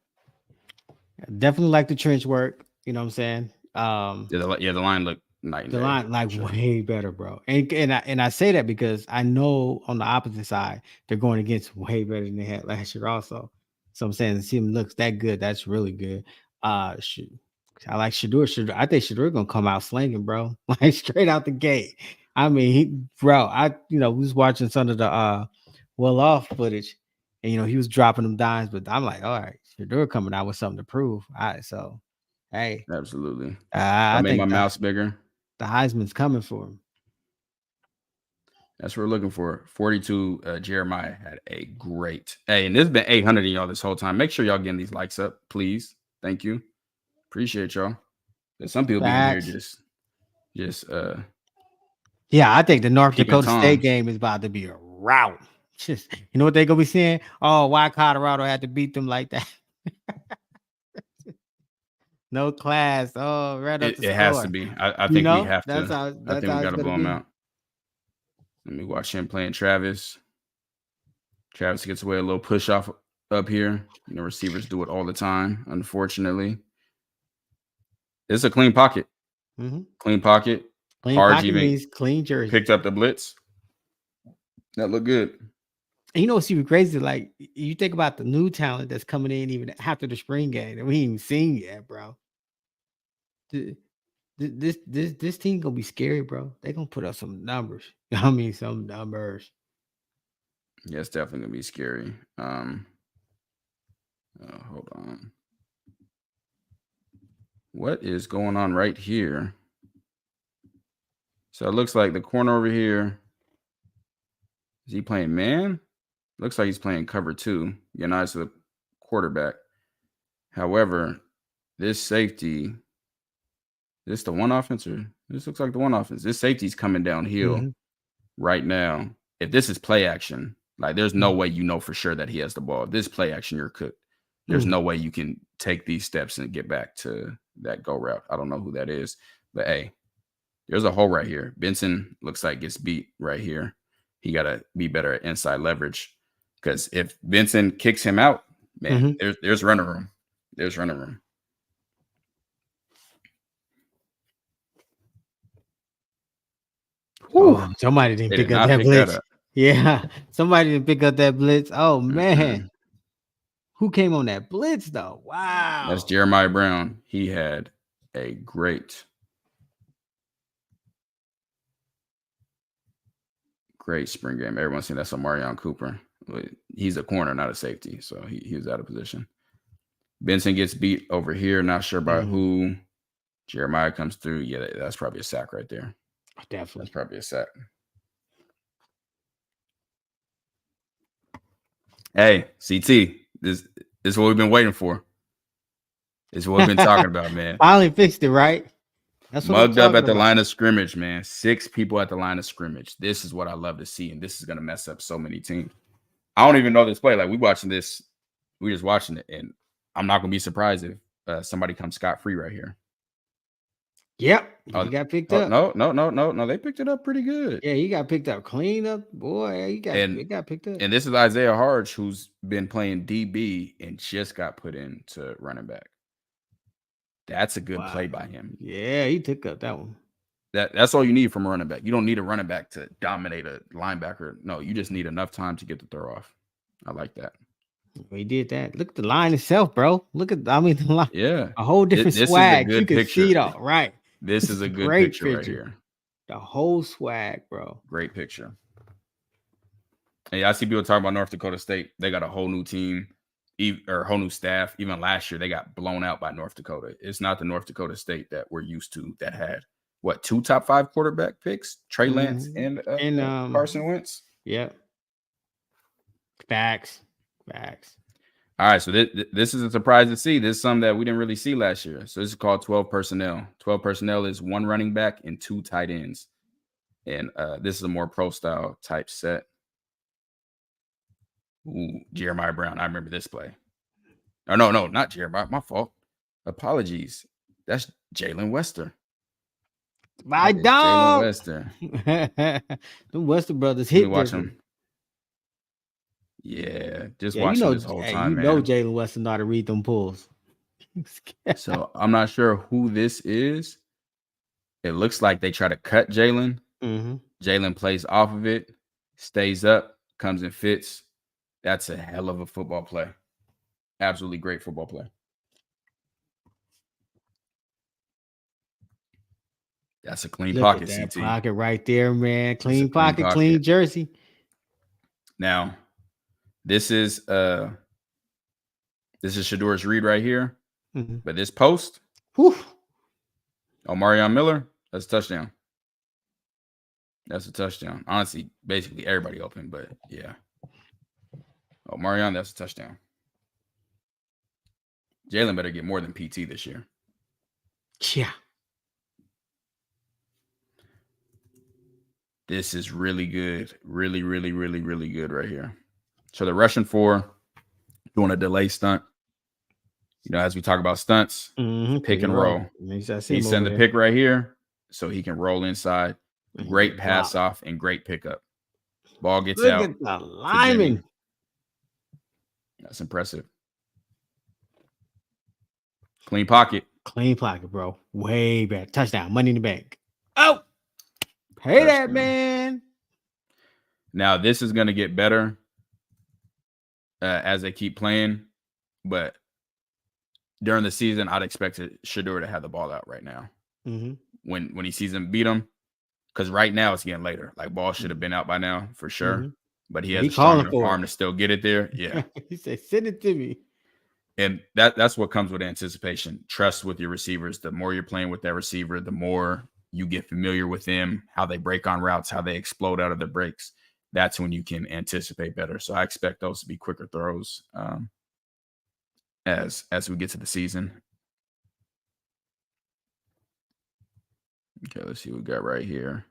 Definitely like the trench work. You know what I'm saying? The line looked night and day. The line way better, bro. And I say that because I know on the opposite side they're going against way better than they had last year also. So I'm saying to see him looks that good, that's really good. I like Shedeur. I think Shedeur gonna come out slinging, bro. Like straight out the gate. I mean, we was watching some of the well off footage, and he was dropping them dimes, but I'm like, all right, Shador coming out with something to prove. So hey, Absolutely. I Made think my mouse bigger. The Heisman's coming for him. That's what we're looking for. 42. Jeremiah had a great. Hey, and this has been 800 of y'all this whole time. Make sure y'all getting these likes up, please. Thank you. Appreciate y'all. There's some people being here just yeah, I think the North Dakota State game is about to be a rout. Just, you know what they're gonna be saying? Oh, why Colorado had to beat them like that? No class. Oh, right up the score. It has to be. I think we have to. I think we got to blow him out. Let me watch him playing Travis. Travis gets away a little push off up here. You know, receivers do it all the time, unfortunately. It's a clean pocket. Mm-hmm. Clean pocket. Clean pocket means clean jersey. Picked up the blitz. That looked good. And you know what's even crazy? Like, you think about the new talent that's coming in even after the spring game that we ain't even seen yet, bro. This team gonna be scary, bro. They gonna put up some numbers. I mean, some numbers. Yeah, it's definitely gonna be scary. Hold on. What is going on right here? So it looks like the corner over here. Is he playing man? Looks like he's playing cover 2. Getting eyes to the quarterback. However, this safety. Is this the one offense or this looks like the one offense? This safety's coming downhill right now. If this is play action, like there's no way you know for sure that he has the ball. This play action, you're cooked. There's no way you can take these steps and get back to that go route. I don't know who that is, but hey, there's a hole right here. Benson looks like gets beat right here. He got to be better at inside leverage because if Benson kicks him out, man, there's running room. There's running room. Oh, somebody didn't pick up that blitz. Yeah, somebody didn't pick up that blitz. Oh man, who came on that blitz though? Wow, that's Jeremiah Brown. He had a great spring game. Everyone's saying that's a Marion Cooper. He's a corner, not a safety, so he was out of position. Benson gets beat over here. Not sure by who. Jeremiah comes through. Yeah, that's probably a sack right there. Definitely. That's probably a sack. Hey, CT, this is what we've been waiting for. This is what we've been talking about, man. Finally fixed it, right? That's what mugged up at the line of scrimmage, man. 6 people at the line of scrimmage. This is what I love to see, and this is going to mess up so many teams. I don't even know this play. Like, we just watching it, and I'm not going to be surprised if somebody comes scot-free right here. Yep, he got picked up. No. They picked it up pretty good. Yeah, he got picked up clean up. Boy, he got picked up. And this is Isaiah Harge, who's been playing DB and just got put into running back. That's a good play by him. Yeah, he took up that one. That's all you need from a running back. You don't need a running back to dominate a linebacker. No, you just need enough time to get the throw off. I like that. We did that. Look at the line itself, bro. Look at, the line. Yeah. A whole different swag. You can see it all. Right. This is a good picture right here. The whole swag, bro. Great picture. Hey, I see people talking about North Dakota State. They got a whole new team or a whole new staff. Even last year, they got blown out by North Dakota. It's not the North Dakota State that we're used to that had, 2 top 5 quarterback picks? Trey Lance and Carson Wentz? Yep. Facts. All right, so this is a surprise to see. This is something that we didn't really see last year. So this is called 12 personnel. 12 personnel is 1 running back and 2 tight ends. And this is a more pro-style type set. Ooh, Jeremiah Brown. I remember this play. Oh, no, not Jeremiah. My fault. Apologies. That's Jalen Wester. My dog. Jalen Wester. The Wester brothers hit watch him. Yeah, just watching this whole time, man. You know Jalen Wester know how to read them pulls. So I'm not sure who this is. It looks like they try to cut Jalen. Jalen plays off of it, stays up, comes and fits. That's a hell of a football play. Absolutely great football play. That's a clean pocket, that CT. Pocket right there, man. Clean pocket, clean jersey. Now, this is This is Shadour's read right here. Mm-hmm. But this post, Marion Miller, that's a touchdown. That's a touchdown. Honestly, basically everybody open, but yeah. Marion, that's a touchdown. Jalen better get more than PT this year. Yeah. This is really good. Really, really, really, really good right here. So the rushing 4 doing a delay stunt. You know, as we talk about stunts, pick and roll. He send the pick right here so he can roll inside. Great pass off and great pickup. Ball gets out. Look at the lineman. That's impressive. Clean pocket. Clean pocket, bro. Way back. Touchdown. Money in the bank. Oh, pay touchdown. That, man. Now, this is going to get better as they keep playing. But during the season, I'd expect Shadour to have the ball out right now. When he sees him beat him. Because right now it's getting later. Like, ball should have been out by now for sure. But he has a strong enough arm to still get it there. Yeah. He said, send it to me. And that's what comes with anticipation. Trust with your receivers. The more you're playing with that receiver, the more you get familiar with them, how they break on routes, how they explode out of their breaks. That's when you can anticipate better. So I expect those to be quicker throws as we get to the season. Okay, let's see what we got right here.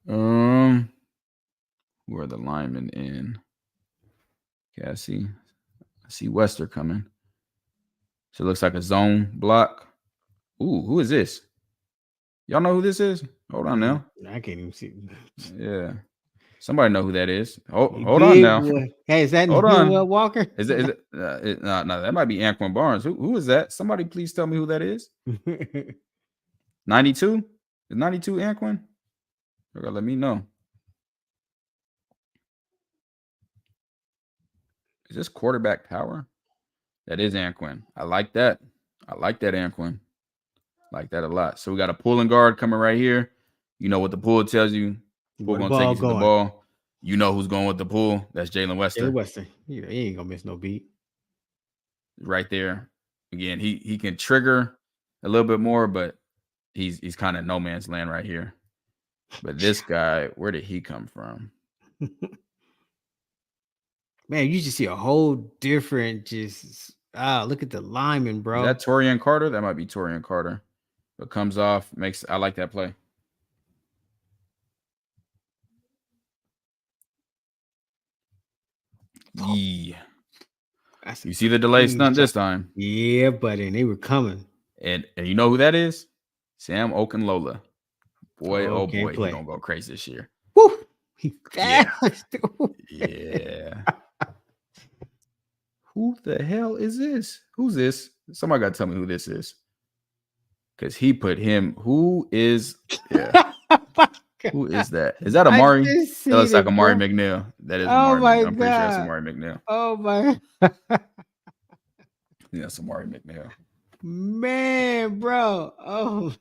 Who are the linemen in? Okay, I see Wester coming. So it looks like a zone block. Ooh, who is this? Y'all know who this is? Hold on now. I can't even see. Yeah. Somebody know who that is. Hold on now. Boy. Hey, is that Walker? Is it no, that might be Anquan Barnes. Who is that? Somebody please tell me who that is. 92? Is 92 Anquan? You gotta let me know. Is this quarterback power? That is Anquan. I like that. Anquan. Like that a lot. So we got a pulling guard coming right here. You know what the pull tells you. Pull gonna take you to the ball. You know who's going with the pull. That's Jalen Wester. He ain't gonna miss no beat. Right there. Again, he can trigger a little bit more, but he's kind of no man's land right here. But this guy, where did he come from? Man, you just see a whole different look at the lineman, bro. Is that Torian Carter? That might be Torian Carter. But comes off, I like that play. Yeah. You see the delay stunt this time? Yeah, buddy, and they were coming. And you know who that is? Sam Okunlola. Boy, oh boy, he's gonna go crazy this year. Woo! He fast. Yeah. Who the hell is this? Who's this? Somebody got to tell me who this is. Because he put him. Who is? Yeah. Who is that? Is that Amari? That looks like Amari McNeil. That is Amari. My I'm pretty sure that's Amari McNeil. Oh my. Yeah, that's Amari McNeil. Man, bro. Oh.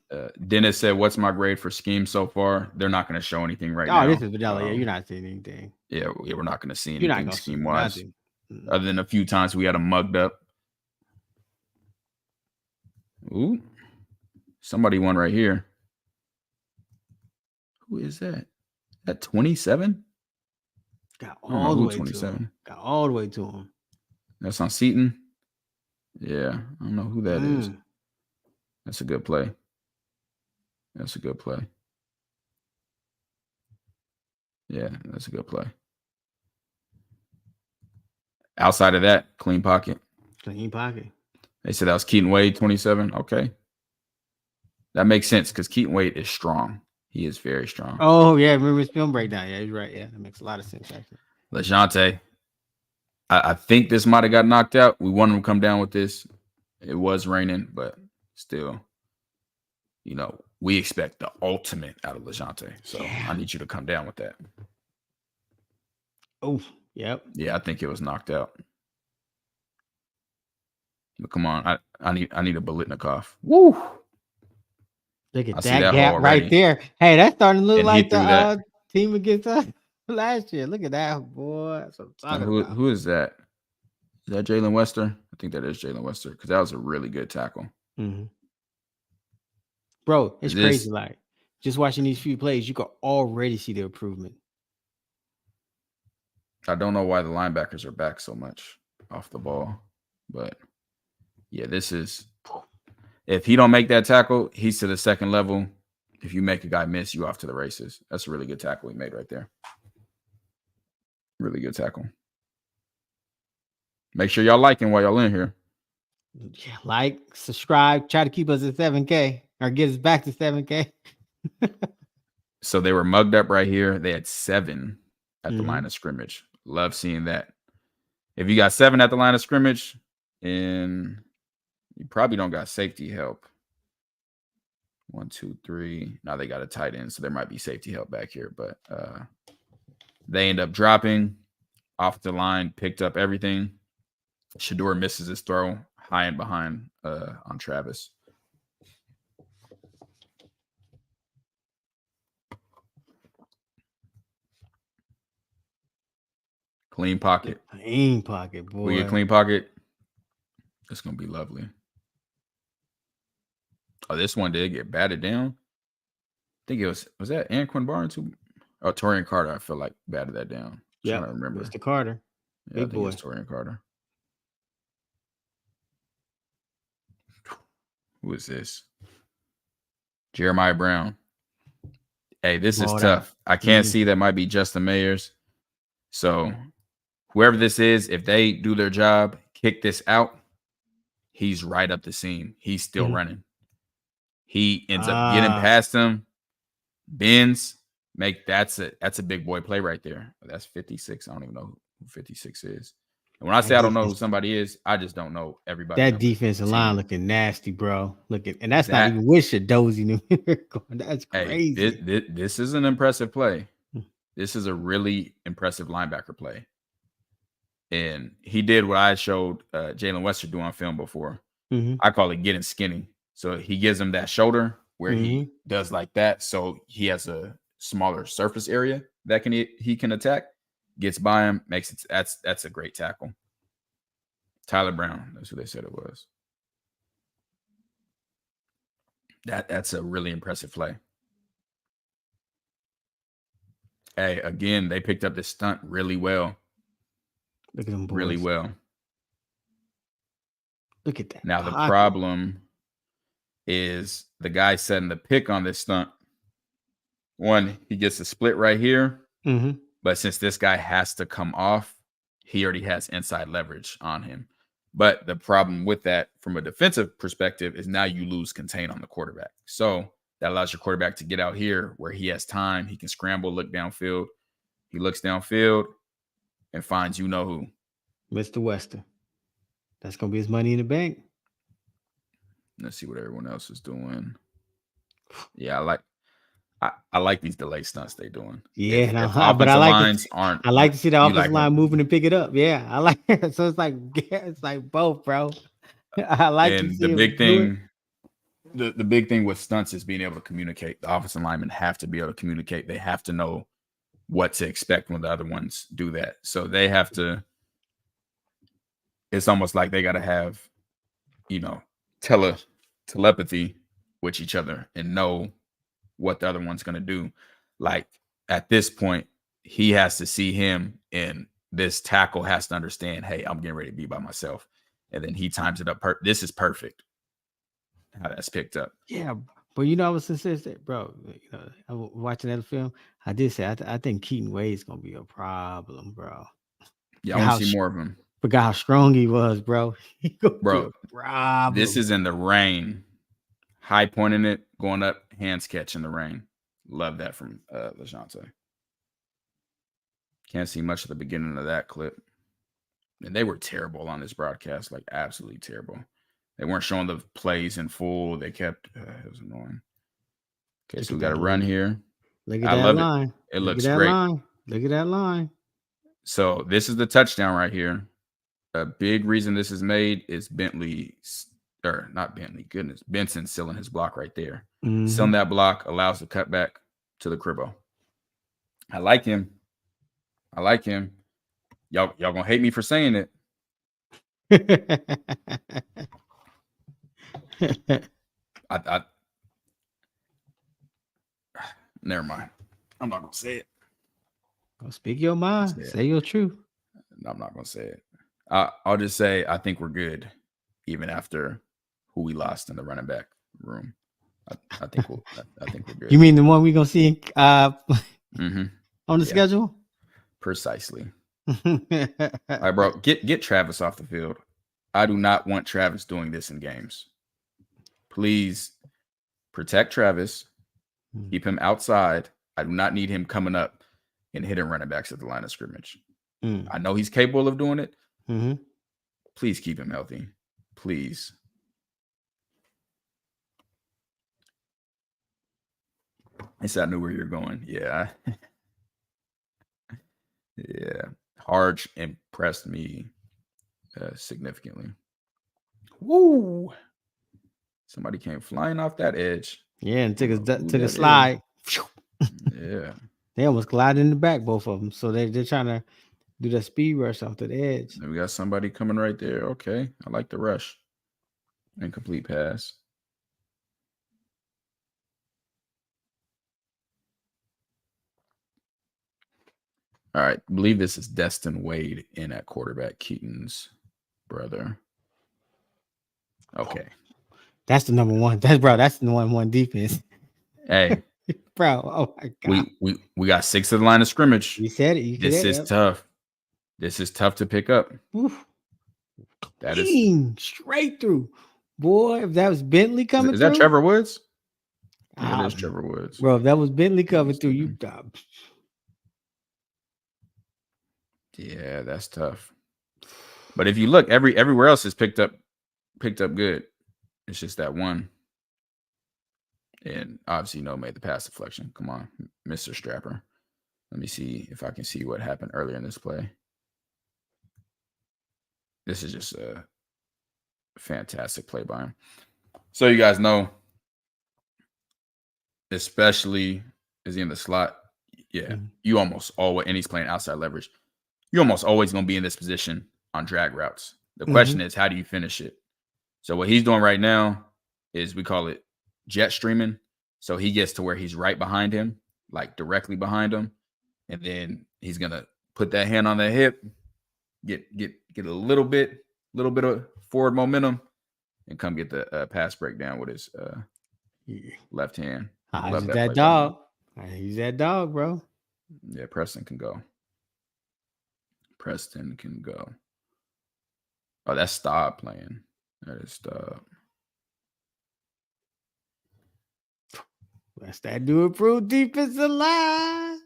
Dennis said, "What's my grade for scheme so far?" They're not going to show anything right now. Oh, this is vanilla. Yeah, you're not seeing anything. Yeah, we're not going to see anything scheme wise. Other than a few times we had him mugged up. Ooh. Somebody won right here. Who is that? That 27? Got all the way to him. Got all the way to him. That's on Seaton. Yeah, I don't know who that is. That's a good play. That's a good play. Yeah, that's a good play. Outside of that, clean pocket. Clean pocket. They said that was Keaton Wade, 27. Okay. That makes sense because Keaton Wade is strong. He is very strong. Oh, yeah. Remember his film breakdown. Yeah, he's right. Yeah, that makes a lot of sense, actually. LeJounte, I think this might have got knocked out. We wanted him to come down with this. It was raining, but still, you know, we expect the ultimate out of LeJounte. So I need you to come down with that. Oh, yep. Yeah, I think it was knocked out. But come on, I need a Bolitnikov. Woo! Look at that gap right there. Hey, that's starting to look like the team against us last year. Look at that, boy. That's what I'm talking about. Who is that? Is that Jalen Wester? I think that is Jalen Wester because that was a really good tackle. Mm-hmm. Bro, it's crazy. Like, just watching these few plays, you can already see the improvement. I don't know why the linebackers are back so much off the ball, but yeah, this is. If he don't make that tackle, he's to the second level. If you make a guy miss, you off to the races. That's a really good tackle he made right there. Really good tackle. Make sure y'all liking while y'all in here. Yeah, like, subscribe, try to keep us at 7K or get us back to 7K. So they were mugged up right here. They had 7 at the line of scrimmage. Love seeing that. If you got 7 at the line of scrimmage, and you probably don't got safety help. 1, 2, 3. Now they got a tight end, so there might be safety help back here. But they end up dropping off the line, picked up everything. Shador misses his throw high and behind on Travis. Clean pocket. Clean pocket, boy. We get clean pocket. It's going to be lovely. Oh, this one did get batted down. I think it was that Anquan Barnes who? Oh, Torian Carter, I feel like batted that down. Yeah, trying to remember. Mr. Carter. Yeah, Big I think boy. it's Torian Carter. Who is this? Jeremiah Brown. Hey, this is tough. I can't see that might be Justin Mayers. So whoever this is, if they do their job, kick this out, he's right up the seam. He's still running. He ends up getting past him, bends, that's a big boy play right there. That's 56. I don't even know who 56 is. And when I say I don't know who somebody is, I just don't know everybody. That defensive line looking nasty, bro. And that's not even with Shadozy. That's crazy. Hey, this is an impressive play. This is a really impressive linebacker play. And he did what I showed Jalen Wester do on film before. I call it getting skinny. So he gives him that shoulder where he does like that. So he has a smaller surface area that he can attack. Gets by him, makes it. That's a great tackle. Tyler Brown, that's who they said it was. That's a really impressive play. Hey, again, they picked up this stunt really well. Look at them boys. Really well. Look at that. Now the problem is the guy setting the pick on this stunt. One, he gets a split right here. But since this guy has to come off, he already has inside leverage on him. But the problem with that from a defensive perspective is now you lose contain on the quarterback. So that allows your quarterback to get out here where he has time. He can scramble, look downfield. He looks downfield and finds you know who. Mr. Wester. That's going to be his money in the bank. Let's see what everyone else is doing. Yeah, I like these delay stunts they're doing. Yeah, but I like to see the offensive line moving and pick it up. Yeah, I like it. So it's like both, bro. I like and the big thing. The big thing with stunts is being able to communicate. The offensive linemen have to be able to communicate. They have to know what to expect when the other ones do that. So they have to. It's almost like they got to have, telepathy with each other and know what the other one's going to do. Like at this point, he has to see him, and this tackle has to understand, hey, I'm getting ready to be by myself. And then he times it up. This is perfect. How that's picked up. Yeah. But I was consistent, bro. I was watching that film. I did say, I think Keaton Wade's going to be a problem, bro. Yeah, I want to see more of him. Forgot how strong he was, bro. Bro, this is in the rain. High pointing it, going up, hands catch in the rain. Love that from LeJohntay. Can't see much of the beginning of that clip. And they were terrible on this broadcast, like absolutely terrible. They weren't showing the plays in full. They kept, it was annoying. Okay, so we got a run here. Look at that line. It looks great. Look at that line. So this is the touchdown right here. A big reason this is made is Benson sealing his block right there. Sealing that block allows the cutback to the cribbo. I like him. Y'all gonna hate me for saying it. I never mind. I'm not gonna say it. Speak your mind. Say your truth. I'm not gonna say it. I'll just say I think we're good, even after who we lost in the running back room. I think we're good. You mean the one we gonna see on the Yeah. schedule? Precisely. All right, bro. Get Travis off the field. I do not want Travis doing this in games. Please protect Travis. Keep him outside. I do not need him coming up and hitting running backs at the line of scrimmage. I know he's capable of doing it. Please keep him healthy. Please. I said I knew where you're going. Yeah. Yeah. Harge impressed me significantly. Woo! Somebody came flying off that edge. Yeah, and took a slide. Yeah. They almost glided in the back, both of them. So they're trying to do the speed rush off to the edge. And we got somebody coming right there. Okay. I like the rush. Incomplete pass. All right. I believe this is Destin Wade in at quarterback, Keaton's brother. Okay. That's the number one. That's the number one defense. Hey. Bro, oh my God. We got 6 at the line of scrimmage. You said it. This is tough. This is tough to pick up. Oof. That is straight through. Boy, if that was Bentley coming through. Is that Trevor Woods? It is Trevor Woods. Bro, if that was Bentley coming through, you stopped. Yeah, that's tough. But if you look, everywhere else is picked up good. It's just that one. And obviously, made the pass deflection. Come on, Mr. Strapper. Let me see if I can see what happened earlier in this play. This is just a fantastic play by him. So you guys know, especially is he in the slot? Yeah, you almost always, and he's playing outside leverage. You're almost always going to be in this position on drag routes. The question is, how do you finish it? So what he's doing right now is we call it jet streaming. So he gets to where he's right behind him, like directly behind him. And then he's going to put that hand on the hip, get a little bit of forward momentum, and come get the pass breakdown with his left hand. He's that dog. He's that dog, bro. Yeah, Preston can go. Oh, that's Staub playing. That is Staub. That's that do improved defensive line.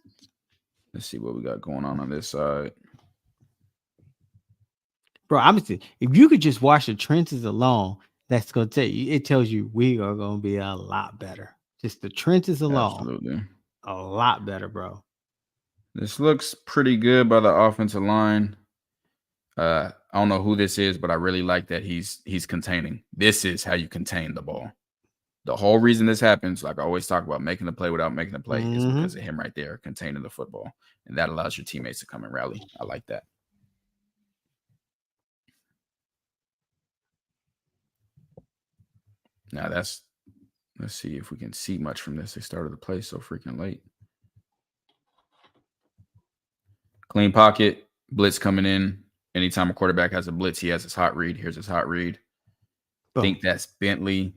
Let's see what we got going on this side. Bro, I'm saying, if you could just watch the trenches alone, that's going to tell you. It tells you we are going to be a lot better. Just the trenches alone. Absolutely. A lot better, bro. This looks pretty good by the offensive line. I don't know who this is, but I really like that he's containing. This is how you contain the ball. The whole reason this happens, like I always talk about, making the play without making the play is because of him right there containing the football. And that allows your teammates to come and rally. I like that. Now let's see if we can see much from this. They started the play so freaking late. Clean pocket, blitz coming in. Anytime a quarterback has a blitz, he has his hot read. Here's his hot read. I think that's Bentley.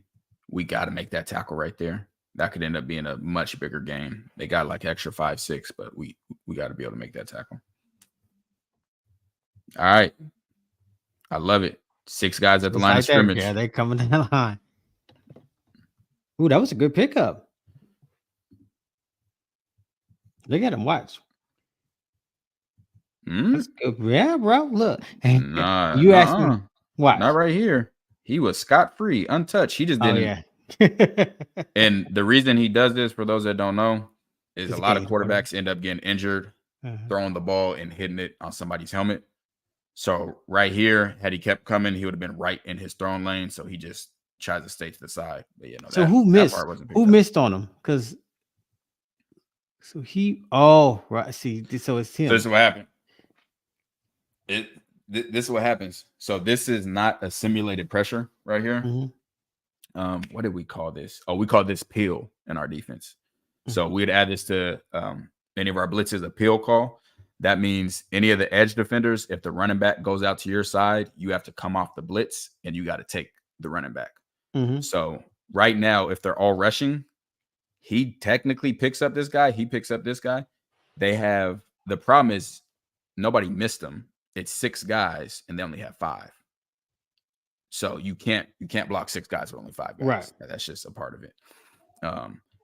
We got to make that tackle right there. That could end up being a much bigger game. They got like extra 5-6, but we got to be able to make that tackle. All right. I love it. 6 guys at the line of scrimmage. Yeah, they coming down the line. Ooh, that was a good pickup. Look at him. Watch. That's good. Yeah, bro. Look. You asked me. Watch. Not right here. He was scot-free, untouched. He just didn't. And the reason he does this, for those that don't know, is a lot of quarterbacks end up getting injured, throwing the ball and hitting it on somebody's helmet. So right here, had he kept coming, he would have been right in his throwing lane. So he just tries to stay to the side. But so who missed? Who missed on him? Because right. See, so it's him. So this is what happened. this is what happens. So this is not a simulated pressure right here. Mm-hmm. What did we call this? Oh, we call this peel in our defense. So we'd add this to any of our blitzes, a peel call. That means any of the edge defenders, if the running back goes out to your side, you have to come off the blitz and you got to take the running back. Mm-hmm. So right now, if they're all rushing, he technically picks up this guy. He picks up this guy. The problem is nobody missed them. It's 6 guys and they only have 5. So you can't block 6 guys with only 5 guys. Right. That's just a part of it.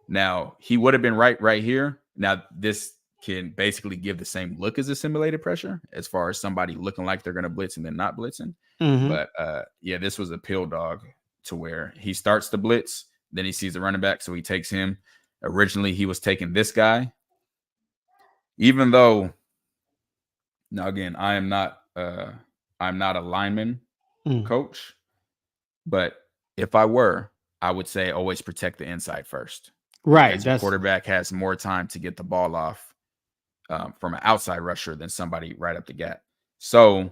Now he would have been right here. Now this can basically give the same look as a simulated pressure as far as somebody looking like they're going to blitz and then not blitzing. Mm-hmm. But yeah, this was a pill dog to where he starts the blitz, then he sees the running back, so he takes him. Originally, he was taking this guy. Even though, now again, I'm not a lineman coach, but if I were, I would say always protect the inside first. Right. Because the quarterback has more time to get the ball off from an outside rusher than somebody right up the gap. So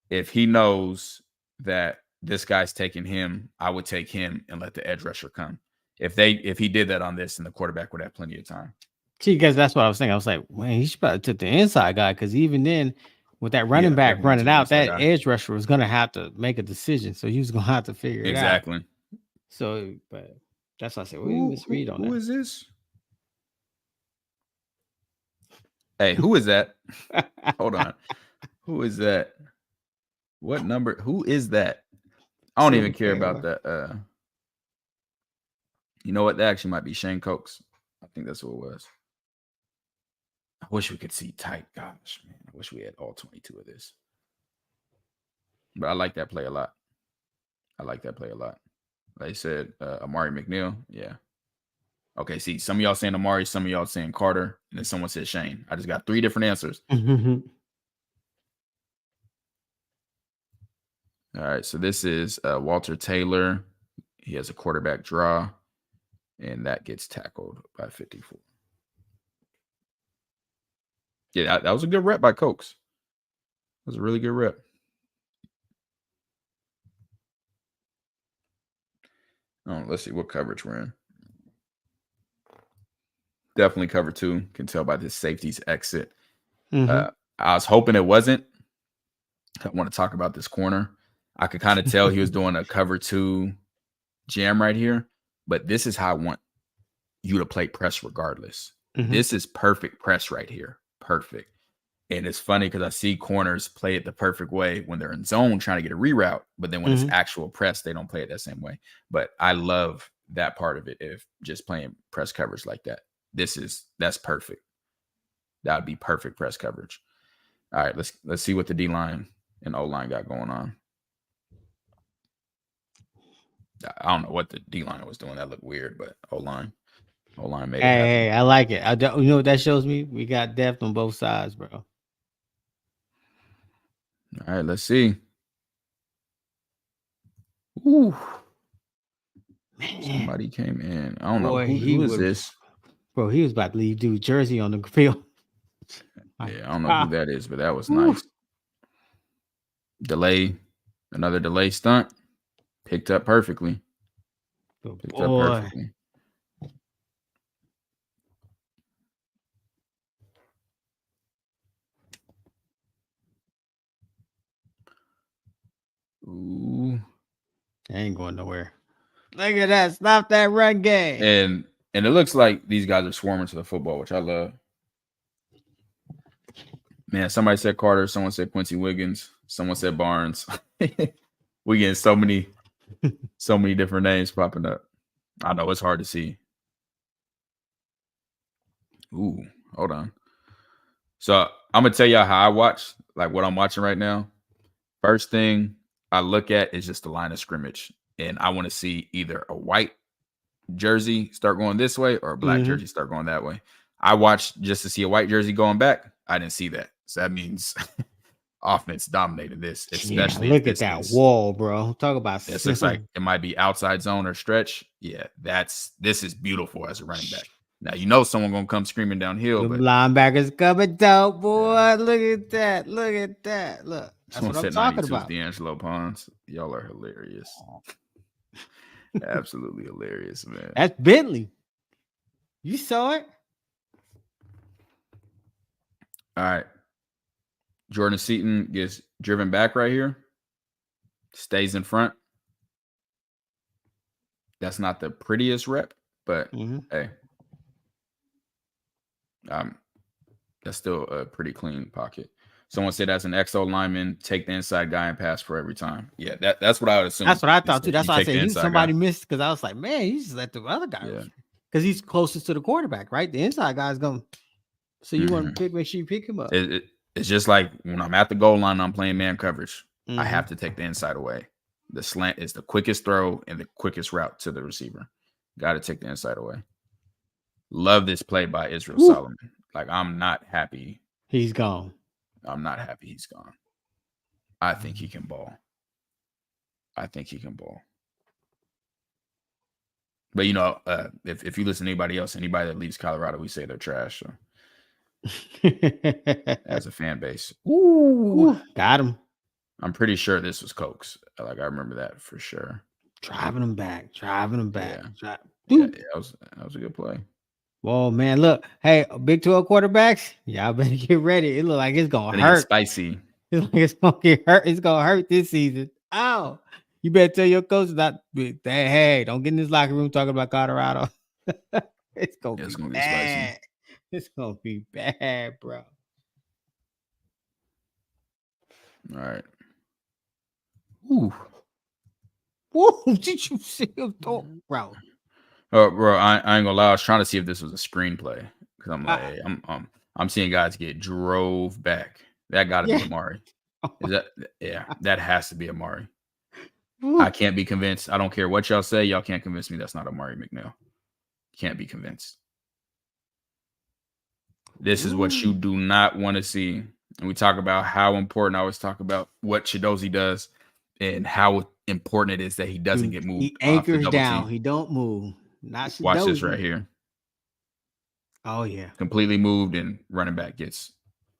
if he knows that this guy's taking him, I would take him and let the edge rusher come. If he did that on this, then the quarterback would have plenty of time. See, guys, that's what I was thinking. I was like, man, he should probably took the inside guy, because even then, with that running back running out, that edge rusher was gonna have to make a decision. So he was gonna have to figure it out. Exactly. So, but that's why I said, what do you misread on that? Who is this? Hey, who is that? Hold on. Who is that? What number? Who is that? I don't even care about that. You know what? That actually might be Shane Cokes. I think that's what it was. I wish we could see tight. Gosh, man. I wish we had all 22 of this. But I like that play a lot. Like I said, Amari McNeil. Yeah. Okay, see, some of y'all saying Amari, some of y'all saying Carter, and then someone said Shane. I just got 3 different answers. All right, so this is Walter Taylor. He has a quarterback draw, and that gets tackled by 54. Yeah, that was a good rep by Cokes. That was a really good rep. Oh, let's see what coverage we're in. Definitely cover 2. Can tell by this safety's exit. I was hoping it wasn't. I want to talk about this corner. I could kind of tell he was doing a cover 2 jam right here, but this is how I want you to play press regardless. This is perfect press right here. Perfect. And it's funny because I see corners play it the perfect way when they're in zone trying to get a reroute, but then when it's actual press, they don't play it that same way. But I love that part of it. If just playing press coverage like that, that's perfect. That would be perfect press coverage. All right, let's see what the D line and O line got going on. I don't know what the D line was doing. That looked weird, but O line made it happen. Hey, I like it. You know what that shows me? We got depth on both sides, bro. All right, let's see. Ooh. Man. Somebody came in. I don't know. Who is this? Bro, he was about to leave dude jersey on the field. Yeah, I don't know who that is, but that was nice. Delay. Another delay stunt. Picked up perfectly. Picked up perfectly. Ooh. I ain't going nowhere. Look at that. Stop that run game. And it looks like these guys are swarming to the football, which I love. Man, somebody said Carter. Someone said Quincy Wiggins. Someone said Barnes. We getting so many different names popping up. I know it's hard to see. Ooh, hold on. So I'm gonna tell y'all how I watch, like what I'm watching right now. First thing I look at is just the line of scrimmage, and I want to see either a white jersey start going this way or a black jersey start going that way. I watched just to see a white jersey going back. I didn't see that, so that means offense dominated this. Especially look at that wall, bro. Talk about this. Looks like it might be outside zone or stretch. Yeah, this is beautiful as a running back. Now you know someone gonna come screaming downhill, The but linebackers coming down, boy. Look at that. Look at that. Look, that's someone what I'm said talking 92 is about. D'Angelo Pons. Y'all are hilarious. Absolutely hilarious, man. That's Bentley. You saw it? All right. Jordan Seaton gets driven back right here. Stays in front. That's not the prettiest rep, but hey. That's still a pretty clean pocket. Someone said as an XO lineman, take the inside guy and pass for every time. Yeah, that's what I would assume. That's what I thought too. That's why I said somebody guy. missed because I was like, man, you just let the other guy because he's closest to the quarterback, right? The inside guy's going. So you want to make sure you pick him up. It's just like when I'm at the goal line, I'm playing man coverage. I have to take the inside away. The slant is the quickest throw and the quickest route to the receiver. Got to take the inside away. Love this play by Israel Solomon. Like, I'm not happy. He's gone. I'm not happy he's gone. I think he can ball. But, you know, if you listen to anybody else, anybody that leaves Colorado, we say they're trash. So. As a fan base. Ooh, got him. I'm pretty sure this was Cokes. Like, I remember that for sure. Driving him back. Yeah, that was a good play. Whoa, man, look. Hey, Big 12 quarterbacks, y'all better get ready. It look like it's going to hurt. Spicy. It look like it's going to get hurt. It's going to hurt this season. Oh, you better tell your coach not, hey, don't get in this locker room talking about Colorado. It's going to be bad. It's going to be bad, bro. All right. Ooh. Whoa, did you see him talk, bro? Oh, bro, I ain't gonna lie. I was trying to see if this was a screenplay because I'm like, I'm seeing guys get drove back. That got to be Amari. That has to be Amari. I can't be convinced. I don't care what y'all say. Y'all can't convince me that's not Amari McNeil. Can't be convinced. This is what you do not want to see. And we talk about how important. I always talk about what Chidozie does and how important it is that he doesn't get moved. He anchors down. He don't move. Not Watch this right here. Oh, yeah. Completely moved and running back gets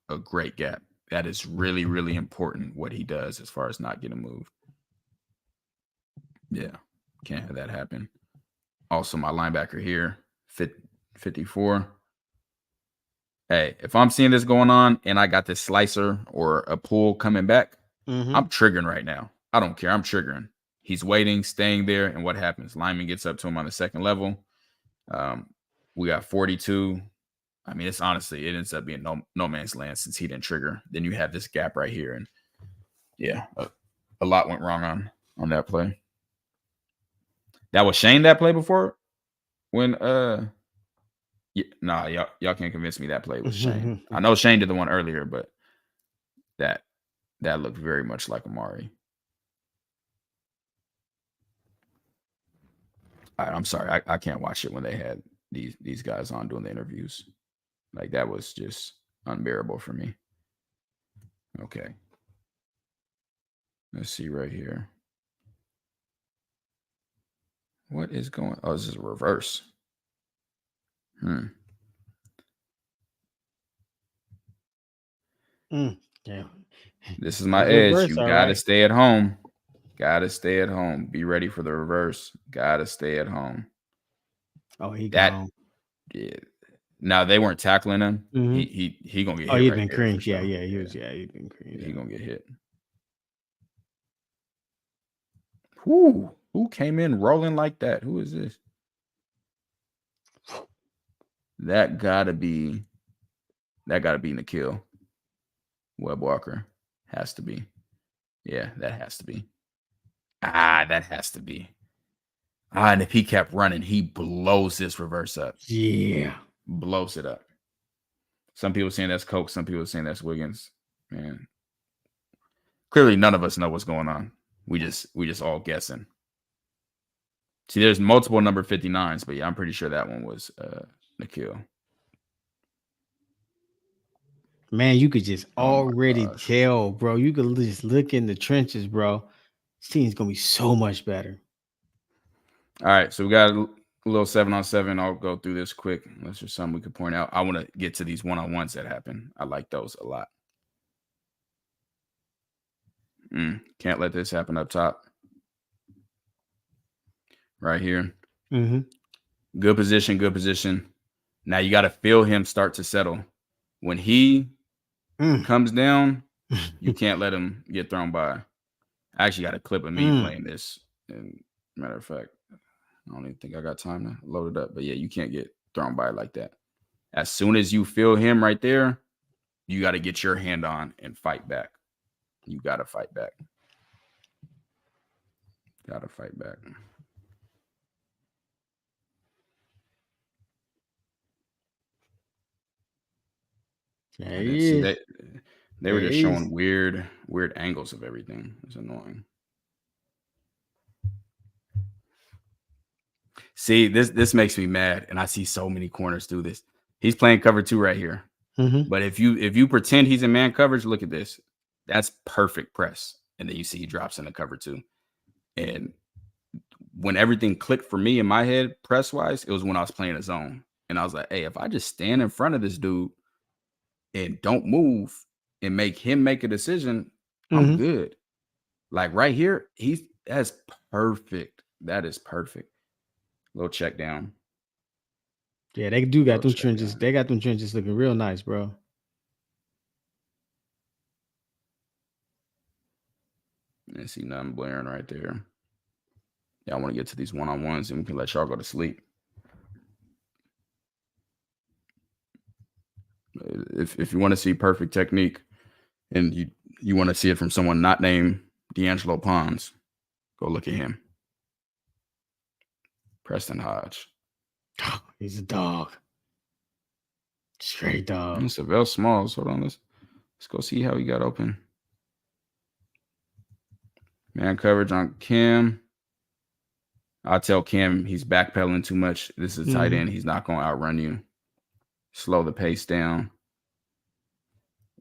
a great gap. That is really, really important what he does as far as not getting moved. Yeah. Can't have that happen. Also, my linebacker here, 54. Hey, if I'm seeing this going on and I got this slicer or a pull coming back, I'm triggering right now. I don't care. I'm triggering. He's waiting, staying there, and what happens? Lineman gets up to him on the second level. We got 42. I mean, it ends up being no man's land since he didn't trigger. Then you have this gap right here, and yeah, a lot went wrong on that play. That was Shane that play before when y'all can't convince me that play was Shane. I know Shane did the one earlier, but that looked very much like Amari. I'm sorry, I can't watch it when they had these guys on doing the interviews. Like, that was just unbearable for me. Okay. Let's see right here. What is going? Oh, this is a reverse. Yeah. This is my edge. You gotta stay at home. Gotta stay at home. Be ready for the reverse. Gotta stay at home. Oh, he got. Yeah. Now they weren't tackling him. He gonna get hit. Oh, he's been creamed. Yeah, he was. Yeah, he's been creamed. He gonna get hit. Who came in rolling like that? Who is this? That gotta be Nikhil. Webb Walker. Has to be. Yeah, that has to be. That has to be. And if he kept running, he blows this reverse up. Yeah. Blows it up. Some people saying that's Coke. Some people saying that's Wiggins. Man. Clearly, none of us know what's going on. We just all guessing. See, there's multiple number 59s, but yeah, I'm pretty sure that one was Nikhil. Man, you could just already tell, bro. You could just look in the trenches, bro. This team's gonna be so much better. All right, so we got A little 7-on-7. I'll go through this quick. Unless there's something we could point out. I want to get to these 1-on-1s that happen. I like those a lot. Can't let this happen up top. Right here. Mm-hmm. Good position, good position. Now you got to feel him start to settle. When he comes down, you can't let him get thrown by. I actually got a clip of me playing this. And matter of fact, I don't even think I got time to load it up. But yeah, you can't get thrown by like that. As soon as you feel him right there, you got to get your hand on and fight back. You got to fight back. Got to fight back. Yeah, see, they were just showing weird angles of everything. It's annoying. See, this makes me mad, and I see so many corners do this. He's playing cover 2 right here. But if you pretend he's in man coverage, look at this. That's perfect press. And then you see he drops into cover 2. And when everything clicked for me in my head, press-wise, it was when I was playing a zone. And I was like, hey, if I just stand in front of this dude and don't move and make him make a decision, I'm good. Like right here, that's perfect. That is perfect. Little check down. Yeah, they do got them trenches. They got them trenches looking real nice, bro. I see nothing blaring right there. Yeah, I want to get to these 1-on-1s and we can let y'all go to sleep. If you want to see perfect technique and you want to see it from someone not named D'Angelo Pons, go look at him. Preston Hodge. Oh, he's a dog. Straight dog. Savell Smalls. Hold on. Let's go see how he got open. Man coverage on Kim. I tell Kim he's backpedaling too much. This is a tight end. He's not going to outrun you. Slow the pace down.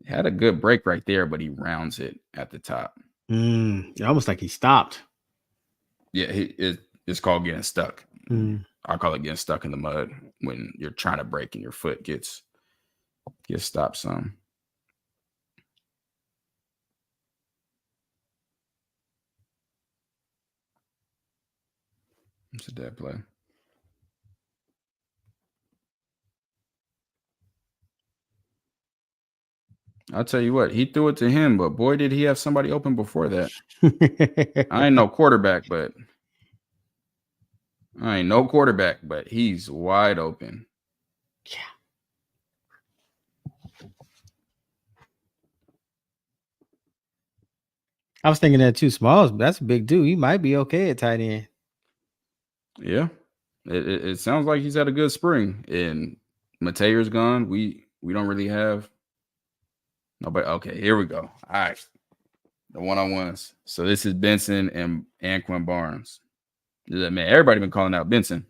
Had a good break right there, but he rounds it at the top. Almost like he stopped. Yeah, it's called getting stuck. I call it getting stuck in the mud when you're trying to break and your foot gets stopped some. It's a dead play. I'll tell you what, he threw it to him, but boy, did he have somebody open before that. I ain't no quarterback, but he's wide open. Yeah. I was thinking that too. Smalls, that's a big dude. He might be okay at tight end. Yeah. It sounds like he's had a good spring. And Mateer's gone. We don't really have nobody. Okay, here we go. All right. The 1-on-1s. So this is Benson and Anquan Barnes. Man, everybody been calling out Benson.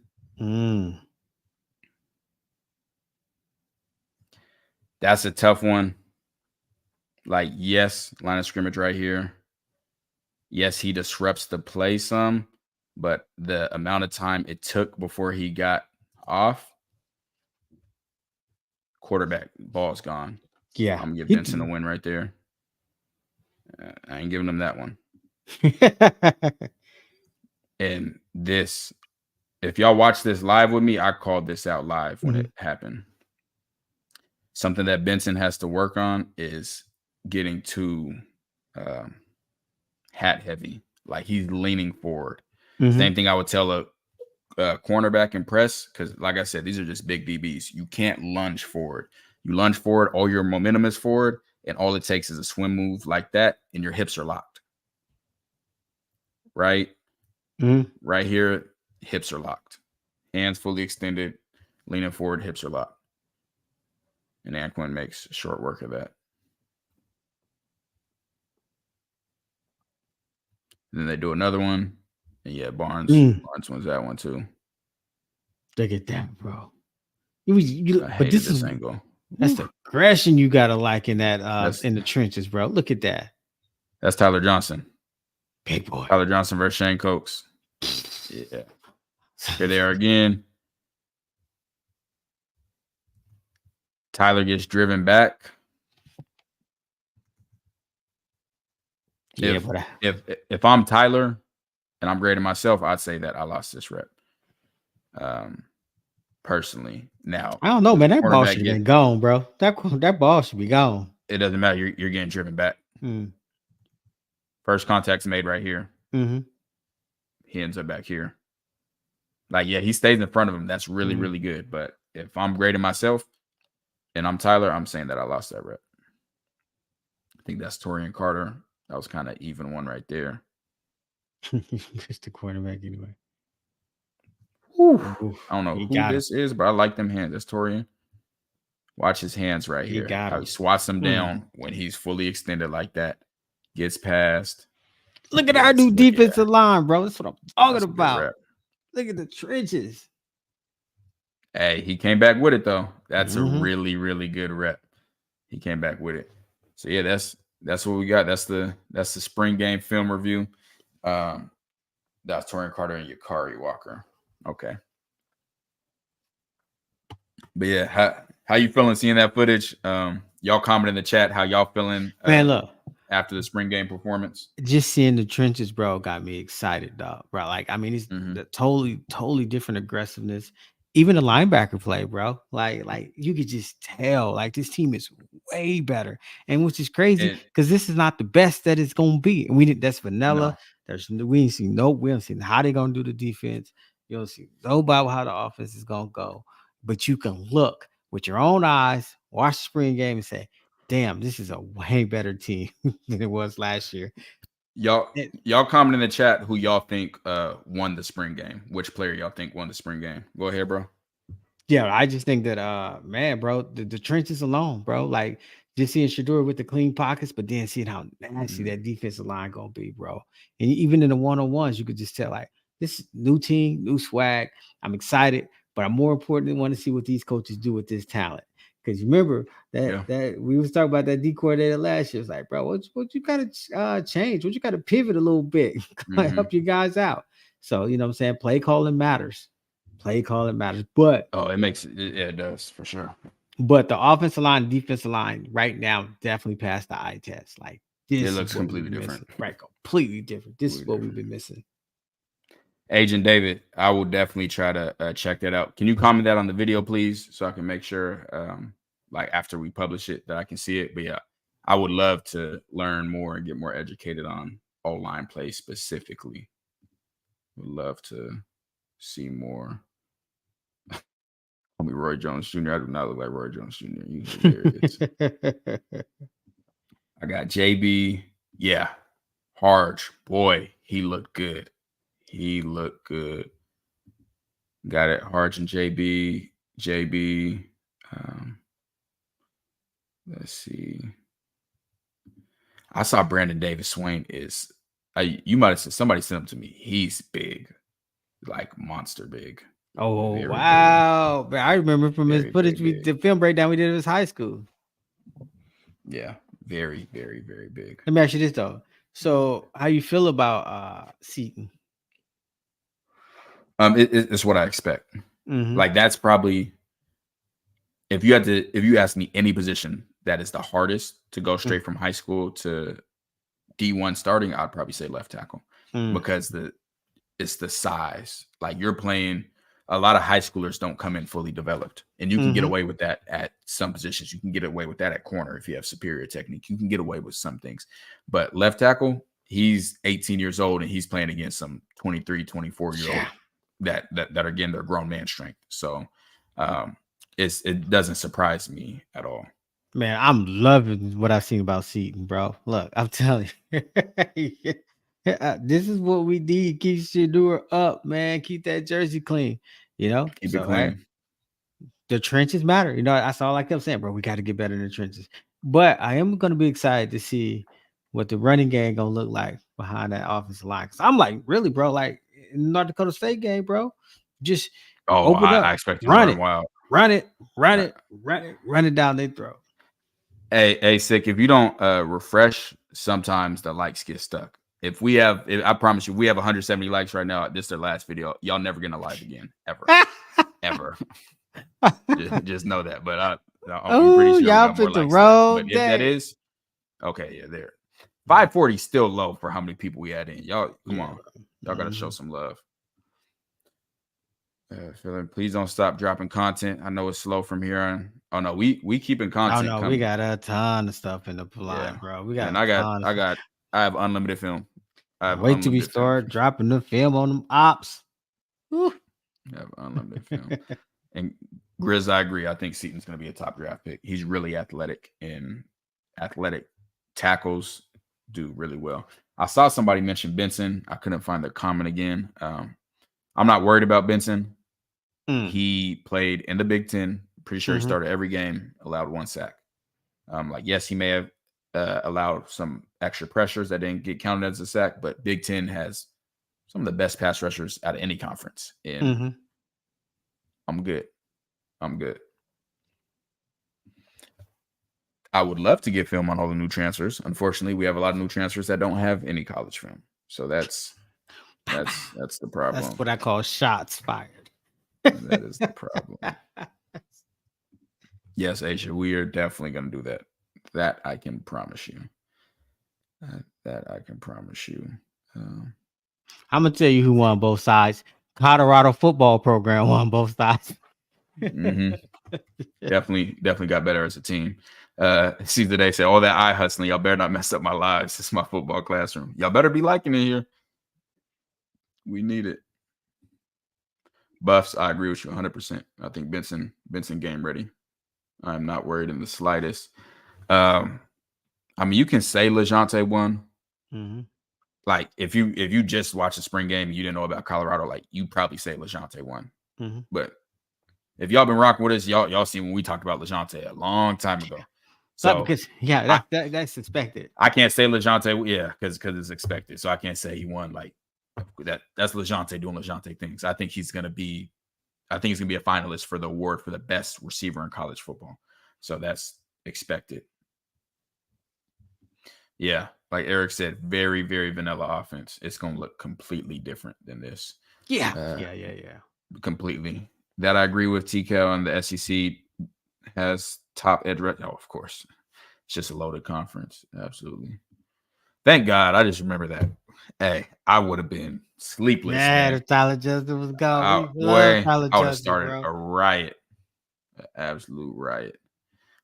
That's a tough one. Like, yes, line of scrimmage right here. Yes, he disrupts the play some, but the amount of time it took before he got off, quarterback, ball's gone. Yeah. I'm going to give Benson a win right there. I ain't giving him that one. And this, if y'all watch this live with me, I called this out live when it happened. Something that Benson has to work on is getting too hat heavy. Like he's leaning forward. Same thing I would tell a cornerback in press, because like I said, these are just big DBs. You can't lunge forward. You lunge forward, all your momentum is forward, and all it takes is a swim move like that, and your hips are locked. Right? Right here, hips are locked. Hands fully extended, leaning forward, hips are locked. And Anquan makes short work of that. Then they do another one. And yeah, Barnes wins that one too. Look at that, bro. But this is angle. That's the aggression you gotta like in that in the trenches, bro. Look at that. That's Tyler Johnson. Big boy. Tyler Johnson versus Shane Cokes. Yeah. Here they are again. Tyler gets driven back. Yeah, if I'm Tyler and I'm grading myself, I'd say that I lost this rep. Personally, now I don't know, man. That ball should have been gone, bro. That ball should be gone. It doesn't matter. You're getting driven back. First contact's made right here. He ends up back here. Like, yeah, he stays in front of him. That's really, really good. But if I'm grading myself and I'm Tyler, I'm saying that I lost that rep. I think that's Torian Carter. That was kind of even one right there. Just the cornerback anyway. I don't know who this is, but I like them hands. That's Torian. Watch his hands right here. How he swats them down when he's fully extended like that. Gets past. Look at our new defensive line, bro. That's what I'm talking about. Look at the trenches. Hey, he came back with it though. That's a really, really good rep. He came back with it. So yeah, that's what we got. That's the spring game film review. That's Torian Carter and Yakari Walker. Okay. But yeah, how you feeling seeing that footage? Y'all comment in the chat how y'all feeling. Man, look. After the spring game performance, just seeing the trenches, bro, got me excited, dog. Bro, like, I mean, it's the totally different aggressiveness. Even the linebacker play, bro. Like you could just tell, like, this team is way better, and which is crazy because this is not the best that it's gonna be. And that's vanilla. No. We haven't seen how they're gonna do the defense. You don't see nobody how the offense is gonna go, but you can look with your own eyes, watch the spring game, and say, damn, this is a way better team than it was last year. Y'all comment in the chat who y'all think won the spring game. Which player y'all think won the spring game? Go ahead, bro. Yeah, I just think that man, bro, the trenches alone, bro. Like just seeing Shedeur with the clean pockets, but then seeing how nasty that defensive line gonna be, bro. And even in the one-on-ones, you could just tell, like, this new team, new swag. I'm excited, but I'm more importantly want to see what these coaches do with this talent. Because remember that we was talking about that D coordinator last year. It's like, bro, what you gotta change? What you gotta pivot a little bit, help you guys out. So you know what I'm saying? Play calling matters. Play calling matters. But it does for sure. But the offensive line, defensive line right now definitely passed the eye test. Like this, it looks completely different. Right, completely different. This is what we've been missing. Agent David, I will definitely try to check that out. Can you comment that on the video, please, so I can make sure, like after we publish it, that I can see it. But yeah, I would love to learn more and get more educated on O-line play specifically. Would love to see more. Call me Roy Jones Jr. I do not look like Roy Jones Jr. He's hilarious. I got JB. Yeah, Harge. Boy, he looked good. He looked good. Got it. Harge and JB. Let's see. I saw Brandon Davis Swain is. You might have said somebody sent him to me. He's big, like monster big. Oh very wow! Big. I remember from his footage, the film breakdown we did in his high school. Yeah, very, very, very big. Let me ask you this though. So, how you feel about Seaton? It's what I expect. Like that's probably if you ask me any position that is the hardest to go straight from high school to D1 starting, I'd probably say left tackle because it's the size. Like you're playing, a lot of high schoolers don't come in fully developed, and you can get away with that at some positions. You can get away with that at corner if you have superior technique. You can get away with some things, but left tackle, he's 18 years old and he's playing against some 23, 24-year-old that are getting their grown man strength. So it doesn't surprise me at all. Man, I'm loving what I've seen about Seaton, bro. Look, I'm telling you, this is what we need. Keep Shedeur up, man. Keep that jersey clean. You know, keep it clean. The trenches matter. You know, that's all I kept saying, bro. We got to get better in the trenches. But I am going to be excited to see what the running game gonna look like behind that offensive line. Cause I'm like, really, bro, like in the North Dakota State game, bro, just open up, I expect you to run wild. Run it down their throat. Hey, Sick, if you don't refresh, sometimes the likes get stuck. I promise you, we have 170 likes right now. This is their last video. Y'all never getting a live again, ever, ever. just know that. But I'm pretty sure y'all we got more put the likes than that. road But if that is okay, yeah, there. 540 is still low for how many people we had in. Y'all, come on, y'all got to show some love. Please don't stop dropping content. I know it's slow from here on. Oh no, we keeping content. Oh no, coming. we got a ton of stuff in the line, bro. We got. And I have unlimited film. Wait till we start dropping the film on them ops. I have unlimited film. And Grizz, I agree. I think Seaton's going to be a top draft pick. He's really athletic, and athletic tackles do really well. I saw somebody mention Benson. I couldn't find the comment again. I'm not worried about Benson. He played in the Big Ten. Pretty sure he started every game, allowed 1 sack. Yes, he may have allowed some extra pressures that didn't get counted as a sack, but Big Ten has some of the best pass rushers out of any conference. And I'm good. I would love to get film on all the new transfers. Unfortunately, we have a lot of new transfers that don't have any college film. So that's the problem. That's what I call shots fired. That is the problem. Yes, Aisha, we are definitely going to do that. That I can promise you. I'm going to tell you who won both sides. Colorado football program won both sides. Definitely got better as a team. See, today said, all that eye hustling, y'all better not mess up my lives. This is my football classroom. Y'all better be liking it here. We need it. Buffs, I agree with you 100%. I think Benson game ready. I'm not worried in the slightest. I mean, you can say LeJounte won. Like if you just watched the spring game and you didn't know about Colorado, like you probably say LeJounte won. But if y'all been rocking with us, y'all seen when we talked about LeJounte a long time ago. So because that's expected. I can't say LeJounte, because it's expected. So I can't say he won like that. That's LeJounte doing LeJounte things. I think he's gonna be a finalist for the award for the best receiver in college football. So that's expected. Yeah, like Eric said, very, very vanilla offense. It's gonna look completely different than this. Yeah. Completely. That I agree with. TCal and the SEC has top edge. Oh, of course. It's just a loaded conference. Absolutely. Thank God. I just remember that. Hey, I would have been sleepless. Man, if Tyler Justin was gone, I would have started a riot. An absolute riot.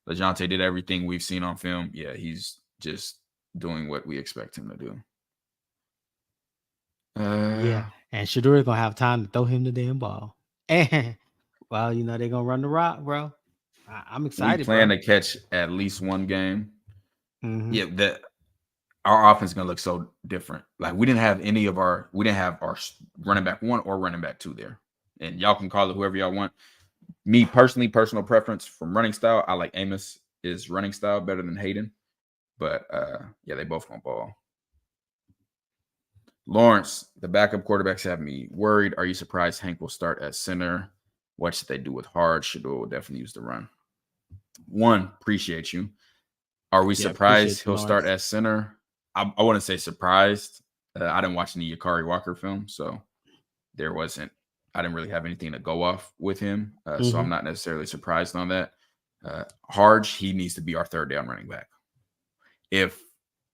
LeJounte did everything we've seen on film. Yeah, he's just doing what we expect him to do. And Shador's gonna have time to throw him the damn ball. And well, they're gonna run the rock, bro. I'm excited. We plan to catch at least one game. Yeah, our offense is gonna look so different. Like we didn't have our running back 1 or running back 2 there. And y'all can call it whoever y'all want. Me personally, personal preference from running style, I like Amos' running style better than Hayden. But they both gonna ball. Lawrence, the backup quarterbacks have me worried. Are you surprised Hank will start at center? What should they do with Hard? Shador will definitely use the run. One, appreciate you. Are we surprised he'll start at center? I wouldn't say surprised. I didn't watch any Yakari Walker film, so I didn't really have anything to go off with him. So I'm not necessarily surprised on that. Harge, he needs to be our third down running back. If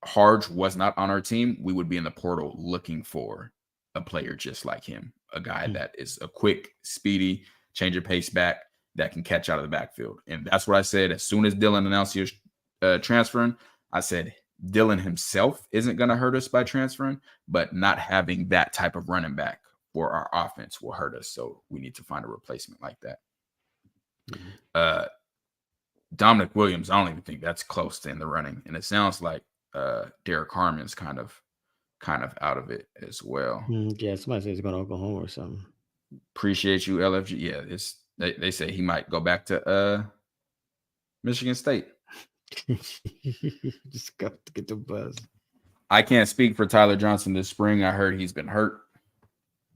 Harge was not on our team, we would be in the portal looking for a player just like him, a guy that is a quick, speedy, change of pace back that can catch out of the backfield. And that's what I said. As soon as Dylan announced he was transferring, I said Dylan himself isn't going to hurt us by transferring, but not having that type of running back for our offense will hurt us. So we need to find a replacement like that. Dominic Williams, I don't even think that's close to in the running. And it sounds like Derek Harmon's kind of out of it as well. Yeah, somebody says he's going to Oklahoma or something. Appreciate you, LFG. Yeah, they say he might go back to Michigan State. Just got to get the buzz. I can't speak for Tyler Johnson this spring. I heard he's been hurt.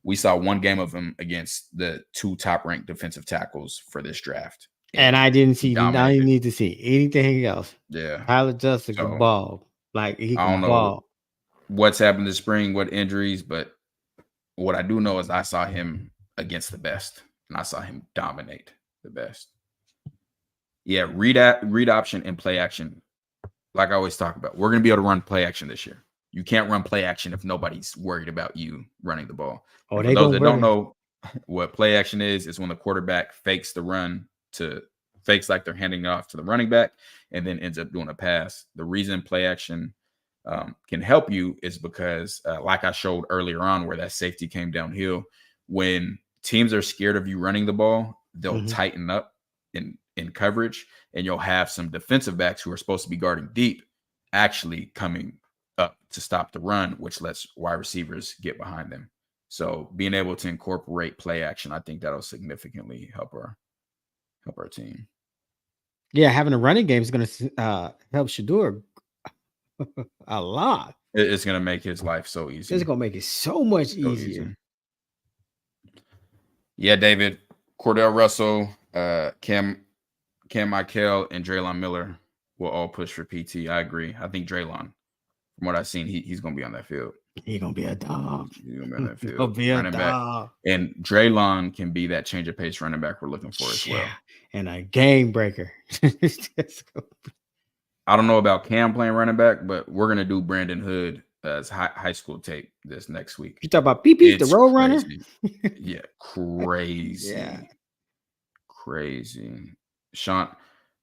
We saw one game of him against the 2 top-ranked defensive tackles for this draft. And I didn't need to see anything else. Yeah. Tyler Johnson can ball. Like, he can ball. what's happened this spring, what injuries, but what I do know is I saw him against the best, and I saw him dominate the best. Yeah, read option and play action. Like I always talk about, we're going to be able to run play action this year. You can't run play action if nobody's worried about you running the ball. Oh, for those that don't know what play action is when the quarterback fakes the run fakes like they're handing it off to the running back and then ends up doing a pass. The reason play action can help you is because, like I showed earlier on, where that safety came downhill, when teams are scared of you running the ball, they'll tighten up in coverage, and you'll have some defensive backs who are supposed to be guarding deep actually coming up to stop the run, which lets wide receivers get behind them. So being able to incorporate play action, I think that'll significantly help our team. Yeah, having a running game is going to help Shedeur a lot. It's going to make his life so easy. It's going to make it so much easier. Yeah, David, Cordell Russell, Cam Michael, and Draylon Miller will all push for PT. I agree. I think Draylon, from what I've seen, he's going to be on that field. He's going to be a dog. He's going to be on that field. He'll be a running dog. Back. And Draylon can be that change of pace running back we're looking for as well. And a game breaker. I don't know about Cam playing running back, but we're going to do Brandon Hood as high school tape this next week. You talk about PP, the road runner? Yeah, crazy. Yeah. Crazy. Sean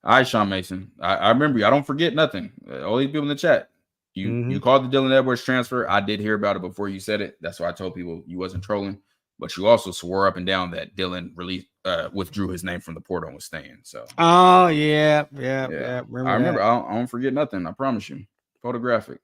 Mason. I remember you. I don't forget nothing. All these people in the chat. You called the Dylan Edwards transfer. I did hear about it before you said it. That's why I told people you wasn't trolling. But you also swore up and down that Dylan withdrew his name from the portal and was staying. So. Oh yeah. Remember I don't forget nothing. I promise you. Photographic.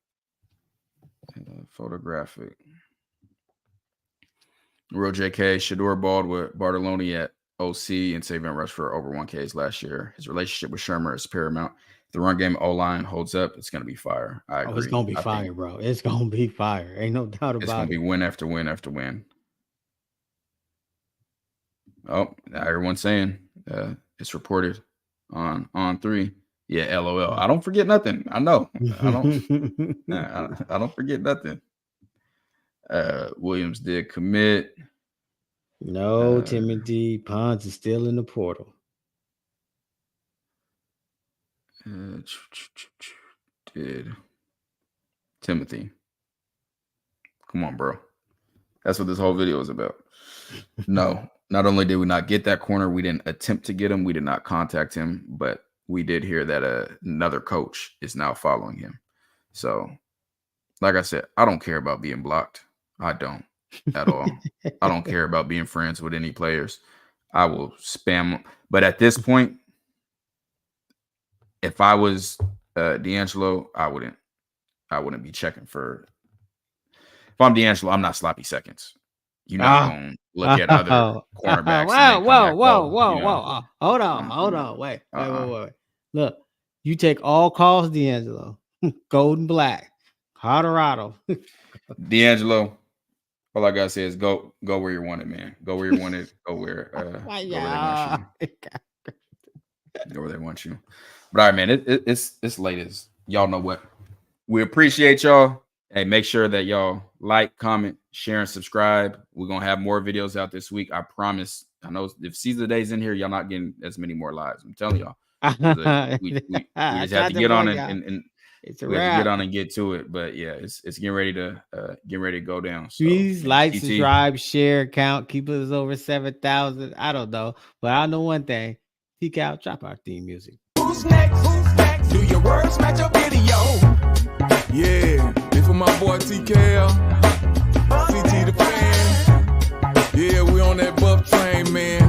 Real JK, Shedeur balled with Bartoloni at OC and saving rush for over 1Ks last year. His relationship with Shermer is paramount. If the run game O-line holds up, it's going to be fire. I agree. It's going to be fire, bro. It's going to be fire. Ain't no doubt about it. It's going to be win after win after win. Oh, now everyone's saying it's reported on 3. Yeah, LOL. I don't forget nothing. I know. I don't forget nothing. Williams did commit. No, Timothy Pons is still in the portal. Did Timothy? Come on, bro. That's what this whole video is about. No, not only did we not get that corner, we didn't attempt to get him. We did not contact him, but we did hear that another coach is now following him. So, like I said, I don't care about being blocked. I don't at all. I don't care about being friends with any players. I will spam them. But at this point, if I was D'Angelo, I wouldn't be checking for. If I'm D'Angelo, I'm not sloppy seconds. You're not going to look at other cornerbacks. Whoa. Hold on. Wait. Look, you take all calls, D'Angelo. Golden Black, Colorado. D'Angelo, all I got to say is go where you're wanted, man. Go where you're wanted. Go where they want you. Go where they want you. But all right, man, it's late as y'all know what. We appreciate y'all. Hey, make sure that y'all like, comment, share, and subscribe. We're going to have more videos out this week. I promise. I know if Caesar Day's in here, y'all not getting as many more lives. I'm telling y'all. We just have to get on and it's a we wrap. have to get on and get to it. But yeah, it's getting ready to go down. So, please like, subscribe, share, count, keep us over 7,000. I don't know, but I know one thing. T-Cal, drop our theme music. Who's next? Do your words match your video? Yeah, this for my boy TKL, CT the fan. Yeah, we on that buff train, man.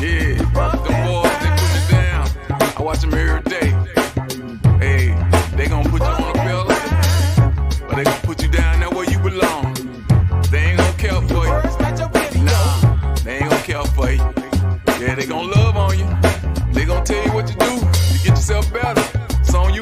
Yeah, the boys, they put it down. I watch them every day. Hey, they gonna put you on a pillow, but they gonna put you down there where you belong. They ain't gonna care for you. Nah, they ain't gonna care for you. Yeah, they gonna love on you. They gonna tell you what to do to get yourself better. It's on you.